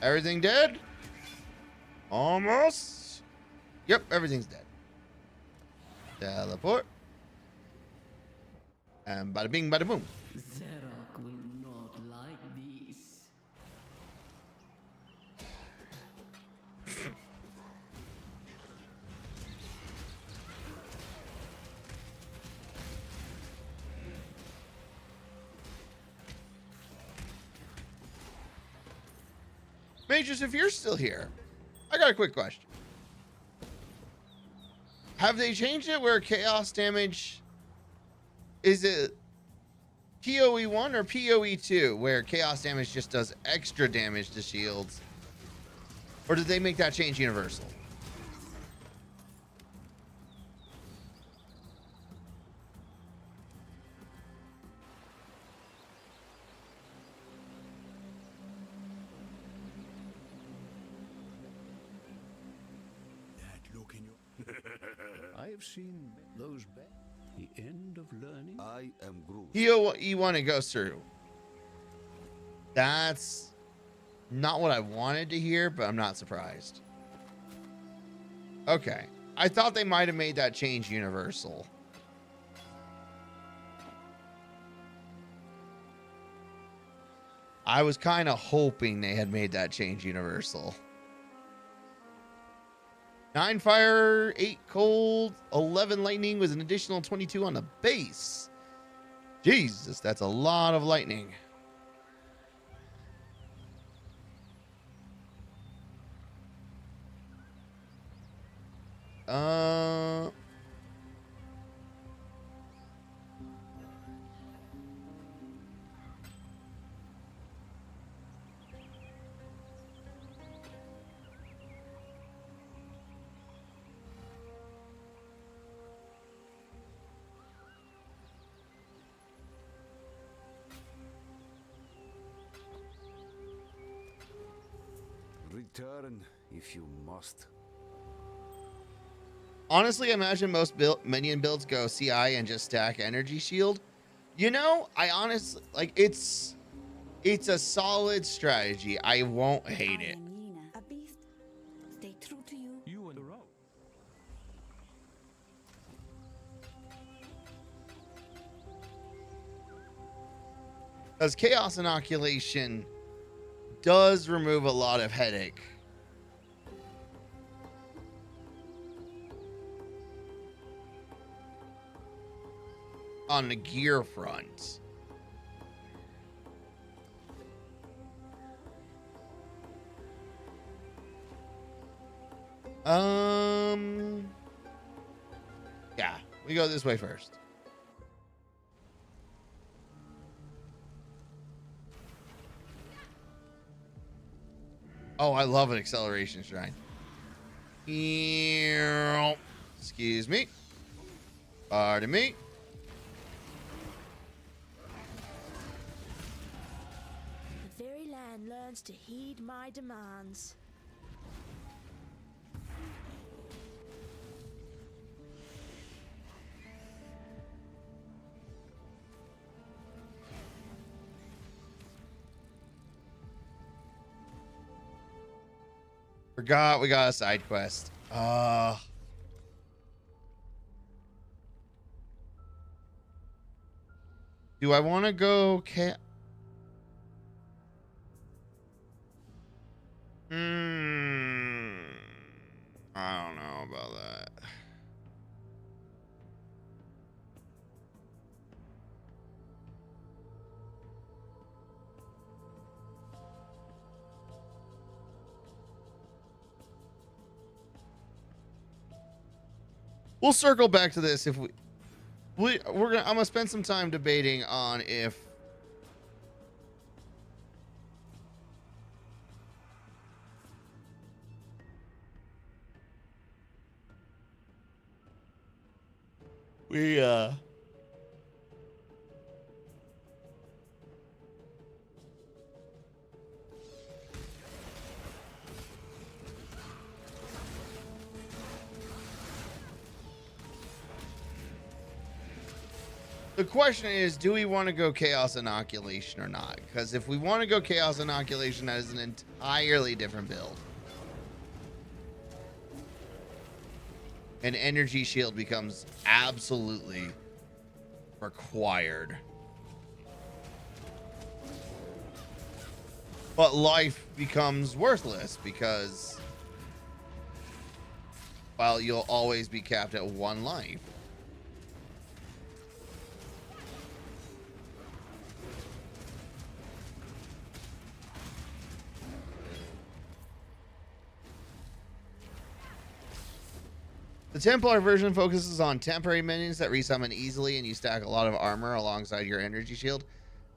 Everything dead? Almost. Yep, everything's dead. Teleport. And bada bing, bada boom. Zerok will not like this. Mages, if you're still here, I got a quick question. Have they changed it where chaos damage, is it PoE 1 or PoE 2 where chaos damage just does extra damage to shields? Or did they make that change universal? That look in your... I have seen those the end of learning. I am Groot. PoE 1 it goes through. That's not what I wanted to hear, but I'm not surprised. Okay. I thought they might have made that change universal. I was kind of hoping they had made that change universal. 9 fire, 8 cold, 11 lightning with an additional 22 on the base. Jesus, that's a lot of lightning. Return if you must. Honestly, I imagine most minion builds go CI and just stack energy shield. You know, I honestly like it's a solid strategy. I won't hate it. A beast. Stay true to you. You and the road. Because chaos inoculation does remove a lot of headache. On the gear front. Yeah, we go this way first. Oh, I love an acceleration shrine. Excuse me. Pardon me. The very land learns to heed my demands. Forgot we got a side quest. Do I want to go I don't know about that. We'll circle back to this if we're gonna. I'm gonna spend some time debating on if we The question is, do we want to go Chaos Inoculation or not? Because if we want to go Chaos Inoculation, that is an entirely different build. An Energy Shield becomes absolutely required. But life becomes worthless because, well, you'll always be capped at 1 life. The Templar version focuses on temporary minions that resummon easily, and you stack a lot of armor alongside your energy shield.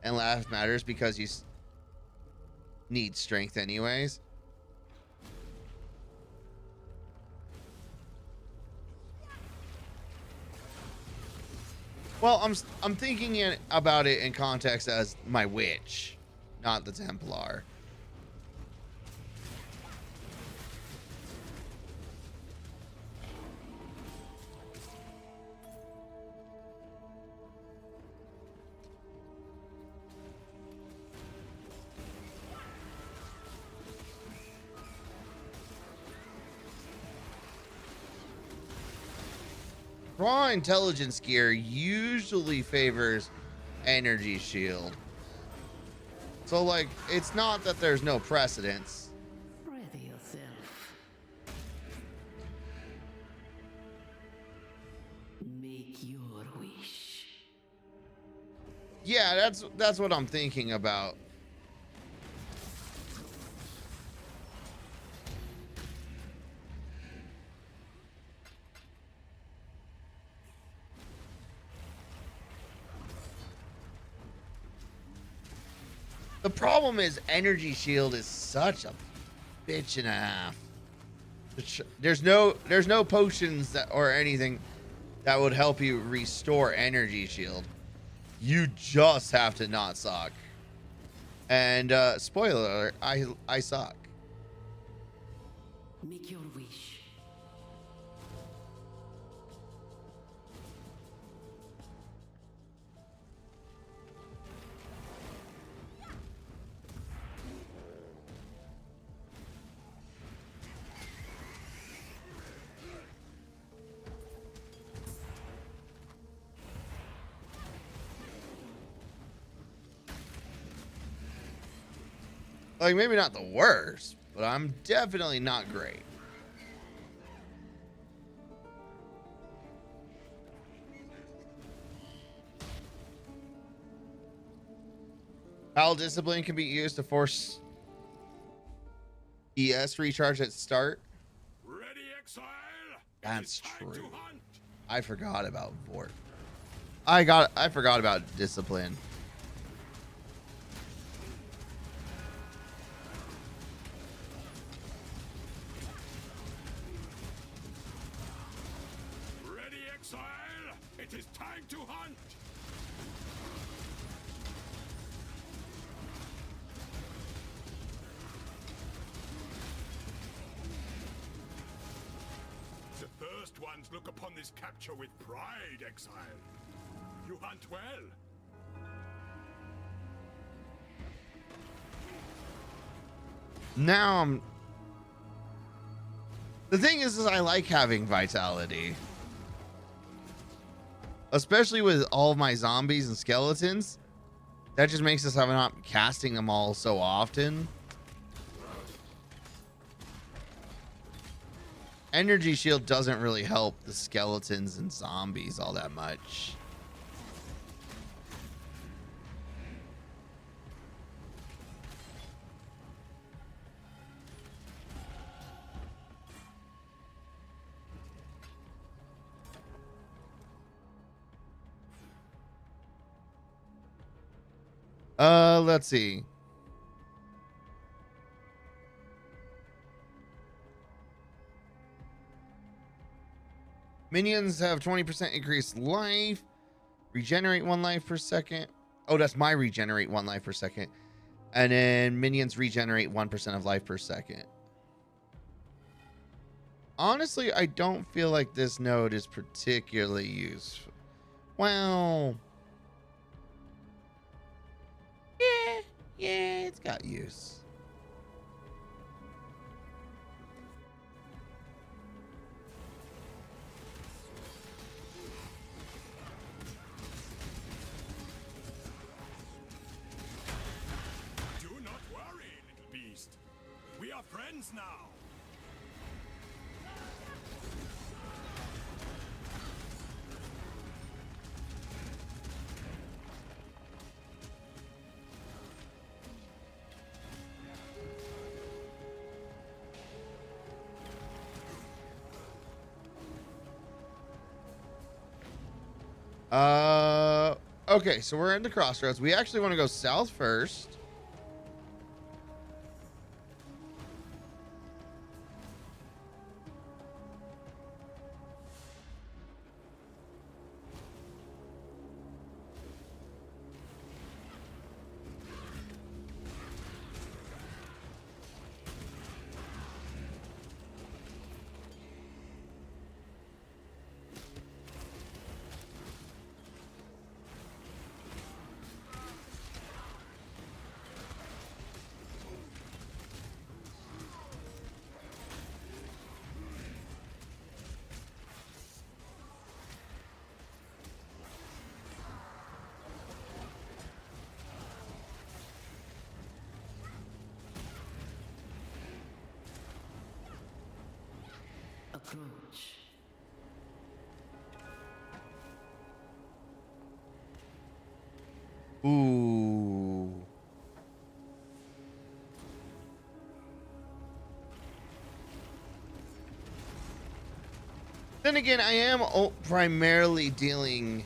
And last matters because you need strength anyways. Well, I'm thinking about it in context as my witch, not the Templar. Raw intelligence gear usually favors energy shield. So, like, it's not that there's no precedence. Ready yourself. Make your wish. Yeah, that's what I'm thinking about. The problem is energy shield is such a bitch and a half. There's no potions that or anything that would help you restore energy shield. You just have to not suck. And spoiler alert, I suck. Make your wish. Like, maybe not the worst, but I'm definitely not great. Battle Discipline can be used to force ES recharge at start. Ready, Exile? That's true. I forgot about Vort. I forgot about Discipline. It is time to hunt! The first ones look upon this capture with pride, Exile. You hunt well. Now I'm... The thing is I like having vitality. Especially with all of my zombies and skeletons. That just makes us have not casting them all so often. Energy shield doesn't really help the skeletons and zombies all that much. Let's see. Minions have 20% increased life. Regenerate 1 life per second. Oh, that's my regenerate 1 life per second. And then minions regenerate 1% of life per second. Honestly, I don't feel like this node is particularly useful. Well, Yeah, it's got use. Do not worry, little beast. We are friends now. Okay, so we're in the crossroads. We actually want to go south first. Approach. Ooh. Then again, I am primarily dealing.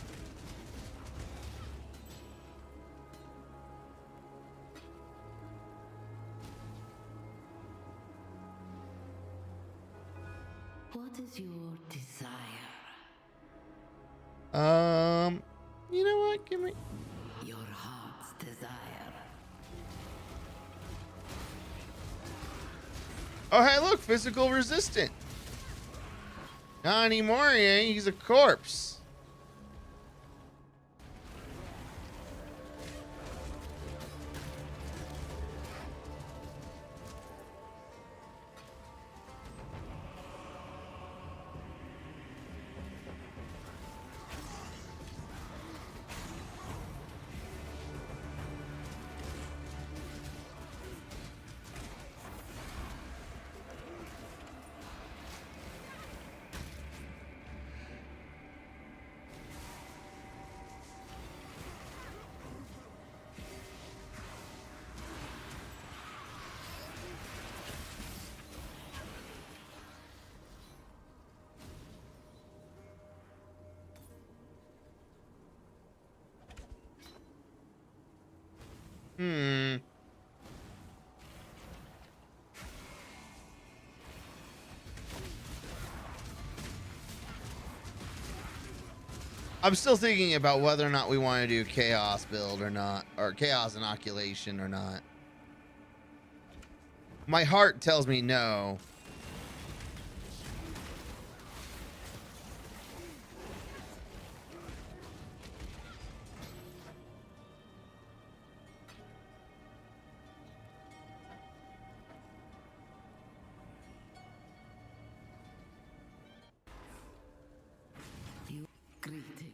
What is your desire? You know what? Give me. Your heart's desire. Oh, hey, look, physical resistant. Not anymore, he ain't. He's a corpse. I'm still thinking about whether or not we want to do chaos build or not, or chaos inoculation or not. My heart tells me no. Greeting.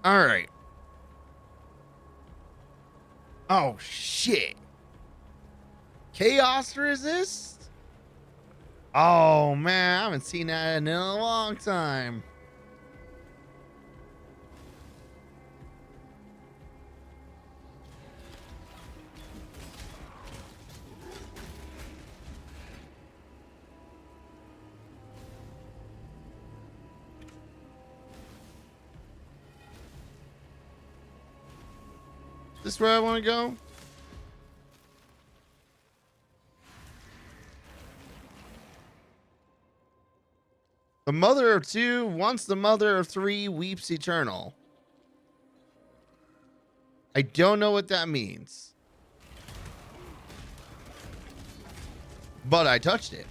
All right. Oh, shit. Chaos resist? Oh, man. I haven't seen that in a long time. Is this where I want to go? The mother of two, once the mother of three, weeps eternal. I don't know what that means. but I touched it.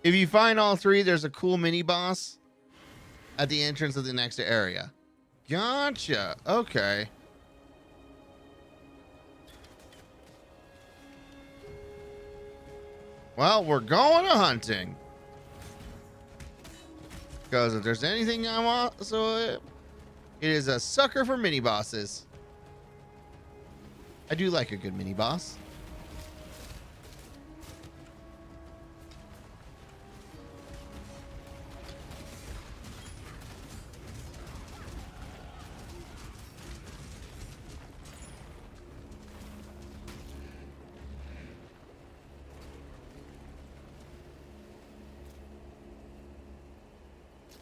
If you find all three, there's a cool mini boss at the entrance of the next area. Gotcha. Okay. Well, we're going to hunting. Because if there's anything I want, so it is a sucker for mini bosses. I do like a good mini boss.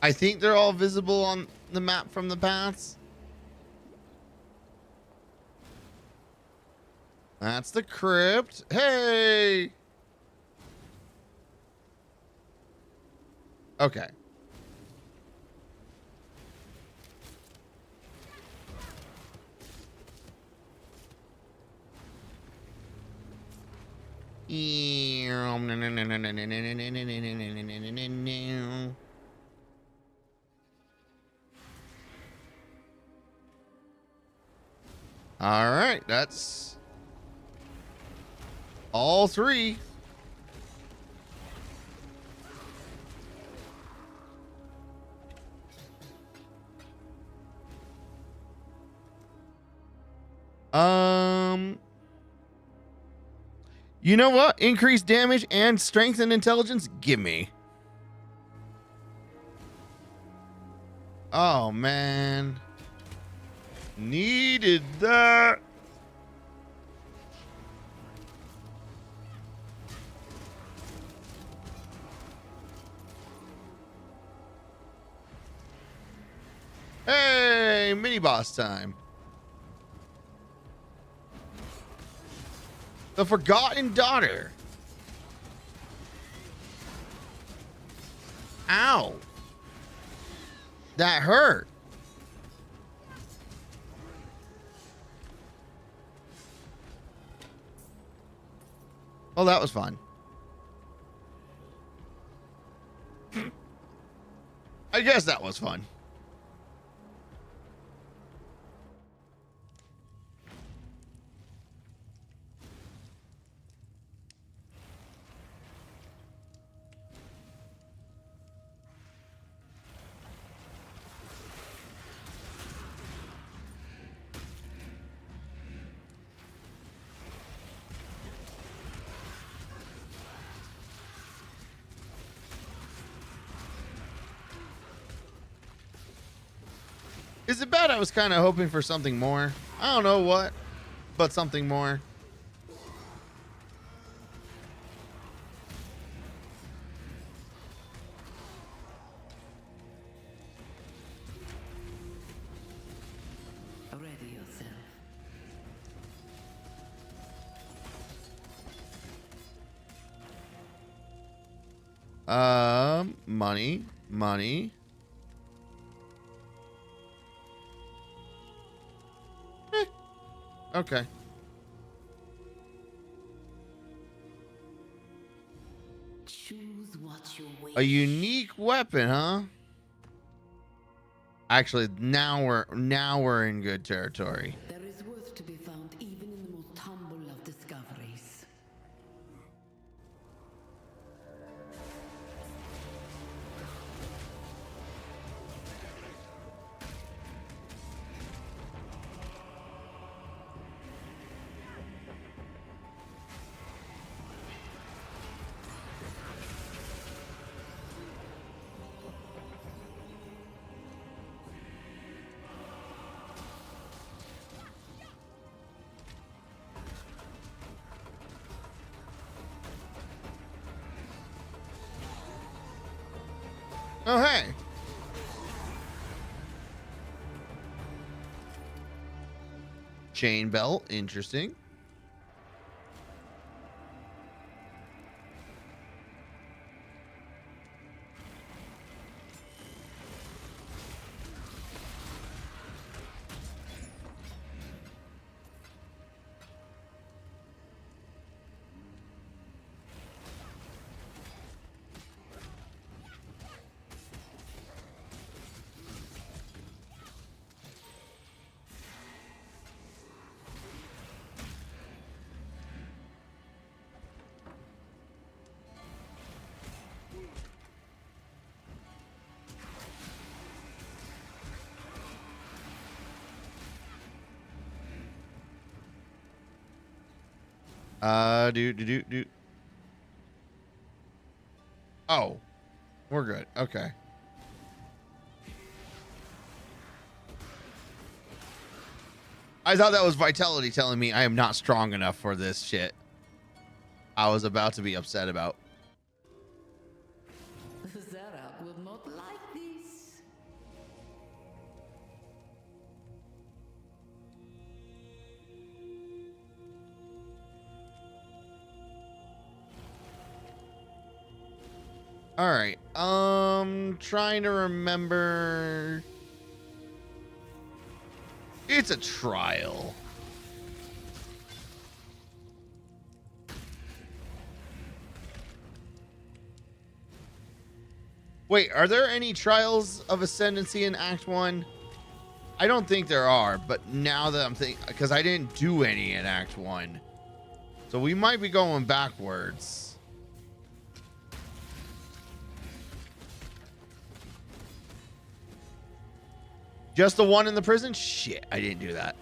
I think they're all visible on the map from the paths. That's the crypt. Hey! Okay. All right, that's all three. You know what? Increased damage and strength and intelligence? Gimme. Oh, man. Needed that. Hey, mini boss time. The Forgotten Daughter. Ow. That hurt. Oh, that was fun. I guess that was fun. Is it bad? I was kind of hoping for something more. I don't know what, but something more. Ready yourself. Money. Okay. Choose what you wish. A unique weapon, huh? Actually, now we're in good territory. There is worth to be found even in the most humble of discoveries. Oh, hey. chain belt. Interesting. Do. Oh, we're good. Okay. I thought that was Vitality telling me I am not strong enough for this shit. I was about to be upset about. Zara will not like this. All right. Trying to remember. It's a trial. Wait, are there any trials of ascendancy in Act 1? I don't think there are, but now that I'm thinking, because I didn't do any in Act 1. So we might be going backwards. Just the one in the prison? Shit, I didn't do that.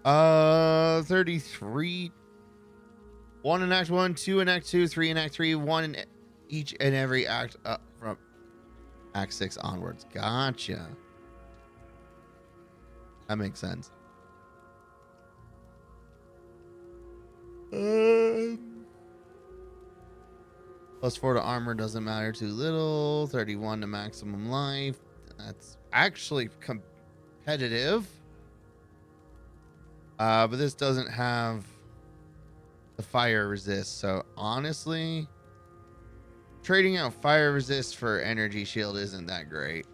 Uh, 33. 1 in Act 1, 2 in Act 2, 3 in Act 3, 1 in each and every act from Act 6 onwards. Gotcha. That makes sense. +4 to armor doesn't matter too little. 31 to maximum life. That's actually competitive. But this doesn't have the fire resist. So honestly, trading out fire resist for energy shield isn't that great.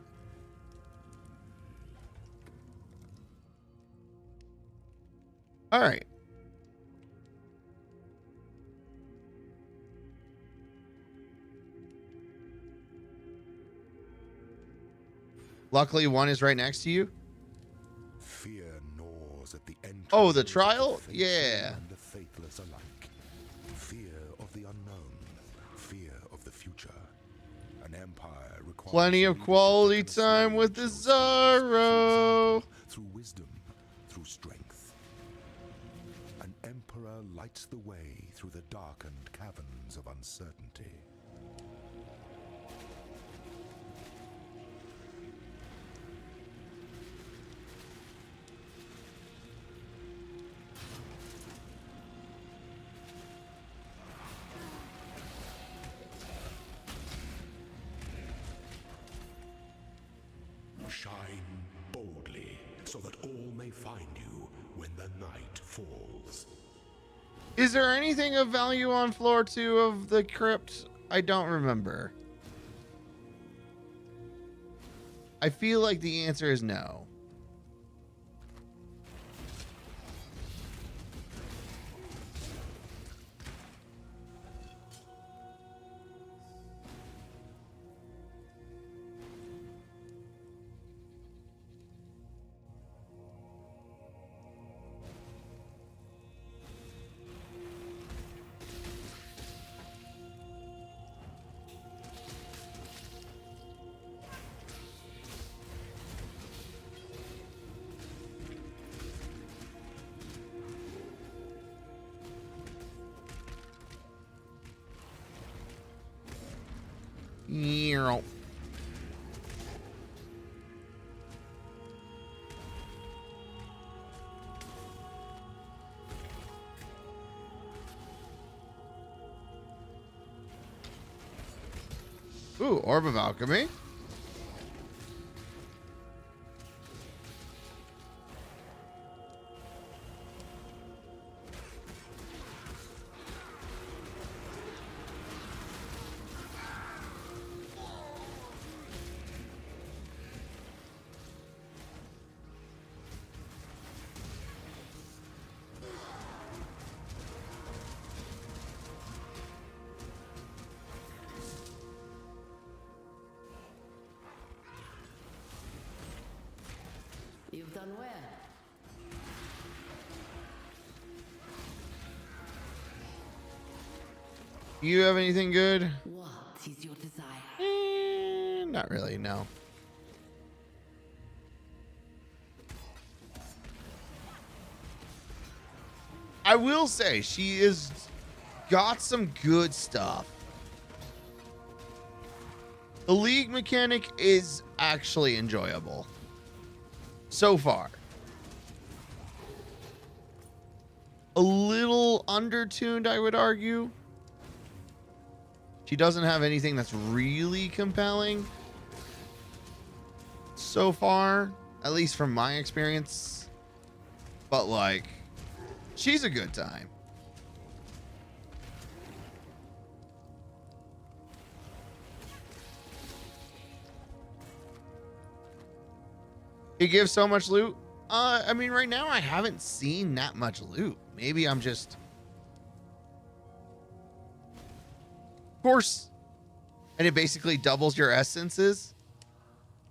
All right. Luckily, one is right next to you. Fear gnaws at the entrance. Oh, the trial? Yeah. And the faithless alike. Fear of the unknown. Fear of the future. An empire requires Plenty of quality time with the Zorro. Through wisdom, through strength. An emperor lights the way through the darkened caverns of uncertainty. Shine boldly, so that all may find you when the night falls. Is there anything of value on floor 2 of the crypt? I don't remember. I feel like the answer is no. hero. Ooh, Orb of Alchemy. You've done well. You have anything good? What is your desire? Not really, no. I will say she is got some good stuff. The League mechanic is actually enjoyable so far. A little undertuned, I would argue. She doesn't have anything that's really compelling so far, at least from my experience. But like, she's a good time. It gives so much loot. I mean, right now I haven't seen that much loot. Maybe I'm just... Of course. And it basically doubles your essences.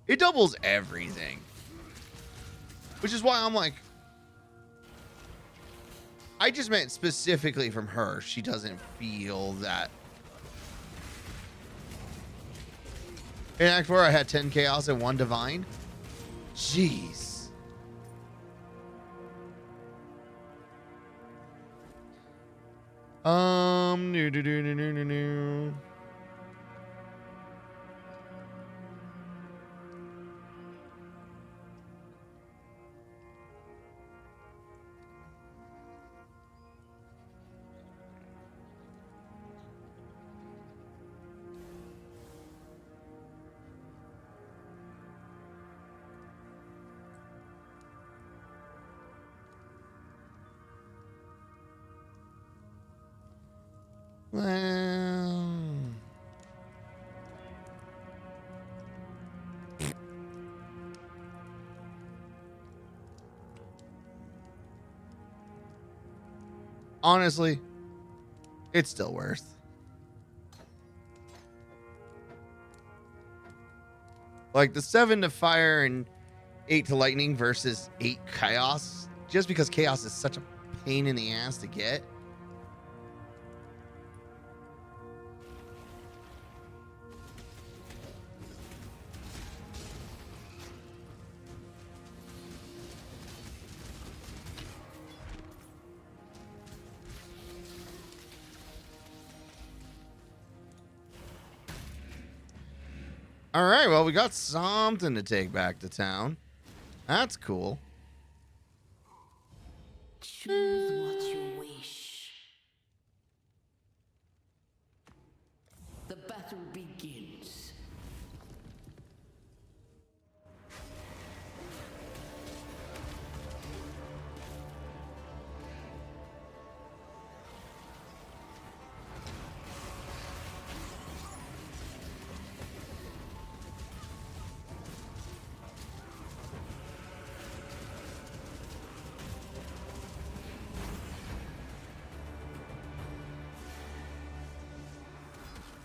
It doubles everything. Which is why I'm like... I just meant specifically from her. She doesn't feel that... In Act 4, I had 10 Chaos and 1 Divine. Jeez. No. Well, honestly, it's still worth. Like the 7 to fire and 8 to lightning versus 8 chaos, just because chaos is such a pain in the ass to get. All right, well, we got something to take back to town. That's cool. Choose what you wish. The battle begins.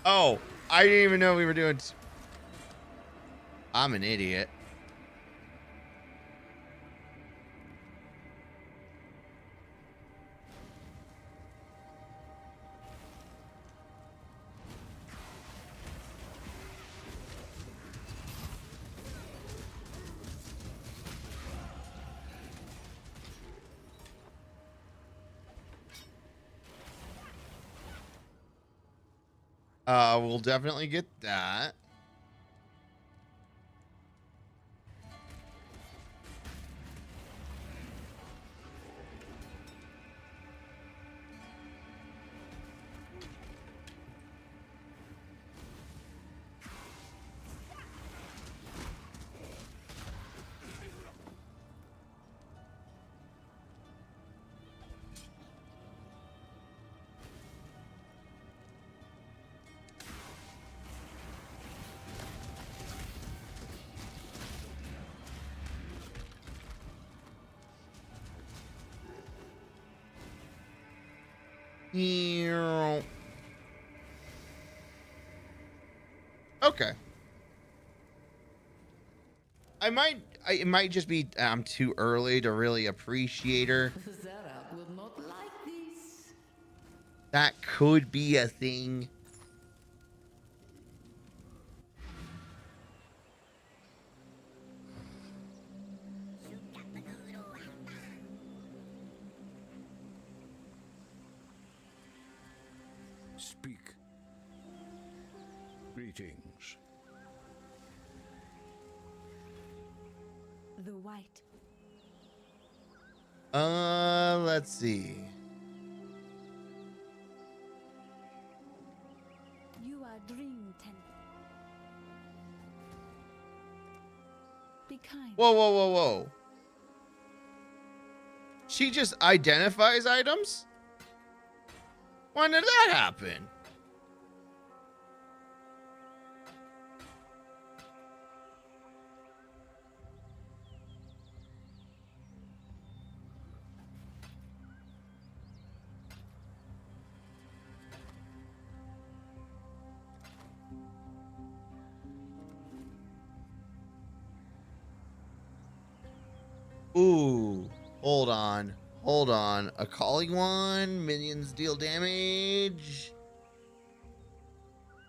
Oh, I didn't even know we were doing... I'm an idiot. We'll definitely get that. Okay. It might just be I'm too early to really appreciate her. Zara will not like this. That could be a thing. Speak. Greetings. The white. Let's see. You are dream tender. Be kind. Whoa, whoa, whoa, whoa. She just identifies items? When did that happen? Ooh, hold on. Hold on. A calling one. Minions deal damage.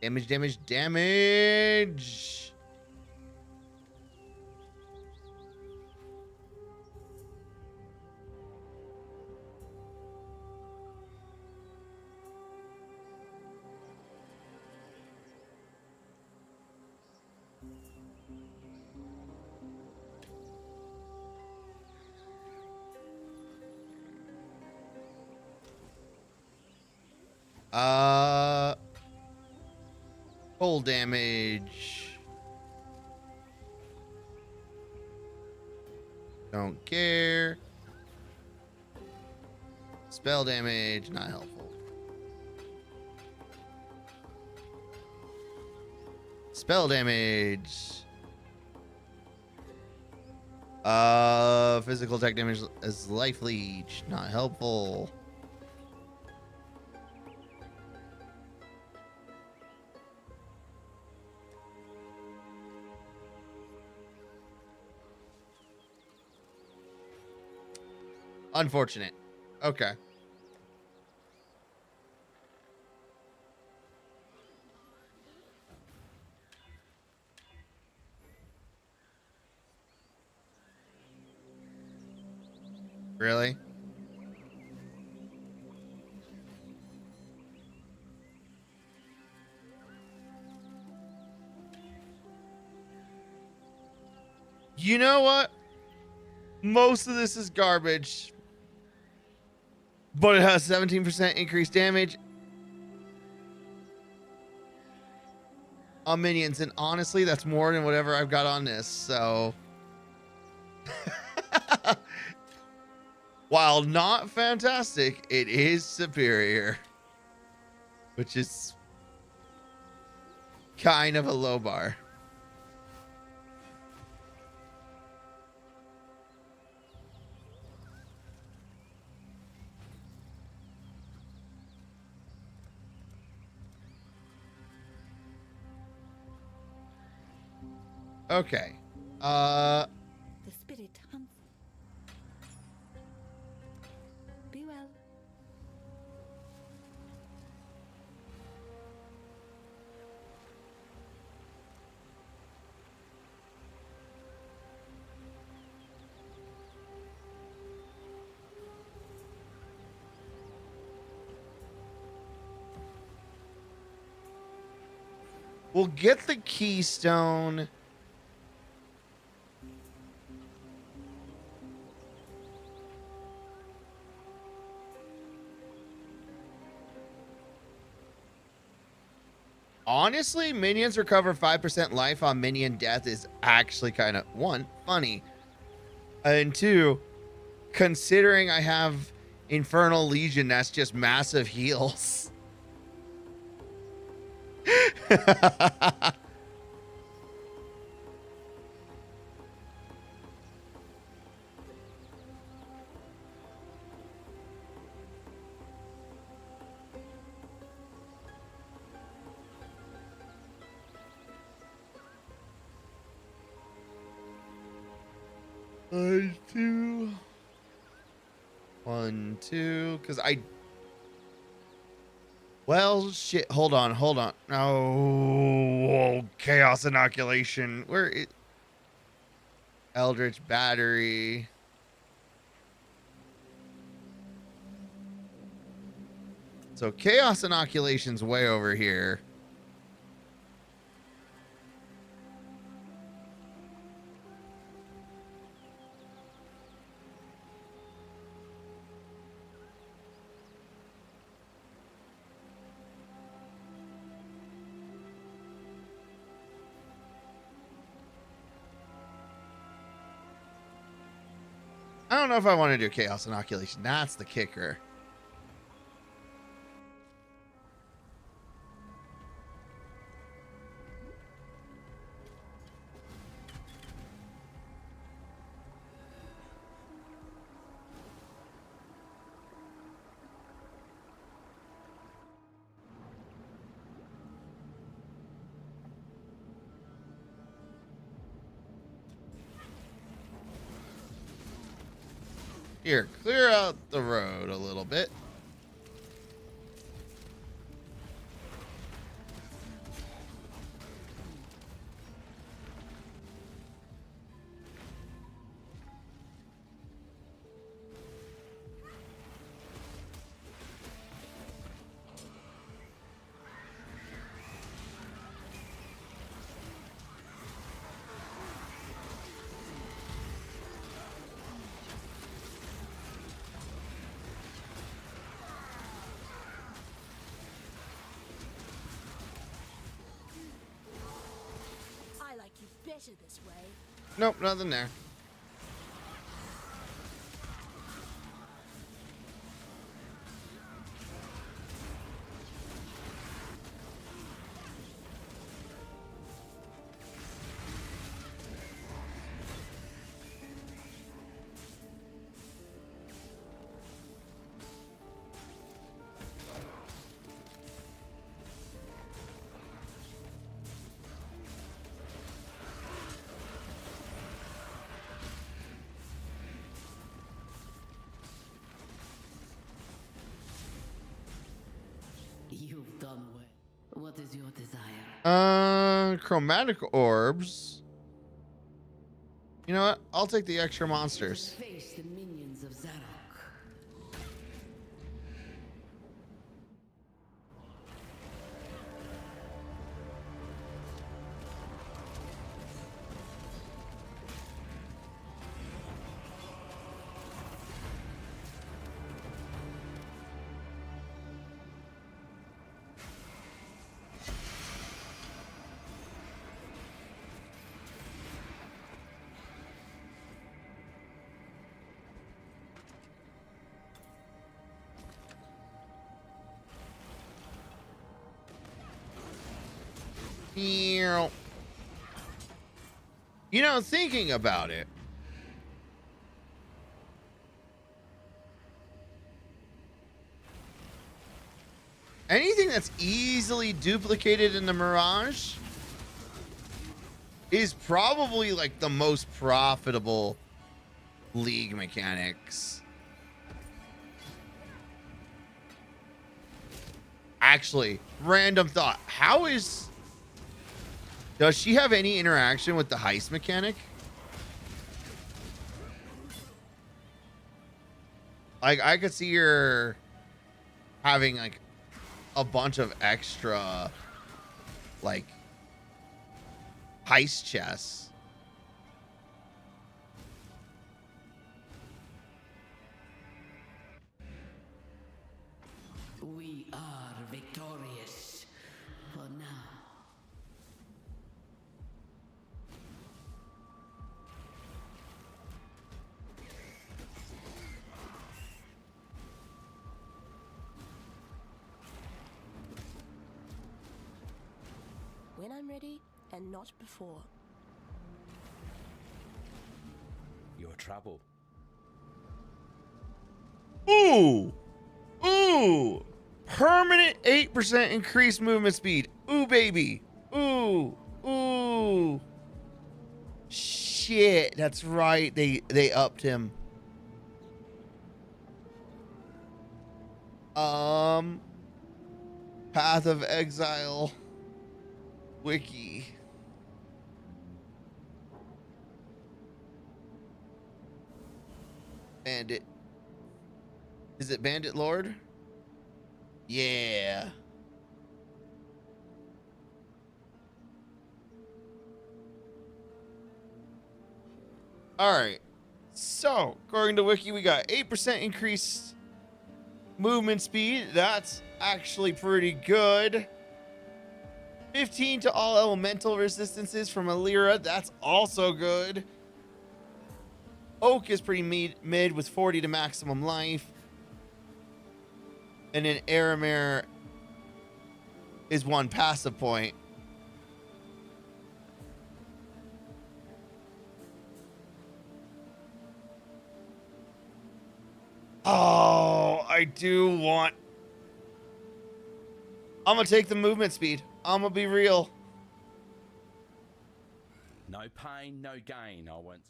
Damage, damage, damage. Full damage. Don't care. Spell damage, not helpful. Spell damage. Physical attack damage as life leech, not helpful. Unfortunate. Okay. Really? You know what? Most of this is garbage. But it has 17% increased damage on minions. And honestly, that's more than whatever I've got on this. So, while not fantastic, it is superior. Which is kind of a low bar. Okay. The spirit hunts. Be well. We'll get the keystone. Honestly, minions recover 5% life on minion death is actually kind of, one, funny. And two, considering I have Infernal Legion, that's just massive heals. 1, 2. 1, 2. Because I. Well, shit. Hold on. Hold on. Oh, chaos inoculation. Where is Eldritch battery? So chaos inoculation's way over here. I don't know if I want to do chaos inoculation. That's the kicker. Here, clear out the road a little bit. I like you better this way. Nope, nothing there. You've done well. What is your desire? Chromatic orbs. You know what? I'll take the extra monsters. Face the minions of Zarok. You know, thinking about it, anything that's easily duplicated in the Mirage is probably like the most profitable League mechanics. Actually, random thought. Does she have any interaction with the heist mechanic? Like, I could see her having like a bunch of extra like heist chests. We are victorious for now. When I'm ready, and not before. Your trouble. Ooh! Ooh! Permanent 8% increased movement speed. Ooh, baby. Ooh. Ooh. Shit. shit. That's right. They upped him. Path of Exile wiki. Bandit. Is it Bandit Lord? Yeah. Alright. So, according to Wiki, we got 8% increased movement speed. That's actually pretty good. 15 to all elemental resistances from Alira. That's also good. Oak is pretty mid with 40 to maximum life. And then Aramir is 1 passive point. Oh, I do want... I'm going to take the movement speed. I'm going to be real. No pain, no gain, I went to.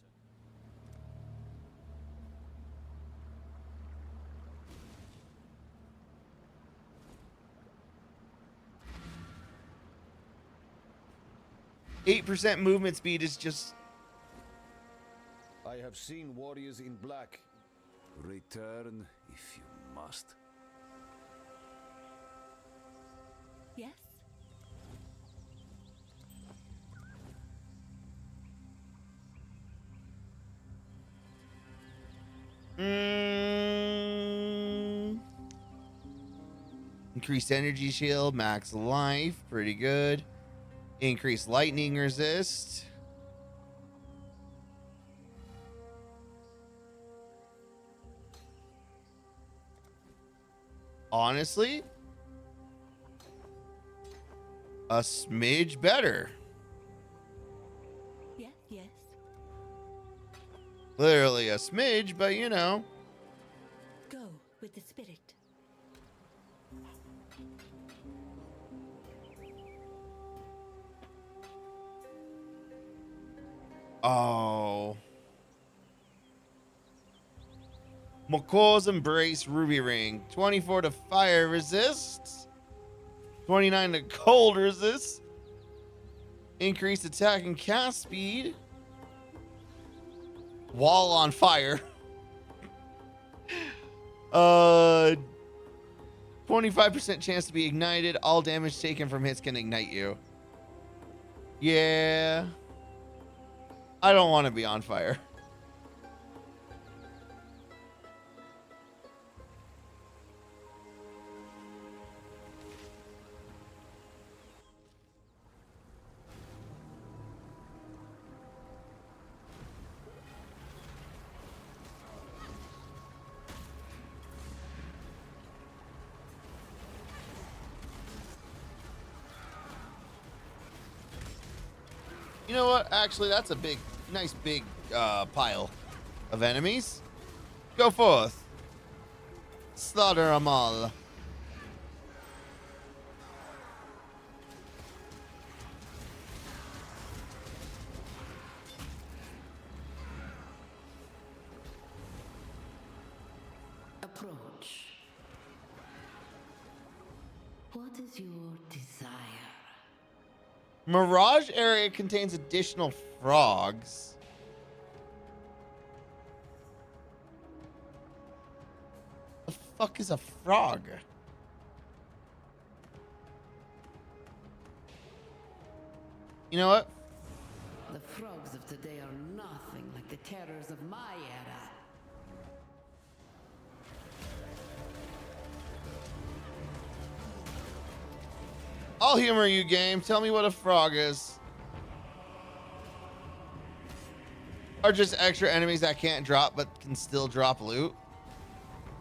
8% movement speed is just... I have seen warriors in black. Return if you must. Yes? Increased energy shield, max life, pretty good. Increased lightning resist. Honestly, a smidge better. Yes, yes. Literally a smidge, but you know. Go with the spirit. Oh. Makaw's Embrace Ruby Ring. 24 to fire resist. 29 to cold resist. Increased attack and cast speed. Wall on fire. 25% chance to be ignited. All damage taken from hits can ignite you. Yeah. I don't want to be on fire. You know what? Actually, that's a nice big pile of enemies. Go forth. Slaughter them all. Approach. What is your desire? Mirage area contains additional frogs. The fuck is a frog? You know what? The frogs of today are nothing like the terrors of my era. I'll humor you, game. Tell me what a frog is. Are just extra enemies that can't drop but can still drop loot?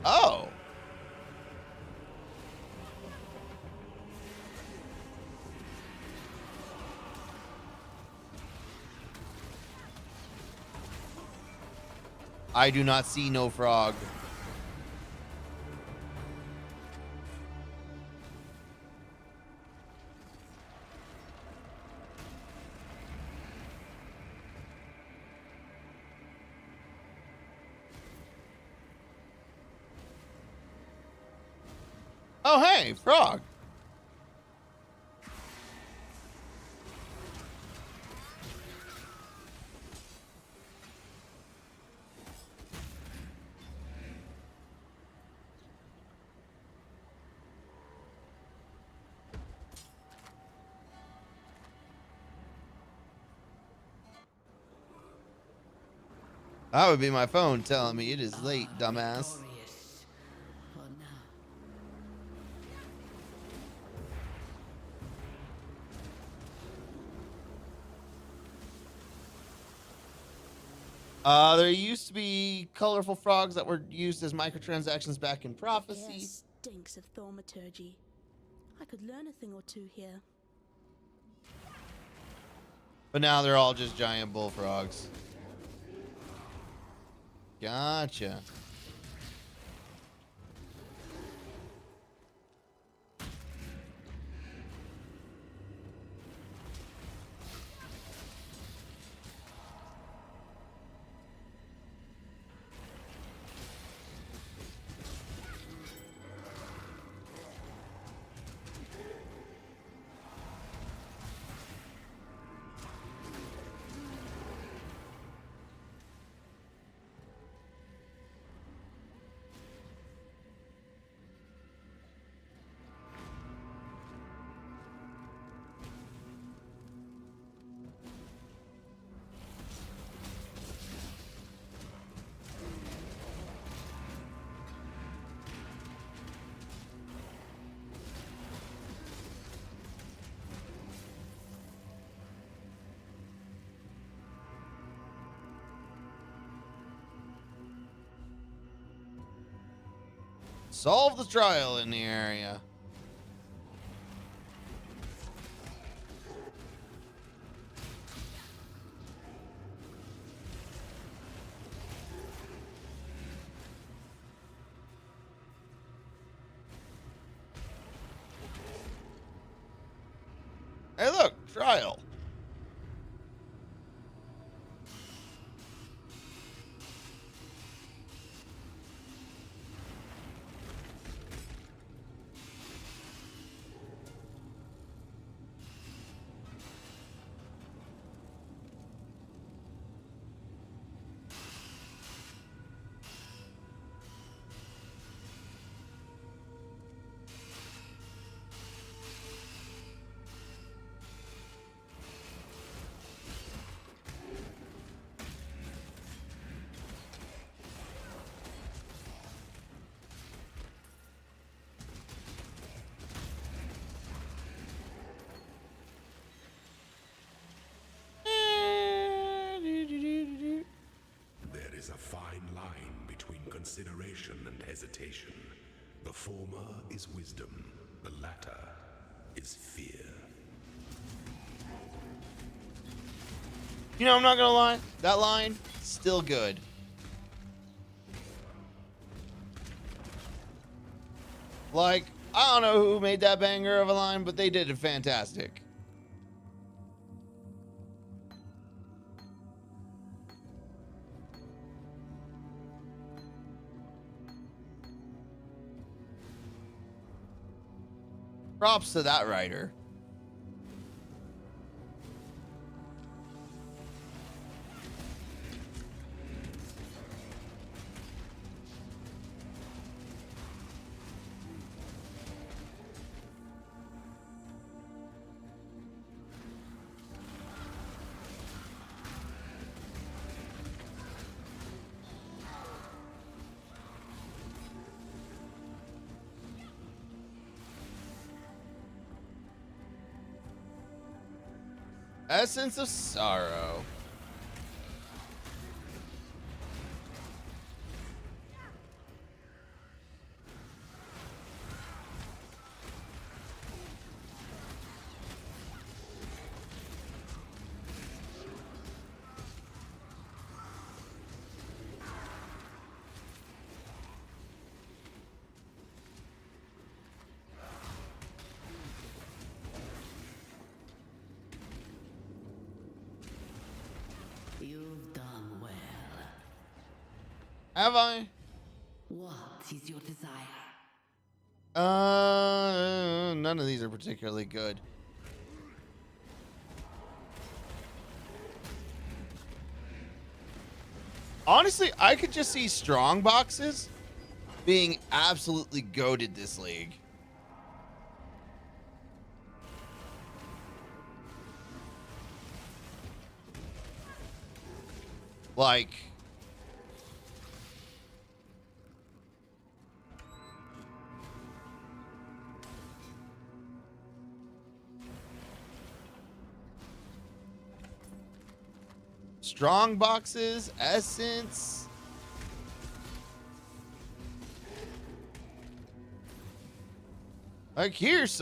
Oh. I do not see no frog. Oh, hey, frog. That would be my phone telling me it is late, dumbass. There used to be colorful frogs that were used as microtransactions back in Prophecy. Air stinks of thaumaturgy. I could learn a thing or two here. But now they're all just giant bullfrogs. Gotcha. Solve the trial in the area. Hey, look, trial. There is a fine line between consideration and hesitation. The former is wisdom, the latter is fear. You know, I'm not gonna lie. That line, still good. Like, I don't know who made that banger of a line, but they did it fantastic. Props to that writer. Essence of Sorrow. You've done well. Have I? What is your desire? None of these are particularly good. Honestly, I could just see strong boxes being absolutely goated this league. Like, strong boxes, essence. Like, here's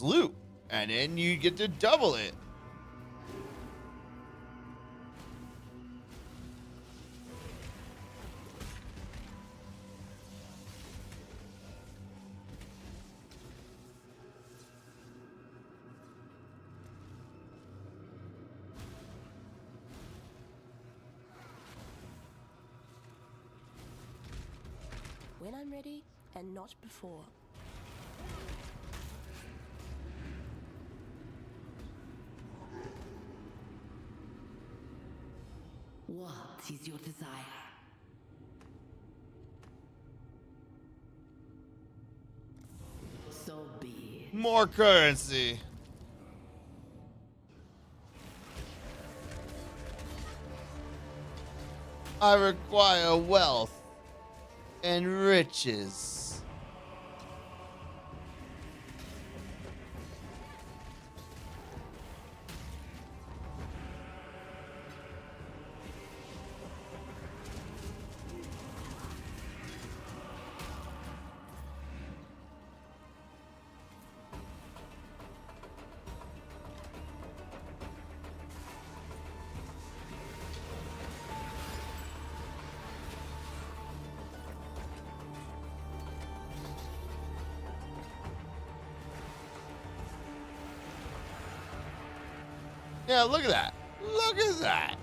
loot, and then you get to double it. When I'm ready, and not before. What is your desire? So be it. More currency. I require wealth and riches. Yeah, look at that. Look at that.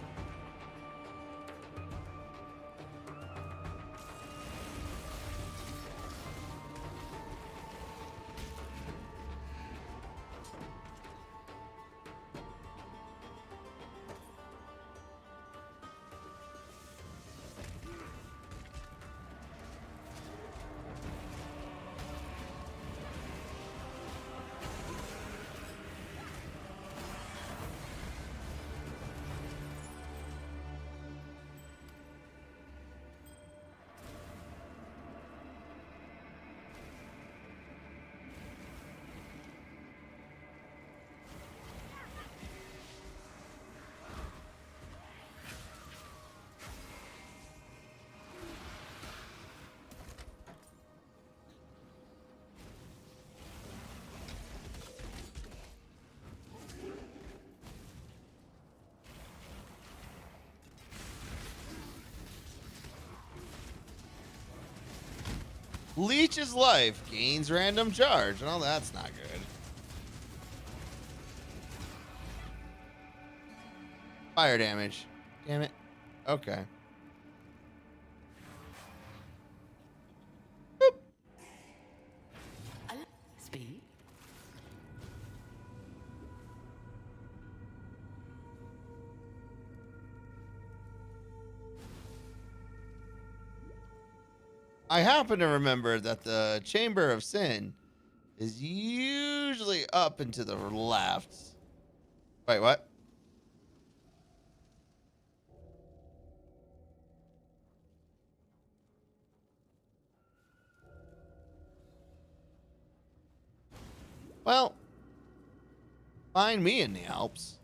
Leech's life gains random charge. Oh, that's not good. Fire damage. Damn it. Okay. Speed. I happen to remember that the Chamber of Sin is usually up and to the left. Wait, what? Well, find me in the Alps.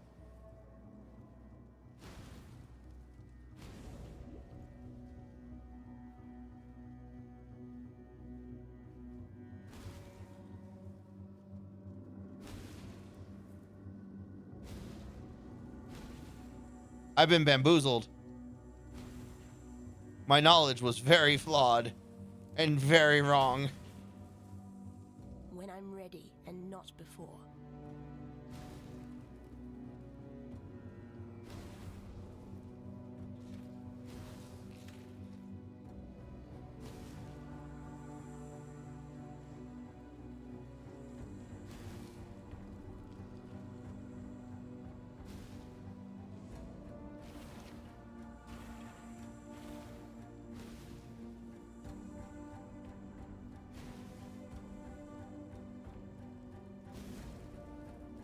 I've been bamboozled. My knowledge was very flawed and very wrong. When I'm ready, and not before.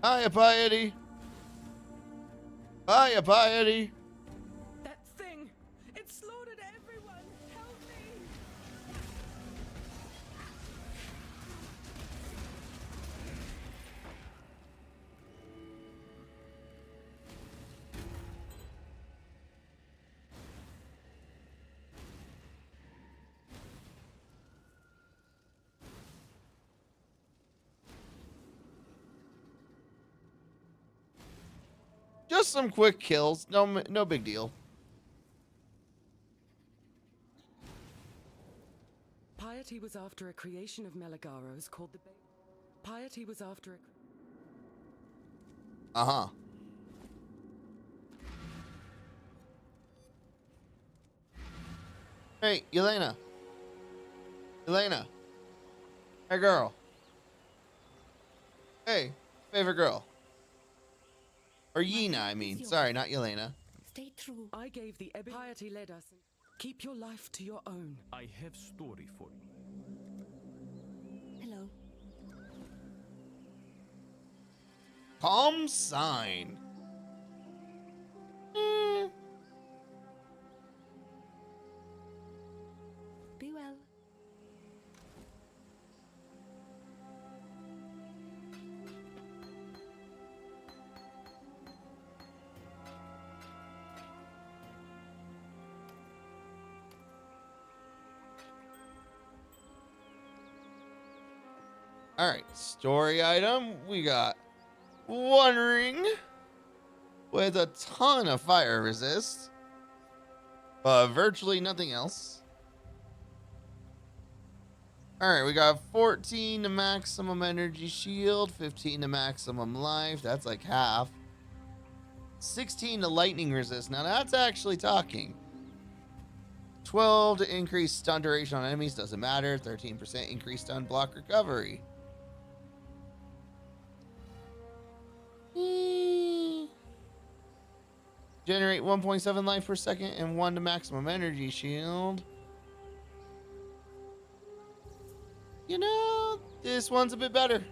Hiya, Piety. Hiya, Piety. That thing! It slaughtered everyone! Help me! Just some quick kills. No big deal. Piety was after a creation of Meligaro's called the... Piety was after a... Uh-huh. Hey, Yelena. Yelena. Hey, girl. Hey, favorite girl. Or Yena, I mean. Sorry, not Yelena. Stay true. I gave the Piety led us. Keep your life to your own. I have story for you. Hello. Calm sign. Be well. All right, story item. We got one ring with a ton of fire resist, but virtually nothing else. All right, we got 14 to maximum energy shield, 15 to maximum life. That's like half. 16 to lightning resist. Now that's actually talking. 12 to increase stun duration on enemies. Doesn't matter. 13% increased stun block recovery. Generate 1.7 life per second and 1 to maximum energy shield. You know, this one's a bit better.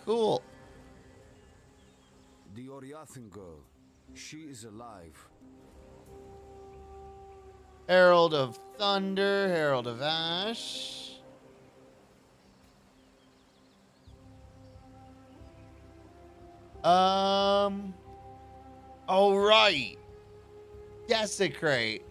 Cool. The Oriathan girl. She is alive. Herald of Thunder, Herald of Ash. Oh, right. Desecrate.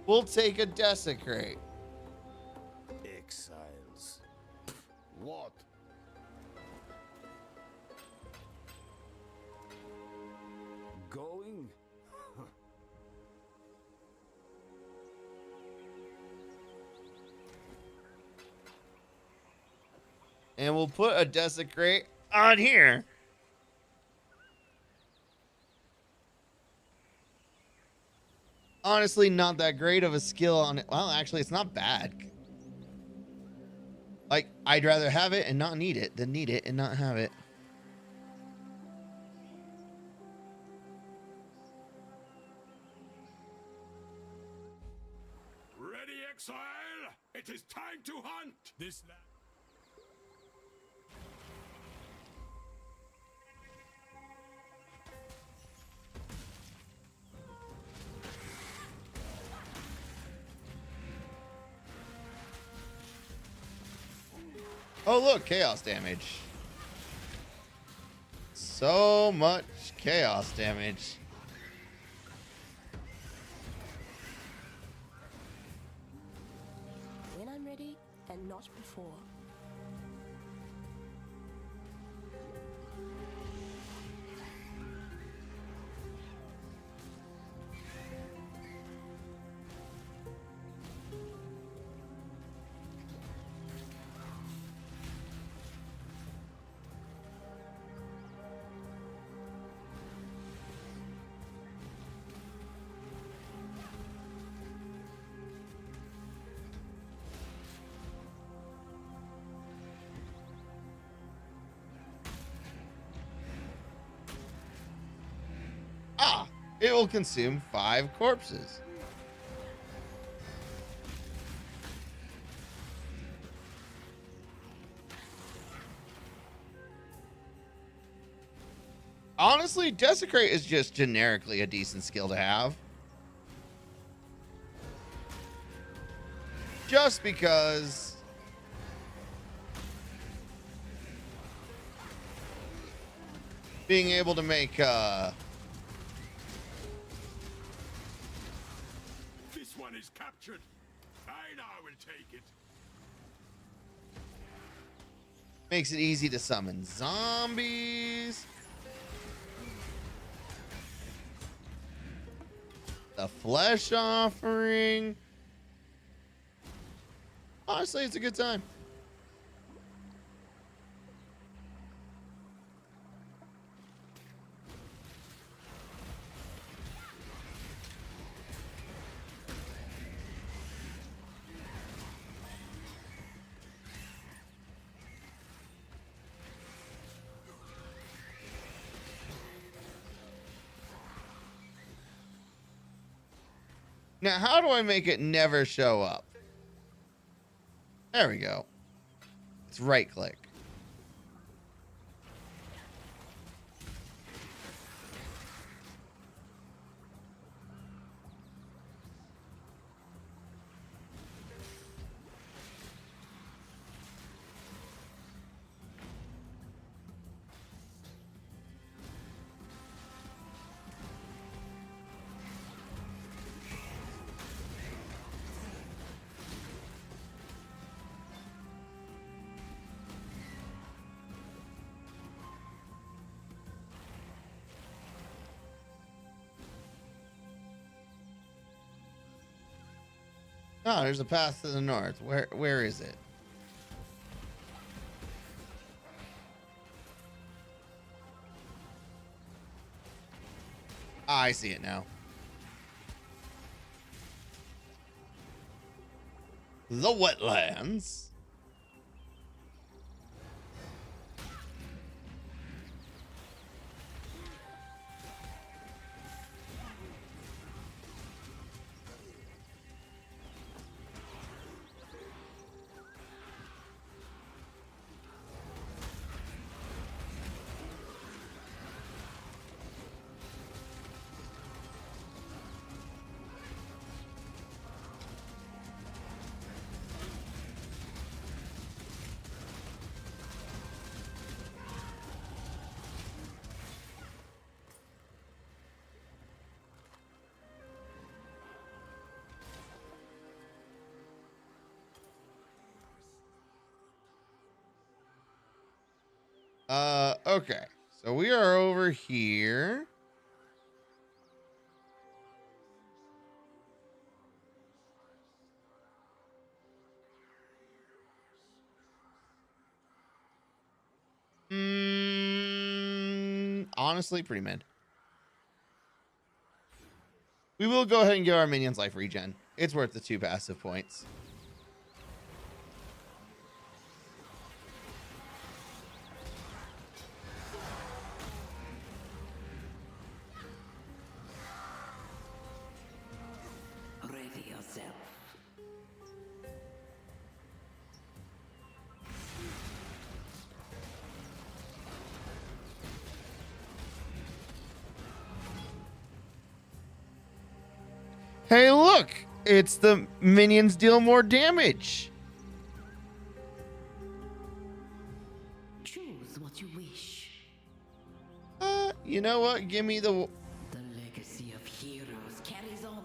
We'll take a desecrate. Exiles. What? Going? And we'll put a desecrate on here. Honestly, not that great of a skill on it. Well, actually, it's not bad. Like, I'd rather have it and not need it than need it and not have it. Ready, Exile? It is time to hunt! This land. Oh, look, chaos damage. So much chaos damage. When I'm ready, and not before. it will consume 5 corpses. Honestly, Desecrate is just generically a decent skill to have. Just because being able to make This one is captured. I will take it. makes it easy to summon zombies. The flesh offering. Honestly, it's a good time. Now, how do I make it never show up? There we go. It's right click. Oh, there's a path to the north. Where is it? Ah, I see it now. The wetlands. Okay. So we are over here. Honestly, pretty mid. We will go ahead and give our minions life regen. It's worth the 2 passive points. Ready yourself. Hey, look! It's the minions deal more damage. Choose what you wish. You know what? Give me the... The legacy of heroes carries on.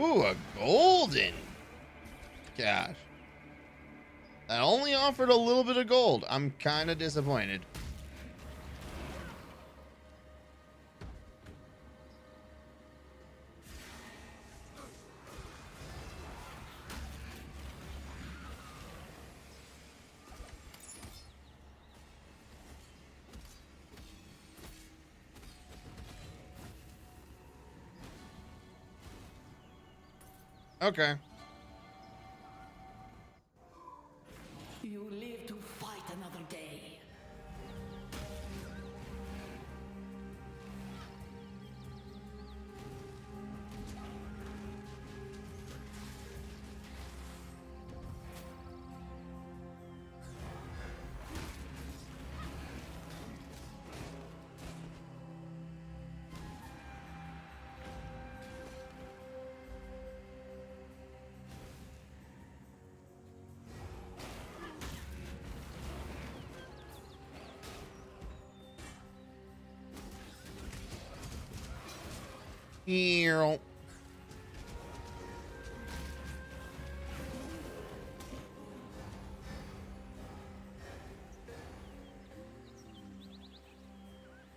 Ooh, a golden cache. That only offered a little bit of gold. I'm kind of disappointed. Okay. You live to fight another day. Here.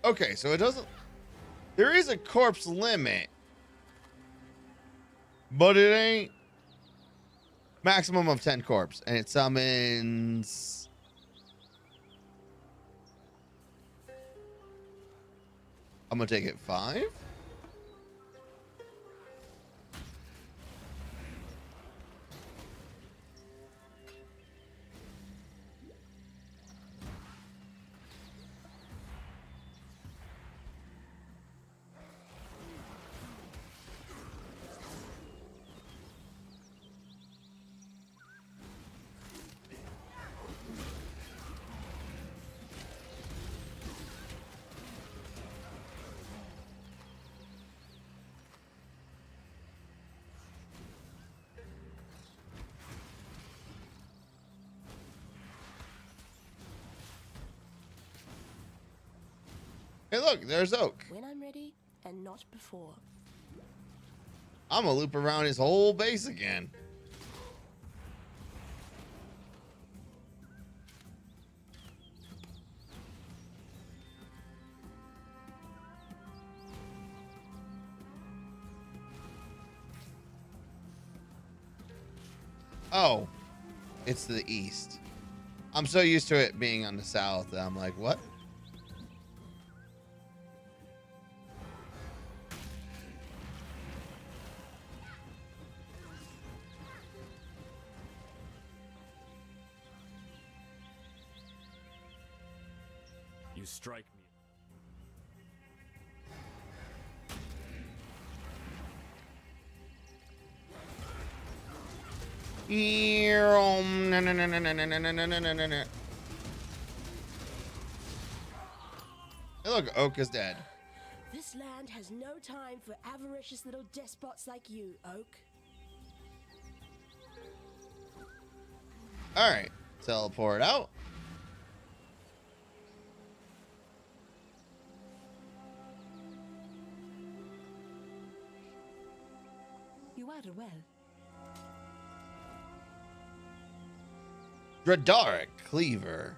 Okay, so it doesn't. There is a corpse limit, but it ain't maximum of 10 corpse, and it summons. I'm gonna take it 5. Hey, look, there's Oak. When I'm ready, and not before. I'm gonna loop around his whole base again. Oh, it's the east. I'm so used to it being on the south that I'm like, what? You strike me. No, no, no, no, no, no, no, no, no, no, no, no. Hey, look, Oak is dead. This land has no time for avaricious little despots like you, Oak. All right, teleport out. You are well. Dradaric Cleaver.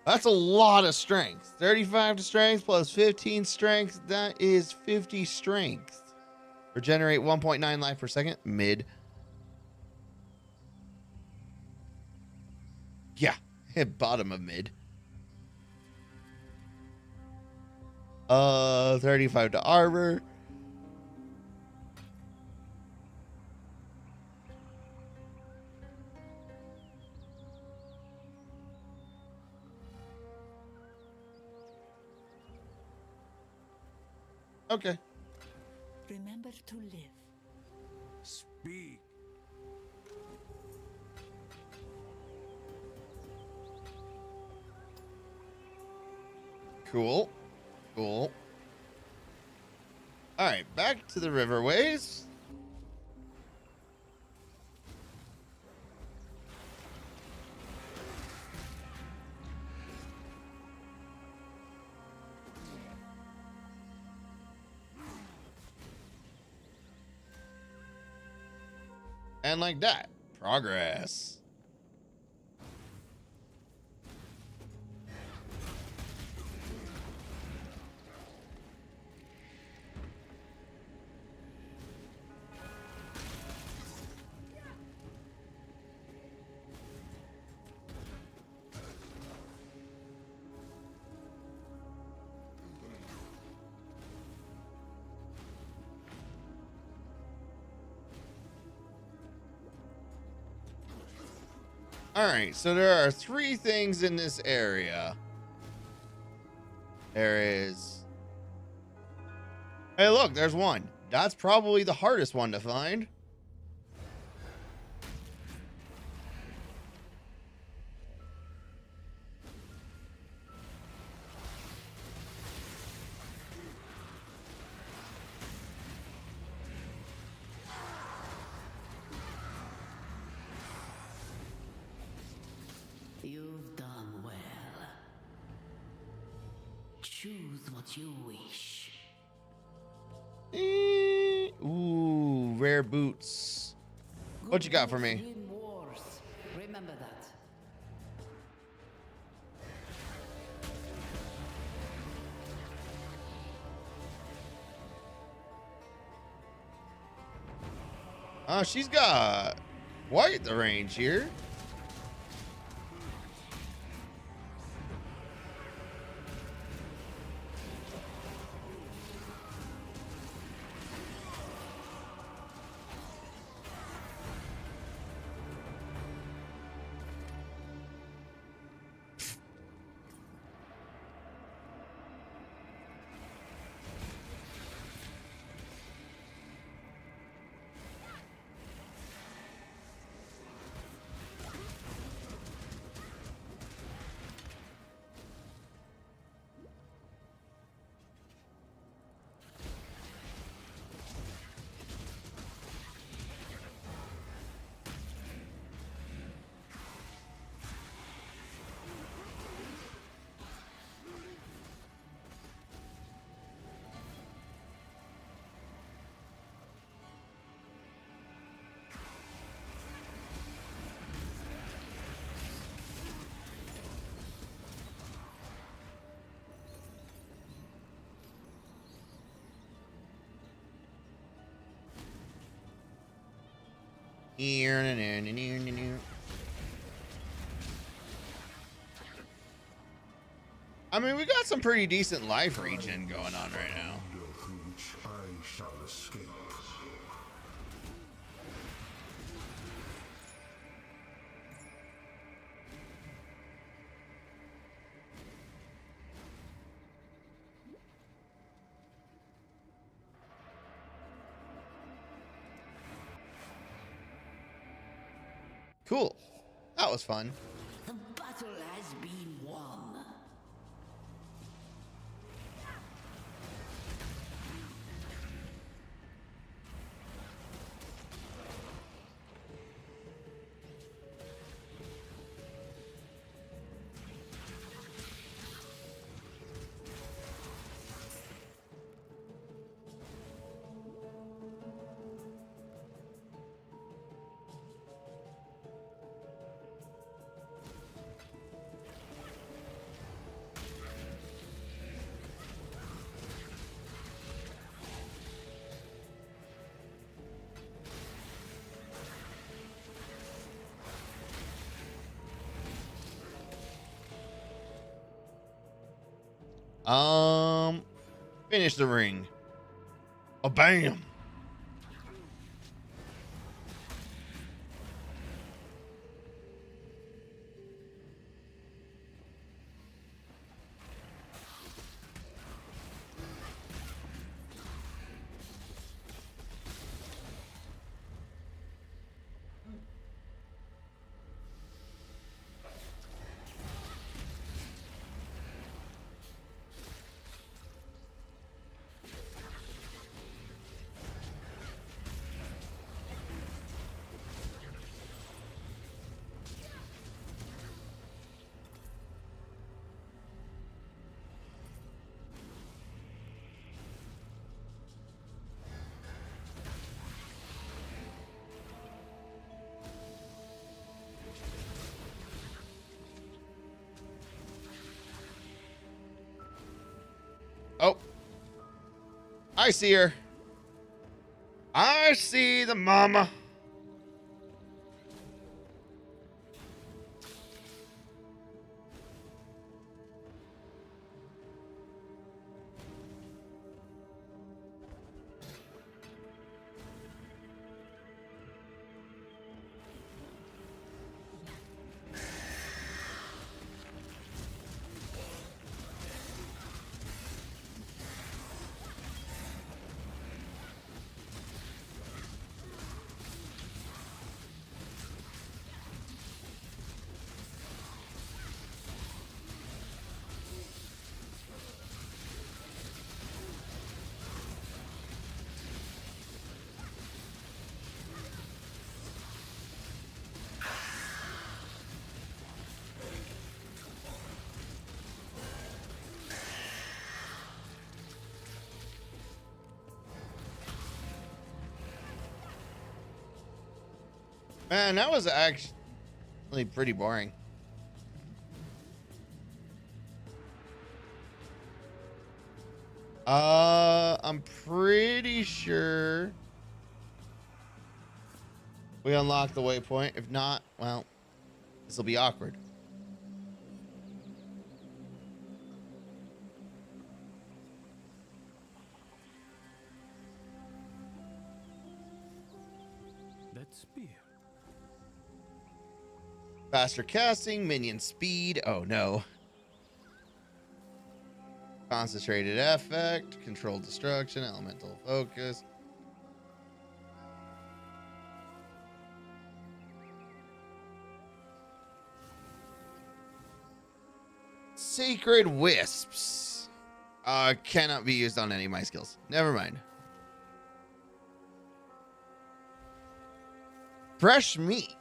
That's a lot of strength. 35 to strength plus 15 strength. That is 50 strength. Regenerate 1.9 life per second. Mid. Yeah. Hit bottom of mid. 35 to armor. Okay. Remember to live. Speak. Cool. Cool. All right, back to the riverways. And like that, progress. All right, so there are 3 things in this area. There is... Hey, look, there's one. That's probably the hardest one to find. You've done well. Choose what you wish. Ooh, rare boots. What you got for me? Win wars. Remember that. Oh, she's got quite the range here. I mean, we got some pretty decent life regen going on right now. Through which I shall escape. Cool. That was fun. The battle has been won. Finish the ring. Oh, bam. see her. I see the mama. Man, that was actually pretty boring. I'm pretty sure we unlocked the waypoint. If not, well, this will be awkward. That spear. Faster casting, minion speed. Oh no. Concentrated effect, controlled destruction, elemental focus. Sacred wisps. Cannot be used on any of my skills. Never mind. Fresh meat.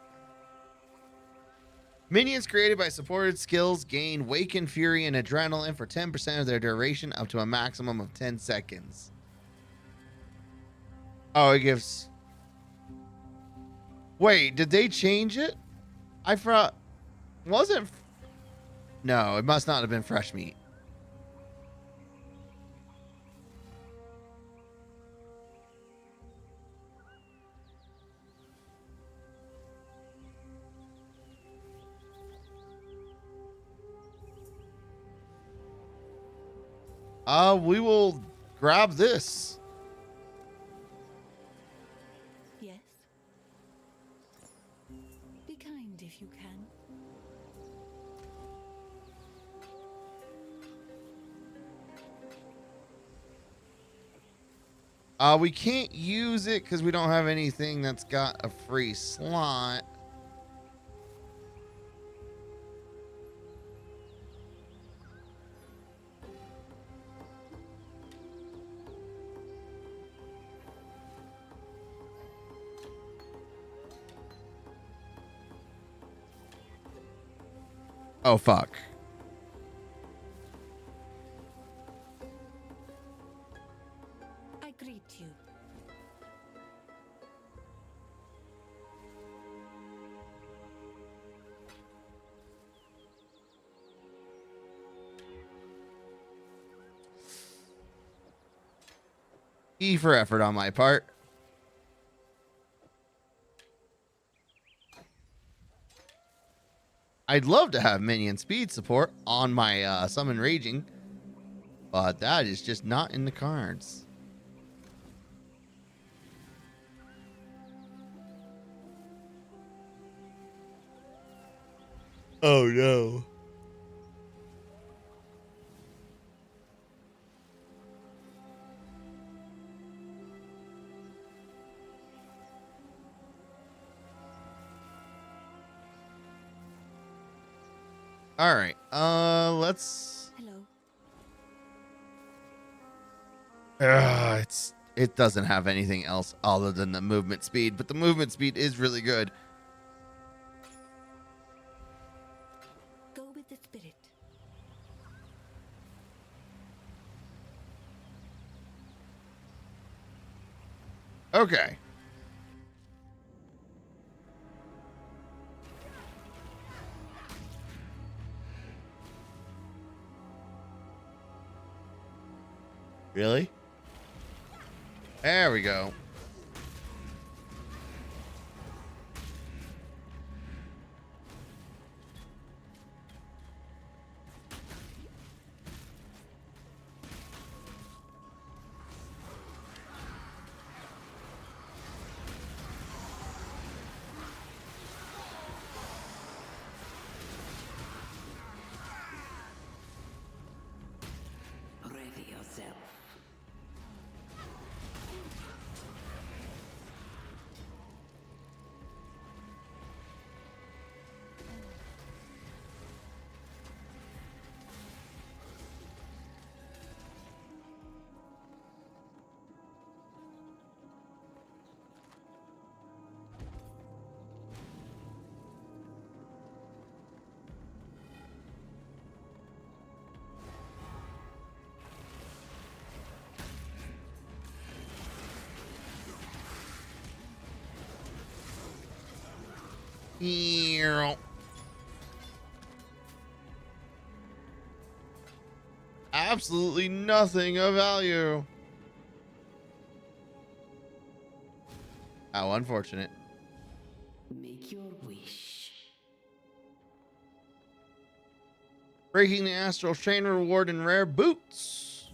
Minions created by supported skills gain Waken Fury and Adrenaline for 10% of their duration up to a maximum of 10 seconds. Oh, it gives... Wait, did they change it? I forgot. Wasn't... No, it must not have been fresh meat. We will grab this. Yes. Be kind if you can. We can't use it because we don't have anything that's got a free slot. Oh, fuck. I greet you. E for effort on my part. I'd love to have minion speed support on my summon raging, but that is just not in the cards. Oh no. All right. Let's. Hello. It doesn't have anything else other than the movement speed, but the movement speed is really good. Go with the spirit. Okay. Really? There we go. Ready yourself. Absolutely nothing of value. How unfortunate. Make your wish. Breaking the astral chain reward in rare boots.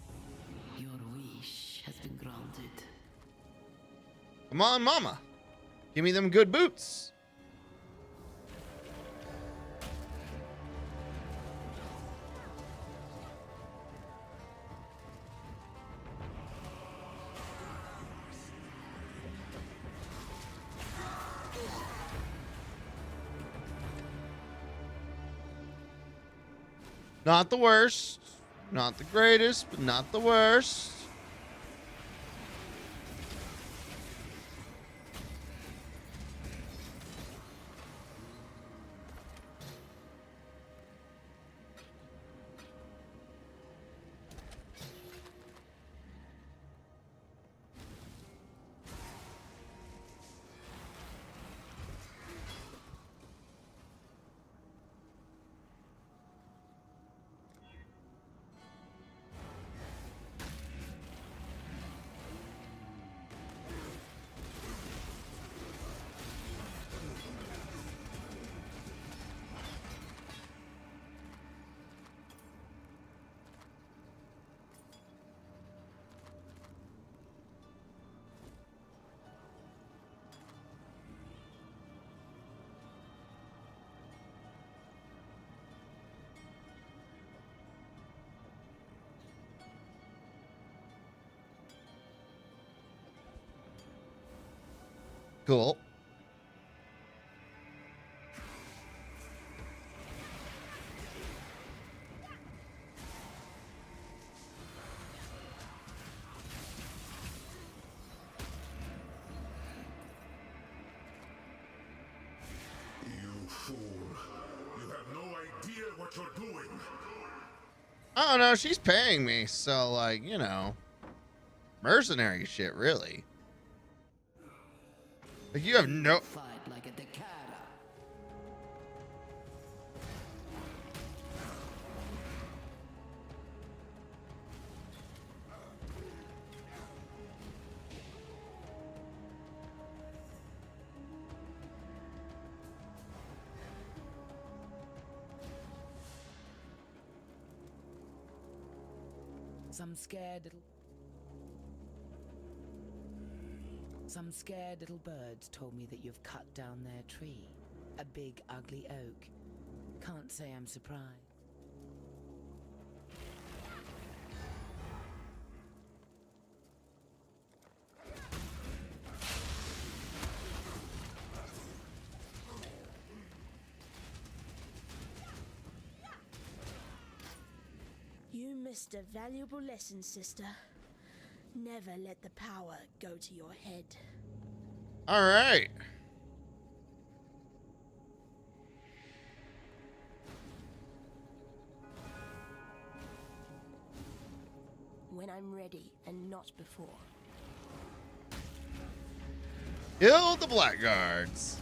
Your wish has been granted. Come on, mama. Give me them good boots. Not the worst. Not the greatest, but not the worst. Cool. You fool. You have no idea what you're doing. Oh no, she's paying me, so like, you know, mercenary shit, really. Like you have no. Fight like a Dakara. Some scared little birds told me that you've cut down their tree. A big, ugly oak. Can't say I'm surprised. You missed a valuable lesson, sister. Never let the power go to your head. All right. When I'm ready and not before. Kill the blackguards.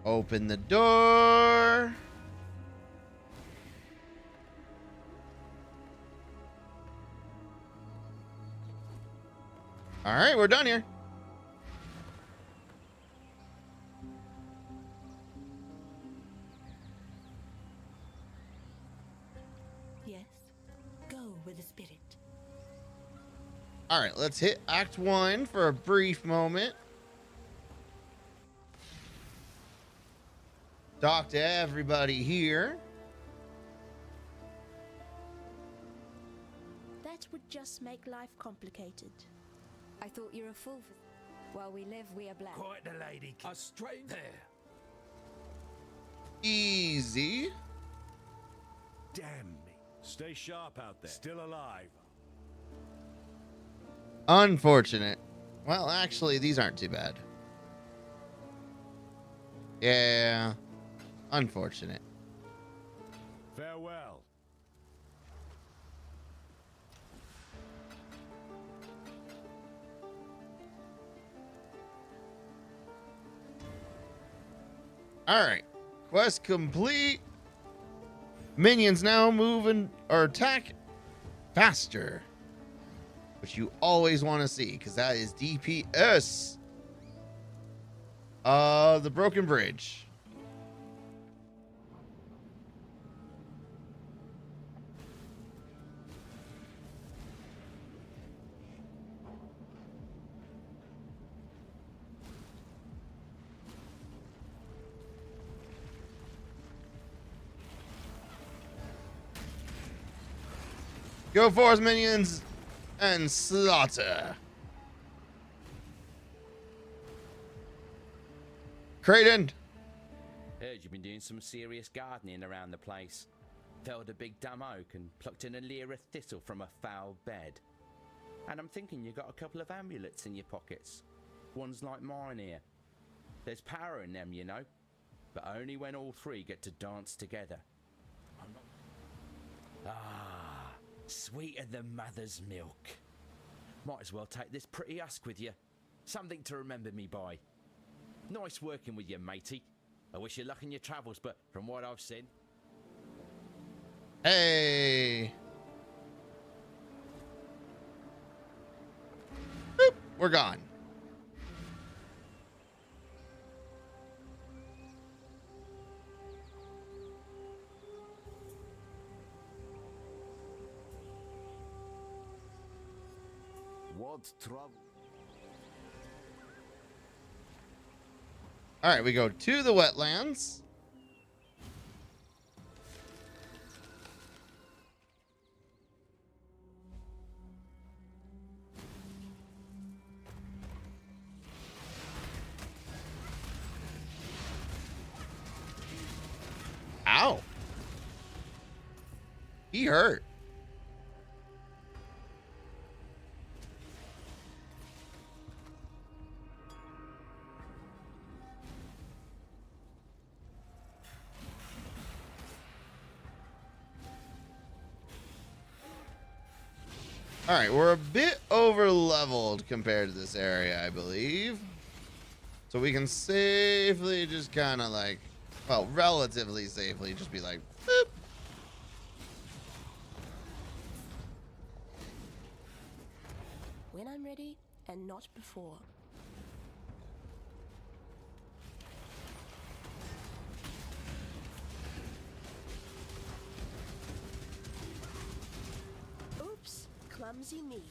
Open the door. All right, we're done here. Yes, go with the spirit. All right, let's hit Act 1 for a brief moment. Talk to everybody here. That would just make life complicated. I thought you were a fool for... While we live, we are blessed. Quite the lady. A stranger. There. Easy. Damn me. Stay sharp out there. Still alive. Unfortunate. Well, actually, these aren't too bad. Yeah. Unfortunate. Farewell. All right. Quest complete. Minions now moving or attack faster, which you always want to see because that is DPS. The broken bridge. Go forth, minions, and slaughter. Creighton. Heard you've been doing some serious gardening around the place. Felled a big dumb oak and plucked an Alira thistle from a foul bed. And I'm thinking you got a couple of amulets in your pockets. Ones like mine here. There's power in them, you know, but only when all three get to dance together. Ah, sweeter than mother's milk. Might as well take this pretty husk with you. Something to remember me by. Nice working with you, matey. I wish you luck in your travels, but from what I've seen... Hey. Boop, we're gone. What trouble? All right, we go to the wetlands. Ow. He hurt. All right, we're a bit over leveled compared to this area, I believe. So we can safely just kind of like, well, relatively safely just be like, boop. When I'm ready, and not before. Oops, clumsy me.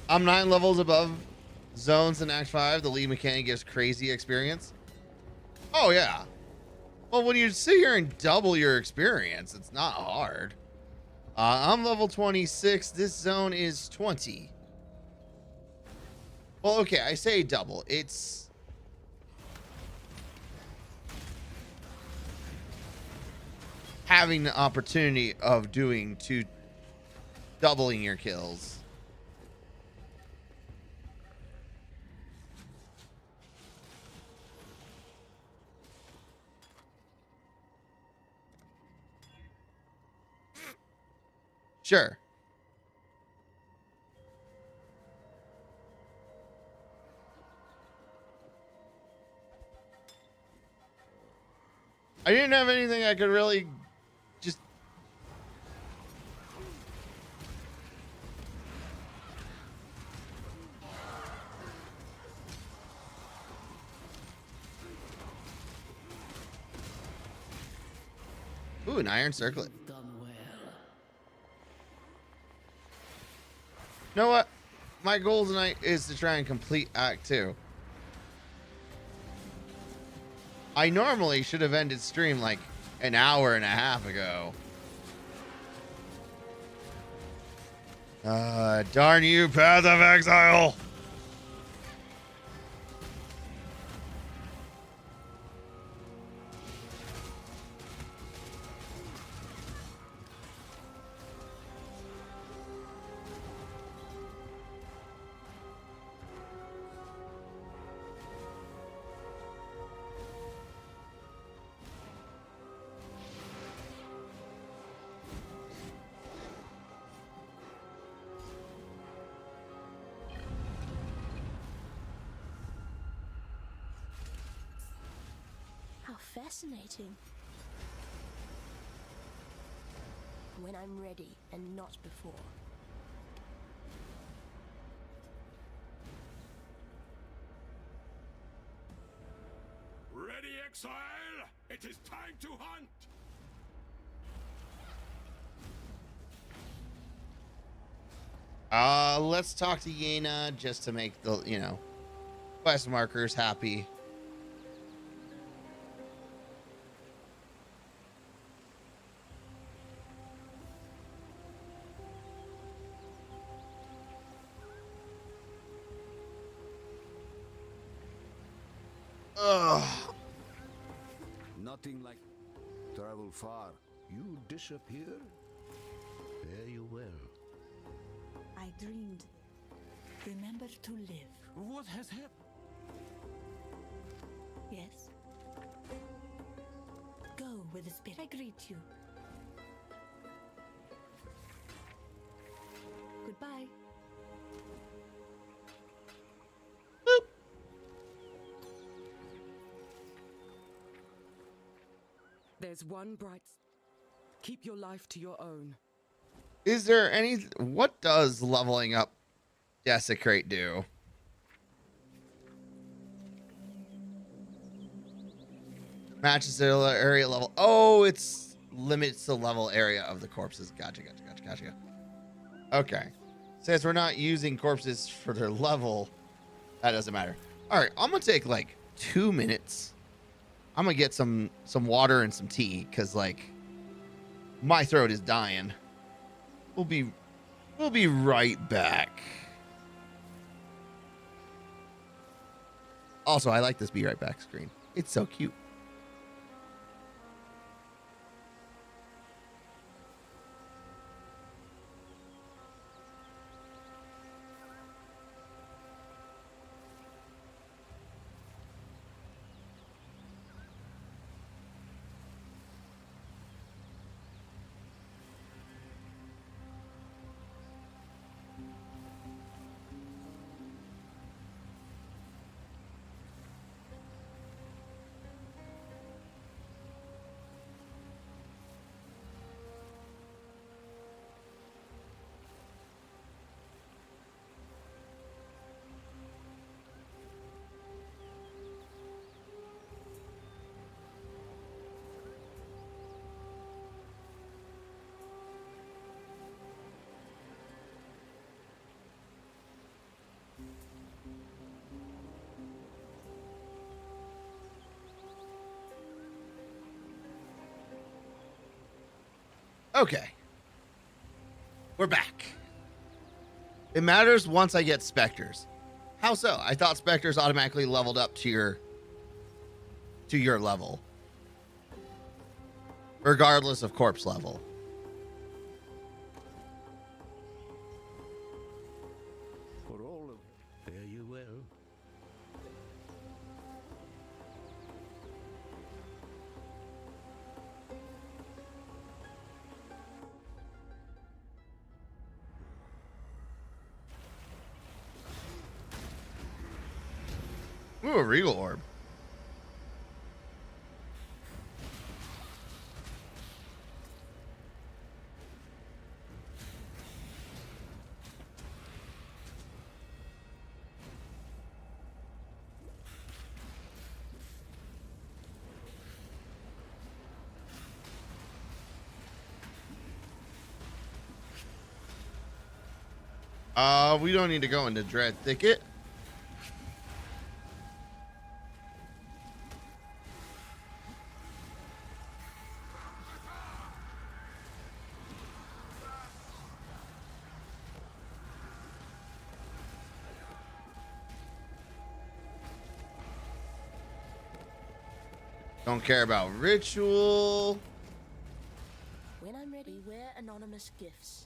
I'm 9 levels above zones in Act 5. The lead mechanic gives crazy experience. Oh, yeah. Well, when you sit here and double your experience, it's not hard. I'm level 26. This zone is 20. Well, okay, I say double. It's having the opportunity of doubling your kills. Sure. I didn't have anything I could really just... Ooh, an iron circlet. You know what? My goal tonight is to try and complete Act 2. I normally should have ended stream like an hour and a half ago. Darn you, Path of Exile! How fascinating. When I'm ready and not before. Ready, Exile? It is time to hunt! Let's talk to Yena just to make the, quest markers happy. Ugh. Nothing like travel far. You disappear? Fare you well. I dreamed. Remember to live. What has happened? Yes. Go with the spirit. I greet you. Goodbye. There's one bright... Keep your life to your own. Is there any... What does leveling up Desecrate do? Matches the area level. Oh, it's limits the level area of the corpses. Gotcha. Okay. Since we're not using corpses for their level, that doesn't matter. All right, I'm going to take like 2 minutes. I'm gonna get some water and some tea because like my throat is dying. We'll be right back. Also, I like this be right back screen. It's so cute. Okay. We're back. It matters once I get specters. How so? I thought specters automatically leveled up to your level, regardless of corpse level. For all of fare you well. Ooh, a regal orb. We don't need to go into Dread Thicket. Don't care about ritual. When I'm ready, wear anonymous gifts.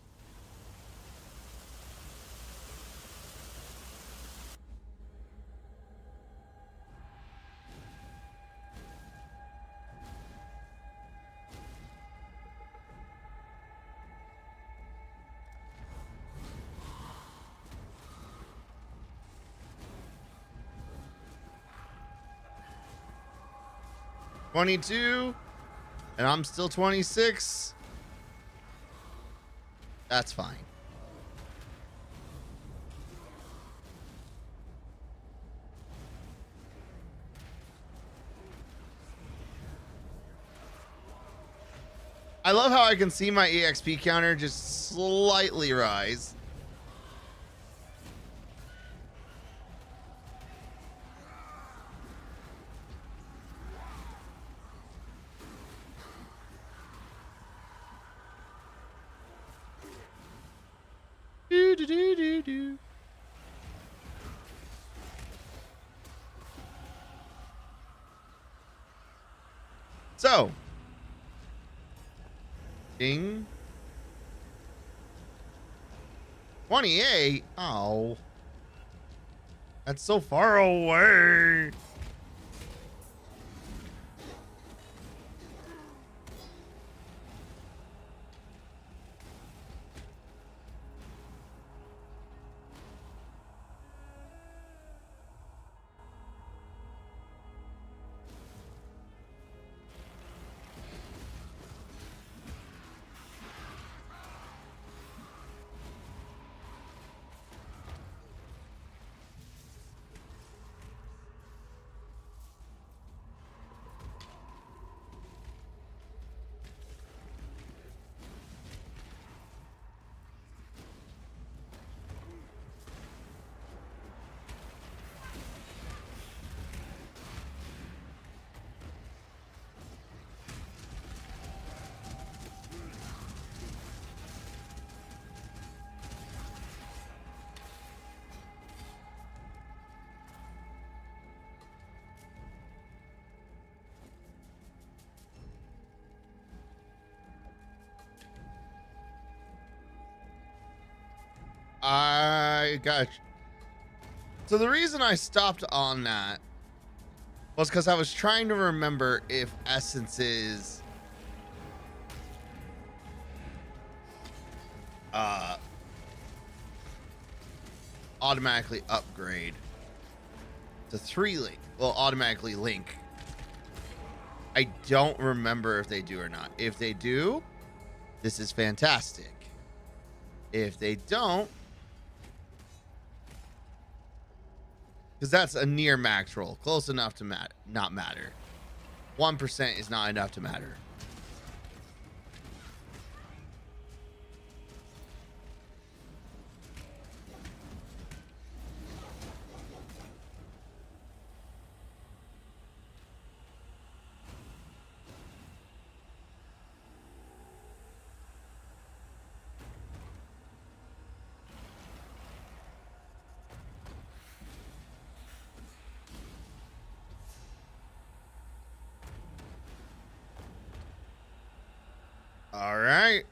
$22, and I'm still 26. That's fine. I love how I can see my EXP counter just slightly rise. Do. So, ding. 28. Oh, that's so far away. I got you. So the reason I stopped on that was because I was trying to remember if essences automatically upgrade to 3 link. Well, automatically link. I don't remember if they do or not. If they do, this is fantastic. If they don't, because that's a near max roll, close enough to not matter. 1% is not enough to matter. All right.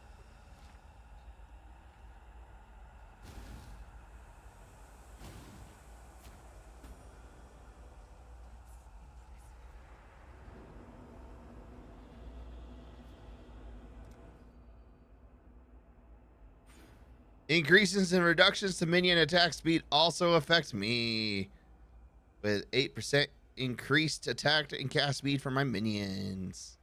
Increases and reductions to minion attack speed also affect me, with 8% increased attack and cast speed for my minions.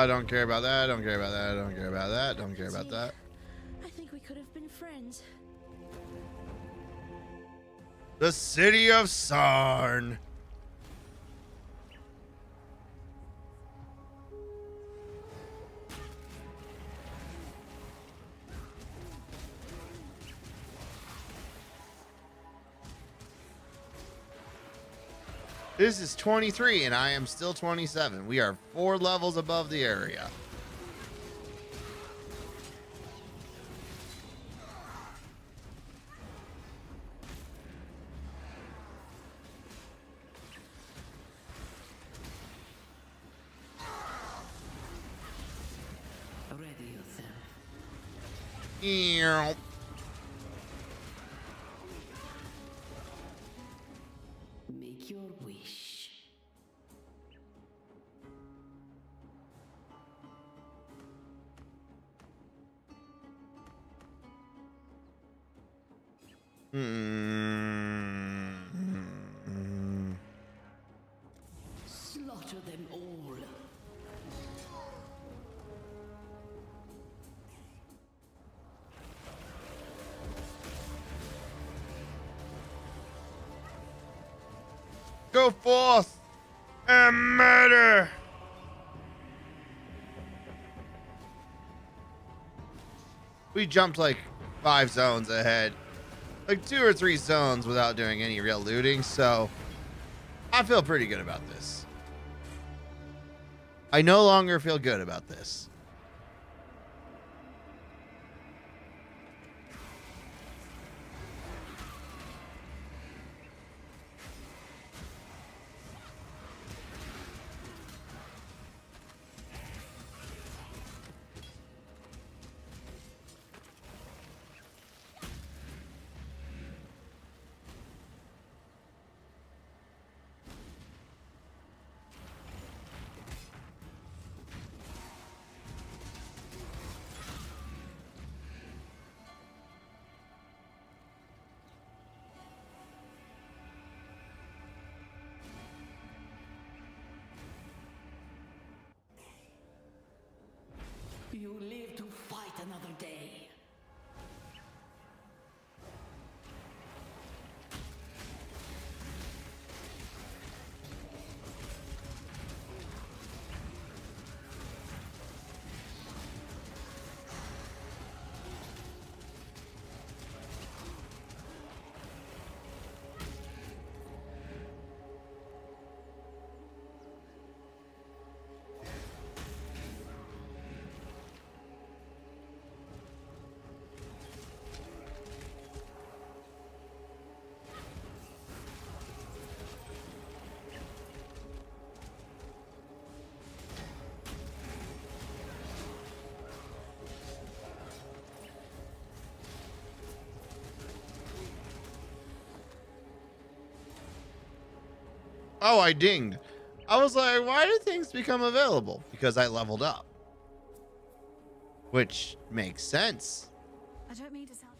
Don't care about that. Don't care about that. Don't care about that. Don't care about that. I think we could have been friends. The city of Sarn. This is 23 and I am still 27. We are 4 levels above the area. Ready yourself. Ew. Make your wish. Slaughter them all. Go forth and murder. We jumped like 5 zones ahead, like 2 or 3 zones without doing any real looting, so I feel pretty good about this. I no longer feel good about this. You live to fight another day. Oh, I dinged. I was like, why do things become available? Because I leveled up. which makes sense. I don't mean to sound.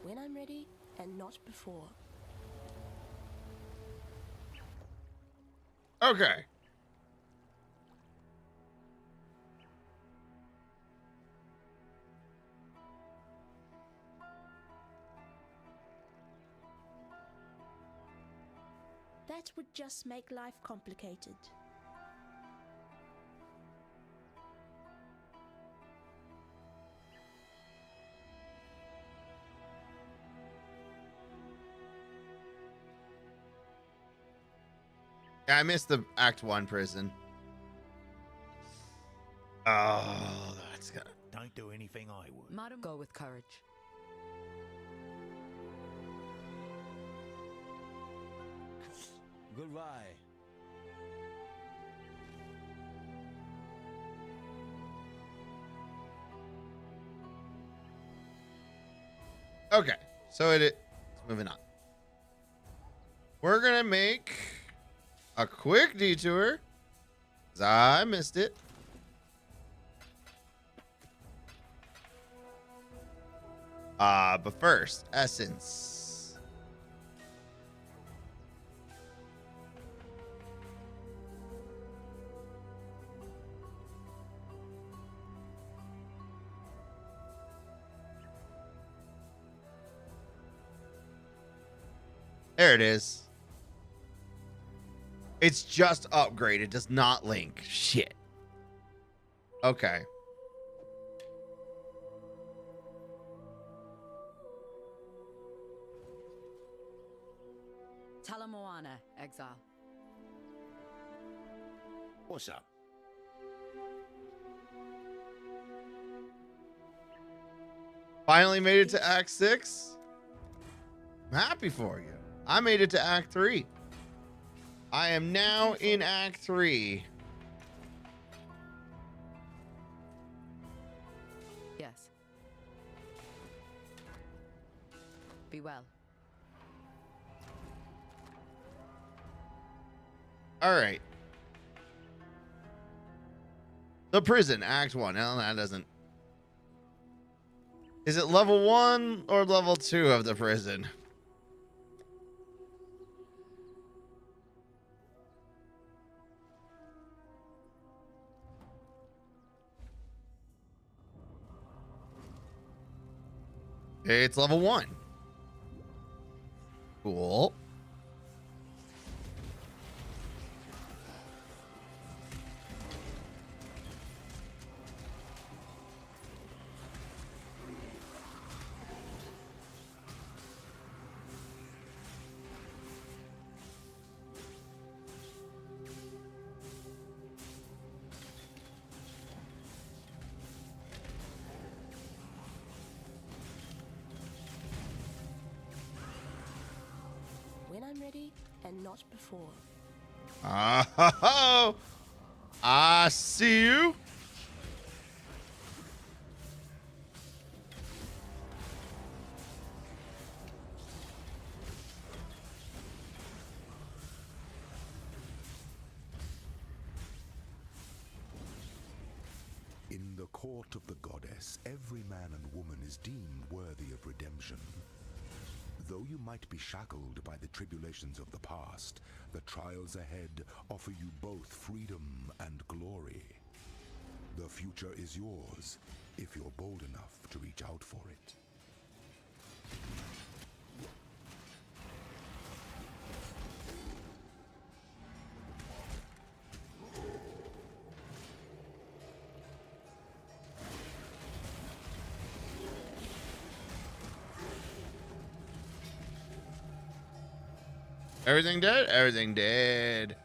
When I'm ready, and not before. Okay. That would just make life complicated. Yeah, I missed the Act 1 prison. Oh, that's gonna... Don't do anything I would. Madam, go with courage. Goodbye. Okay, so it's moving on. We're gonna make a quick detour, 'cause I missed it. But first, essence. There it is. It's just upgrade. It does not link. Shit. Okay. Talamoana, Exile. What's up? Finally made it to Act 6. I'm happy for you. I made it to Act 3. I am now in Act 3. Yes. Be well. All right. The prison, Act 1. No, that doesn't. Is it level 1 or level 2 of the prison? Okay, it's level 1. Cool. When I'm ready, and not before. Oh, I see you. In the court of the goddess, every man and woman is deemed worthy of redemption. Though you might be shackled by the tribulations of the past, the trials ahead offer you both freedom and glory. The future is yours, if you're bold enough to reach out for it. Everything dead? Everything dead.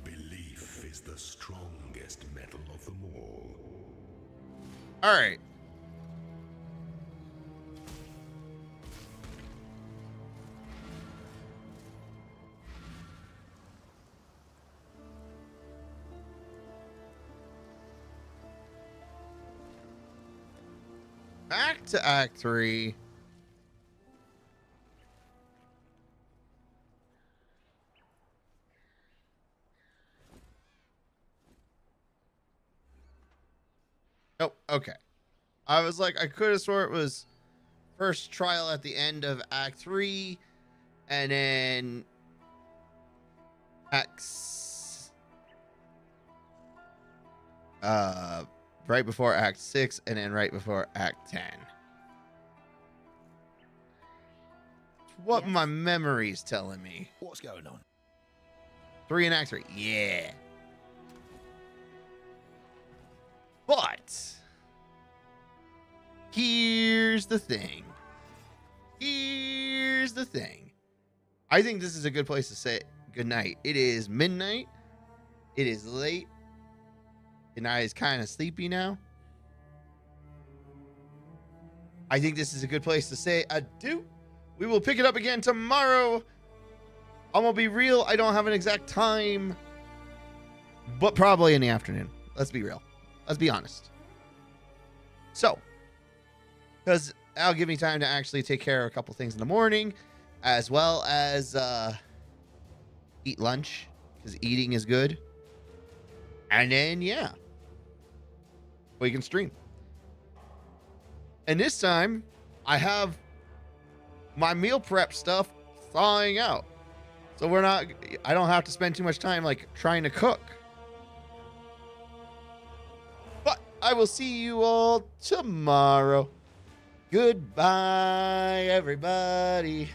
Belief is the strongest metal of them all. All right. back to Act 3. Oh, okay. I was like, I could have swore it was first trial at the end of Act 3, and then right before Act 6, and then right before Act 10. What my memory's telling me. What's going on? 3 in Act 3. Yeah. But here's the thing. I think this is a good place to say good night. It is midnight. It is late. And I is kind of sleepy now. I think this is a good place to say adieu. We will pick it up again tomorrow. I'm going to be real. I don't have an exact time. But probably in the afternoon. Let's be real. Let's be honest. So, because that'll give me time to actually take care of a couple things in the morning, as well as eat lunch, because eating is good. And then, yeah, we can stream. And this time, I have my meal prep stuff thawing out. So I don't have to spend too much time like trying to cook. But I will see you all tomorrow. Goodbye, everybody.